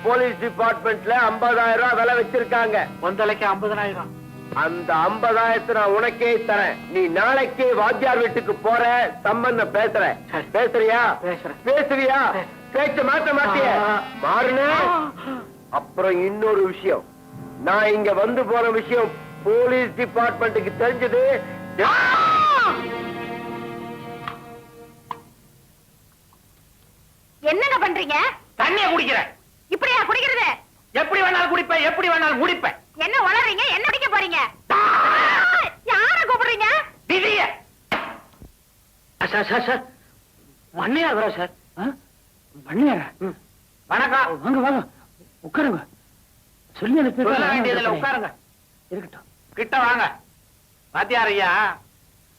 போலீஸ் டிபார்ட்மெண்ட்ல 50,000 ரூபாய் விலை வச்சிருக்காங்க.
உன் தலைக்கு 50,000.
அந்த 50,000 நான் உனக்கே தரேன். நீ நாளைக்கே வாத்தியார் வீட்டுக்கு போற, சம்பந்தம் பேசுற. பேசுறியா? பேசுறியா? பேச்ச மாத்த மாட்டிய? மாறுன. அப்புறம் இன்னொரு விஷயம், நான் இங்க வந்து போற விஷயம் போலீஸ் டிபார்ட்மெண்ட்டுக்கு தெரிஞ்சது.
என்னங்க பண்றீங்க?
தண்ணிய குடிக்கிறேன்.
இப்படியா குடிக்கிறது?
எப்படி வேணாலும் குடிப்பேன், எப்படி வேணாலும் முடிப்பேன்.
என்ன வளர்றீங்க? என்ன குடிக்க போறீங்க? யார கூப்பிடுறீங்க?
விதிய.
சார் பண்ணையார் வரா சார். பண்ணையாரா?
வணக்கம்.
வாங்க வாங்க உட்காருங்க. சொல்லி
சொல்ல வேண்டியதுல உட்காருங்க.
இருக்கட்டும்.
கிட்ட வாங்க. வாத்தியார் ஐயா,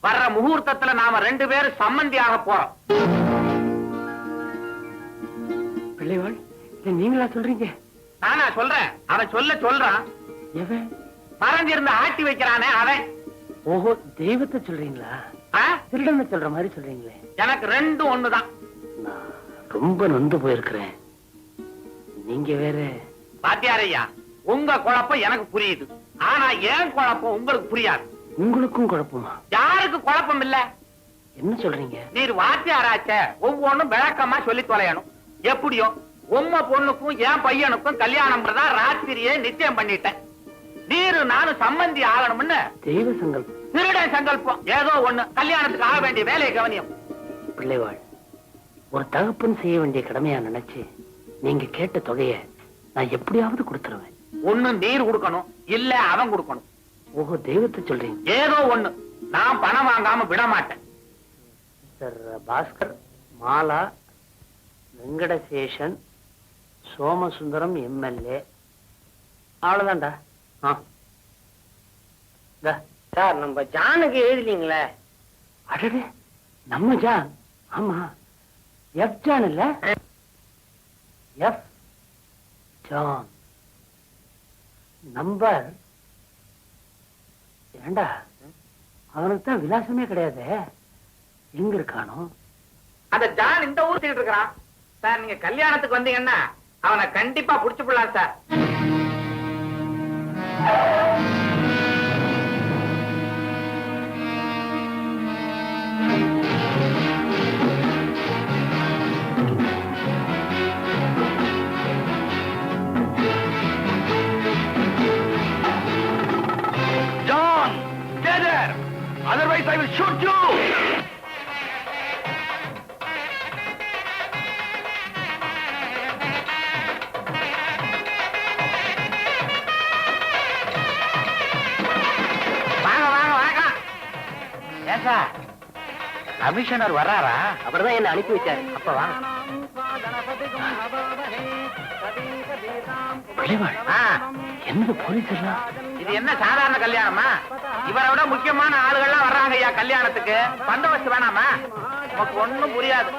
வர்ற முகூர்த்தத்துல நாம 2 பேரும் சம்மந்தியாக போறோம்.
பிள்ளைவாள், நீங்களா சொல்றீங்க?
நானா சொல்றேன்? அவன் சொல்றான்.
எவன்?
மறைஞ்சிருந்து ஆட்டி வைக்கிறானே அவன்.
ஓஹோ, தெய்வத்தை சொல்றீங்களா? திருடனை சொல்ற மாதிரி சொல்றீங்களே.
எனக்கு 2 ஒண்ணுதான்.
நான் ரொம்ப நொந்து போயிருக்கிறேன். நீங்க வேற.
வாத்தியார் ஐயா, உங்க குழப்பம் எனக்கு புரியுது. ஆனா ஏன் குழப்பம் உங்களுக்கு புரியாது.
உங்களுக்கும் குழப்பமா?
யாருக்கு குழப்பம் இல்ல?
என்ன சொல்றீங்க?
நீர் வாத்தியாராச்ச, ஒவ்வொன்னும் விளக்கமா சொல்லி தொலையணும். எப்படியோ உம்ம பொண்ணுக்கும் என் பையனுக்கும் கல்யாணம் ராத்திரியே நிச்சயம் பண்ணிட்டேன். நீரு நானும் சம்பந்தி ஆகணும்னு
தெய்வ சங்கல்பம்.
திருடன் சங்கல்பம். ஏதோ ஒண்ணு. கல்யாணத்துக்கு ஆக வேண்டிய வேலையை கவனியம்.
பிள்ளைவாள், ஒரு தகப்பன் செய்ய வேண்டிய கடமையா நினைச்சு நீங்க கேட்ட தொகைய நான் எப்படியாவது கொடுத்துருவேன்.
ஒண்ணு நீர் கொடுக்கணும், இல்ல அவன் கொடுக்கணும்.
ஓஹோ, தெய்வத்தை சொல்றீங்க.
ஏதோ ஒண்ணு. நான் பணம் வாங்காம விட மாட்டேன்.
சார் பாஸ்கர், மாலா, வெங்கடசேஷன், சோமசுந்தரம் எம்எல்ஏ, அவ்வளவுதான்டா. சார், நம்ம ஜானுக்கு எழுதலீங்களே? அடடே, நம்ம ஜான். ஆமா, எஃப் ஜான் இல்ல? F John number. ஏண்டா, அவனுக்கு தான் விலாசமே கிடையாது. எங்க இருக்கானோ?
அந்த ஜான் இந்த ஊர் இருக்கிறான் சார். நீங்க கல்யாணத்துக்கு வந்தீங்கன்னா அவனை கண்டிப்பா புடிச்சு போடலாம் சார்.
John, stay there. Otherwise I will shoot you.
Commissioner வர்றாரா?
அவர்தான் என்ன அனுப்பி வச்சாரு. அப்ப வா. என்னது போலீஸ் எல்லாம்?
இது என்ன சாதாரண கல்யாணமா? இவரை விட முக்கியமான ஆளுகள்லாம் வர்றாங்க ஐயா கல்யாணத்துக்கு. பந்தோபஸ்து வேணாமா? நமக்கு ஒண்ணும் புரியாது.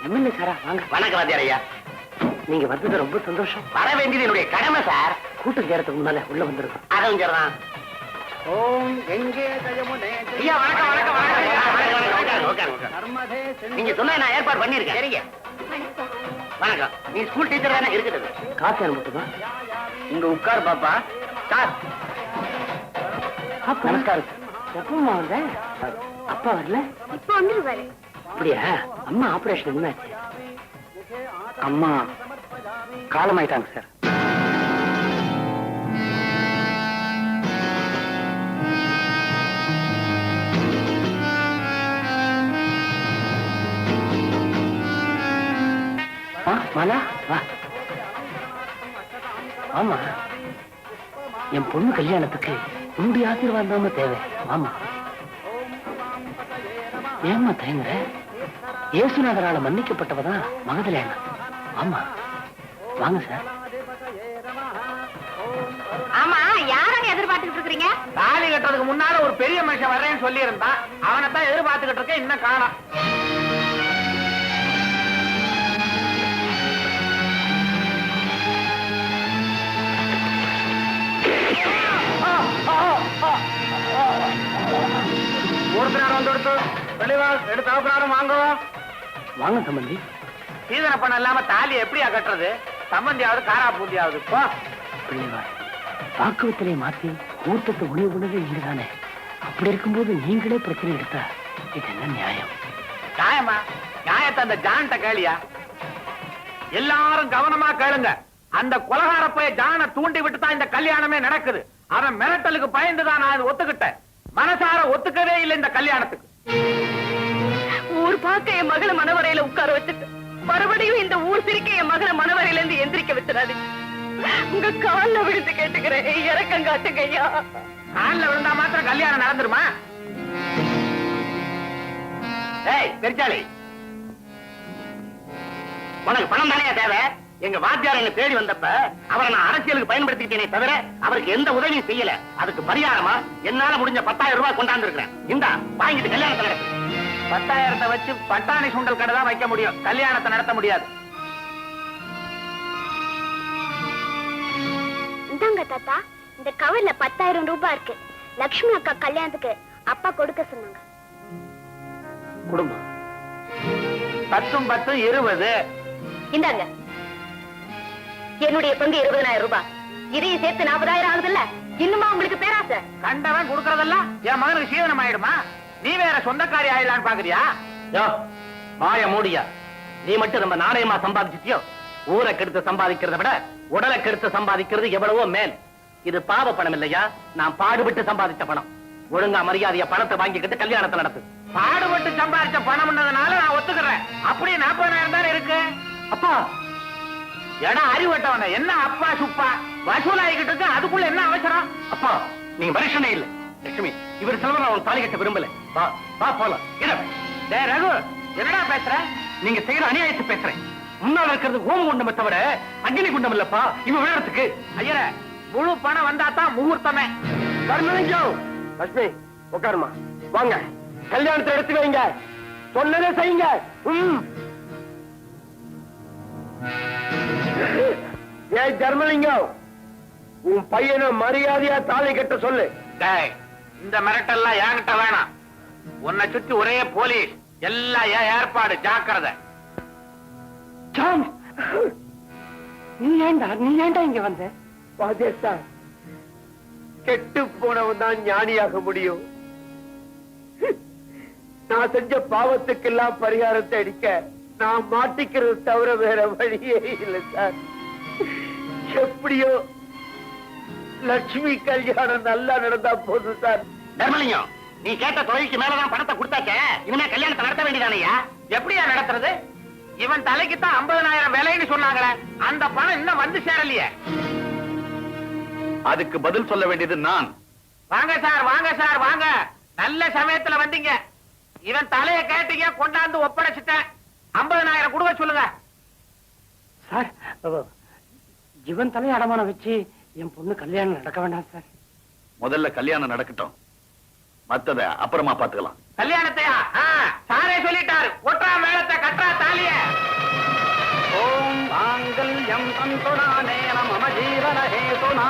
எம்எல்ஏ சாரா, வாங்க.
வணக்கம் வாத்தியார் ஐயா.
நீங்க வந்தது ரொம்ப சந்தோஷம்.
வர வேண்டியது என்னுடைய கடமை சார்.
கூட்டம் சேரத்துக்கு முன்னால உள்ள வந்துருக்கோம்.
அதுவும் சரிதான்.
ஓம் எங்கே தயமுனே.
ஐயா வணக்கம் வணக்கம் வணக்கம். நீங்க சொன்ன நான் ஏற்பாடு பண்ணிருக்கேன். சரிங்க. வணக்கம். நீ ஸ்கூல் டீச்சர் தானே இருக்குது?
காசு அனுப்பிட்டுமா?
இங்க உட்கார் பாப்பா. சார்
நமஸ்காரம். எப்பமா வந்த? அப்பா வரல?
இப்ப வந்துருவாரு.
அப்படியா? அம்மா ஆபரேஷன் என்னாச்சு? அம்மா காலமாயிட்டாங்க சார். மாலா வா. ஆமா, என் பொண்ணு கல்யாணத்துக்கு உன்னுடைய ஆசீர்வாதம் தான் தேவை. ஆமா, ஏம்மா தயங்குற? இயேசுநாதரால மன்னிக்கப்பட்டவதான் மகதலேனா. ஆமா, வாங்க சார்.
ஆமா, யாரங்க எதிர்பார்த்துக்கிட்டு இருக்கீங்க?
தாலி கட்டுறதுக்கு முன்னால ஒரு பெரிய மனுஷன் வர்றேன்னு சொல்லி இருந்தான். அவனைத்தான் எதிர்பார்த்துக்கிட்டு இருக்கேன். இன்னும் காணோம். ஊர்த்தினார் வந்து எடுத்து வெளிவா எடுத்து அவசரம் வாங்குவோம்.
வாங்க சம்பந்தி.
சீதன பண்ண இல்லாம தாலி எப்படியா கட்டுறது? சம்பந்தியாவது காரா பூந்தியாவது.
பிள்ளைவாள் வாக்குவத்திலே மாத்தி கூட்டத்தை உணவு உணவு இங்குதானே. அப்படி இருக்கும்போது நீங்களே பிரச்சனை எடுத்தா இது என்ன நியாயம்?
நியாயமா? நியாயத்தை அந்த ஜான்ட்ட கேளியா? எல்லாரும் கவனமா கேளுங்க. அந்த கொலகார போய் ஜான தூண்டி விட்டு தான் இந்த கல்யாணமே நடக்குது. அவன் மிரட்டலுக்கு பயந்துதான் நான் ஒத்துக்கிட்டேன். மனசார ஒத்துக்கவே இல்லை இந்த கல்யாணத்துக்கு.
ஊர் பார்க்க என் மகளை மனவரையில உட்கார வச்சுட்டு மறுபடியும் இந்த ஊர் சிரிக்க என் மகளை மனவரையில இருந்து எந்திரிக்க வச்சிடாது. உங்க கால்ல விழுந்து கேட்டுக்கிறேன், இறக்கம் காட்டுங்க ஐயா.
காலில் விழுந்தா மாத்திரம் கல்யாணம் நடந்துருமா? ஏய் பெருச்சாளி,
உனக்கு பணம் தானே தேவை? எங்க வாத்தியார் என்ன தேடி வந்தப்ப அவரை நான் அரசியலுக்கு பயன்படுத்திக்கிட்டேனே தவிர அவருக்கு எந்த உதவியும் செய்யல. அதுக்கு பரிகாரமா என்னால முடிஞ்ச 10,000 ரூபாய் கொண்டாந்து இருக்கிறேன். இந்தா வாங்கிட்டு கல்யாணத்தை நடத்து.
10,000 வச்சு பட்டாணி சுண்டல் கடை தான் வைக்க முடியும். கல்யாணத்தை நடத்த முடியாது.
இந்தாங்க தாத்தா, இந்த கவர்ல 10,000 ரூபாய் இருக்கு. லட்சுமி அக்கா கல்யாணத்துக்கு அப்பா கொடுக்க சொன்னாங்க.
குடும்பம்
10 10 20.
இந்தாங்க, என்னுடைய பங்கு 20,000 ரூபாய். இதையும் சேர்த்து 40,000 ஆகுதுல்ல. இன்னுமா உங்களுக்கு பேராசை?
கண்டவன் கொடுக்கறதெல்லாம் என் மகனுக்கு சீதனம் ஆயிடுமா? நீ வேற சொந்தக்காரி ஆயிடலான்னு பாக்குறியா?
மாய மூடியா, நீ மட்டும் நம்ம நாணயமா சம்பாதிச்சிட்டியோ? ஊரை கெடுத்து சம்பாதிக்கிறத விட உடலை கெடுத்து சம்பாதிக்கிறது எவ்வளவோ மேல். இது பாவ பணம் இல்லையா, நான் பாடுபட்டு சம்பாதிச்ச பணம். ஒழுங்கா மரியாதைய பணத்தை வாங்கிக்கிட்டு கல்யாணத்தை நடத்து.
பாடுபட்டு சம்பாதிச்ச பணம்ன்றதுனால நான் ஒத்துக்கிறேன். அப்படி 40,000 தானே இருக்கு.
அப்பா,
இடம் அறிவட்டவன என்ன அப்பா சுப்பா வசூலாகிக்கிட்டு இருக்கு. அதுக்குள்ள என்ன அவசரம்?
அப்பா நீங்க மனுஷனே இல்ல. லட்சுமி, இவர் செல்வன் அவன் தாலி கட்ட விரும்பல. வா வா போலாம்.
டேய் ரகு, என்னடா பேசுற?
நீங்க செய்யற அநியாயத்தை பேசுறேன். முன்னால இருக்கிறது ஹோம குண்டம் தவிர அக்னி குண்டம் இல்லப்பா. இவன் விழறதுக்கு
ஐயர முழு பணம் வந்தா தான் முகூர்த்தமே.
லட்சுமி உட்காருமா. வாங்க, கல்யாணத்தை எடுத்து வைங்க. சொன்னதே செய்யுங்க. ஏய் தர்மலிங்கம், உன் பையனை மரியாதையா தாலி கட்ட சொல்லு.
டேய், இந்த மிரட்டெல்லாம் என்கிட்ட வேணாம். உன்னை சுத்தி ஒரே போலீஸ். எல்லாம் ஏன் ஏற்பாடு, ஜாக்கிரதை.
நீ ஏண்டா இங்க வந்த?
பாஜேஷா, கெட்டு போனவன் தான் ஞானியாக முடியும். நான் செஞ்ச பாவத்துக்கெல்லாம் பரிகாரத்தை அடிக்க நான் மாட்டிக்கிறது தவிர வேற வழியே இல்லை சார். எப்படியோ லட்சுமி கல்யாணம் நல்லா நடந்தா போதும் சார்.
தர்மலிங்கம், நீ கேட்ட தொகைக்கு மேலதான் பணத்தை கொடுத்தாச்ச. இனிமே கல்யாணத்தை நடத்த வேண்டியதானையா?
எப்படியா நடத்துறது? இவன் தலைக்கு தான் 50,000 விலைன்னு சொன்னாங்களே, அந்த பணம் இன்னும் வந்து சேரலையே.
அதுக்கு பதில் சொல்ல வேண்டியது நான்.
வாங்க சார், வாங்க சார், வாங்க. நல்ல சமயத்துல வந்தீங்க. இவன் தலைய கேட்டீங்க, கொண்டாந்து ஒப்படைச்சிட்டேன். 50,000 கொடுக்க சொல்லுங்க.
சார், ஜீவன் தலை அடமானம் வச்சு என் பொண்ணு கல்யாணம் நடக்க வேண்டாம் சார்.
முதல்ல கல்யாணம் நடக்கட்டும், மத்தத அப்புறமா பாத்துக்கலாம்.
கல்யாணத்தையா? சாரே சொல்லிட்டாரு. ஒற்றா மேளத்தை, கற்றா தாலிய.
ஓம் மாங்கல்யம் தந்துநானேன மம ஜீவன ஹேதுனா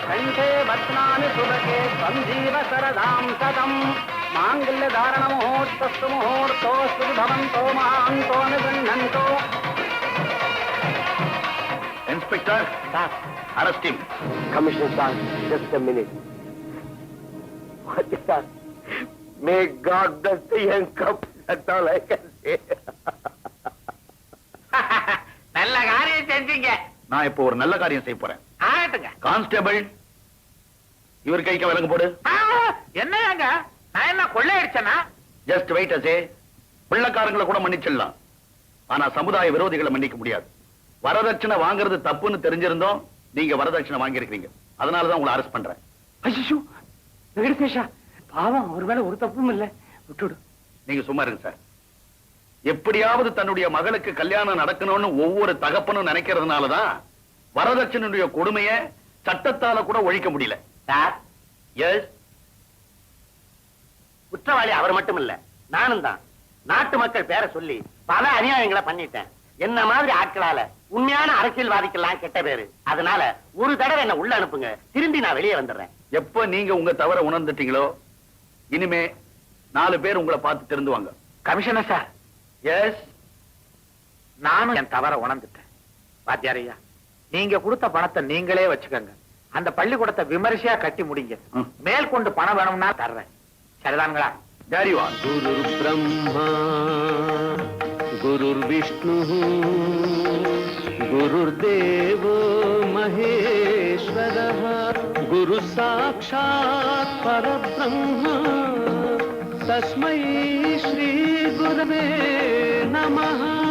கண்டே பத்னானி சுபகே ஸ்வம் ஜீவ சரதாம் சதம் மாங்கல்ய தாரண முகூர்த்தஸ்து முகூர்த்தோஸ்து பவந்தோ மாந்தோ நிகண்ணந்தோ.
Inspector
sir,
arrest him.
Commissioner sir, just a minute. Sir, may God bless the young couple. That's all I can say.
நல்ல காரியம் செஞ்சீங்க.
நான் இப்போ ஒரு நல்ல காரியம் செய்ய போறேன்.
ஆகட்டுங்க.
கான்ஸ்டபிள், இவர் கைக்கு விலங்கு போடு.
என்னங்க, நான் என்ன கொள்ளையடிச்சனா?
ஜஸ்ட் வெயிட் அசே. பிள்ளைக்காரங்களை கூட மன்னிச்சிடலாம், ஆனா சமுதாய விரோதிகளை மன்னிக்க முடியாது. வரதட்சணை வாங்குறது தப்புன்னு தெரிஞ்சிருந்தோம், நீங்க வரதட்சணை வாங்கி இருக்கீங்க. அதனாலதான் உங்களை அரெஸ்ட் பண்றேன்.
ஐயோ வெங்கடேஷா, பாவம், ஒரு வேளை ஒரு தப்பும் இல்ல, விட்டுடு.
நீங்க சும்மா இருங்க சார். எப்படியாவது தன்னுடைய மகளுக்கு கல்யாணம் நடக்கணும்னு ஒவ்வொரு தகப்பனும் நினைக்கிறதுனாலதான் வரதட்சணையுடைய கொடுமையை சட்டத்தால கூட ஒழிக்க முடியல.
சார்,
எஸ்,
குற்றவாளி அவர் மட்டும் இல்ல, நானும் தான். நாட்டு மக்கள் பேரை சொல்லி பல அநியாயங்களை பண்ணிட்டேன். என்ன மாதிரி ஆட்களால உண்மையான அரசியல்வாதிக்கெல்லாம் கெட்ட பேரு. அதனால ஒரு தடவை என்ன உள்ள அனுப்புங்க, திரும்பி நான் வெளியே வந்துடுறேன்.
எப்ப நீங்க உங்க தவற உணர்ந்துட்டீங்களோ, இனிமே 4 பேர் உங்களை பார்த்து திருந்துவாங்க.
கமிஷனர் சார்,
எஸ்,
நானும் என் தவற உணர்ந்துட்டேன். வாத்தியாரையா, நீங்க கொடுத்த பணத்தை நீங்களே வச்சுக்கோங்க. அந்த பள்ளிக்கூடத்தை விமரிசையா கட்டி முடிங்க. மேல் கொண்டு பணம் வேணும்னா தர்றேன். சரிதானுங்களா?
ஜாரிவான்.
गुरु ब्रह्मा गुरुर्विष्णु गुरुर्देवो महेश्वरः गुरु साक्षात् परब्रह्म तस्मै श्री गुरवे नमः.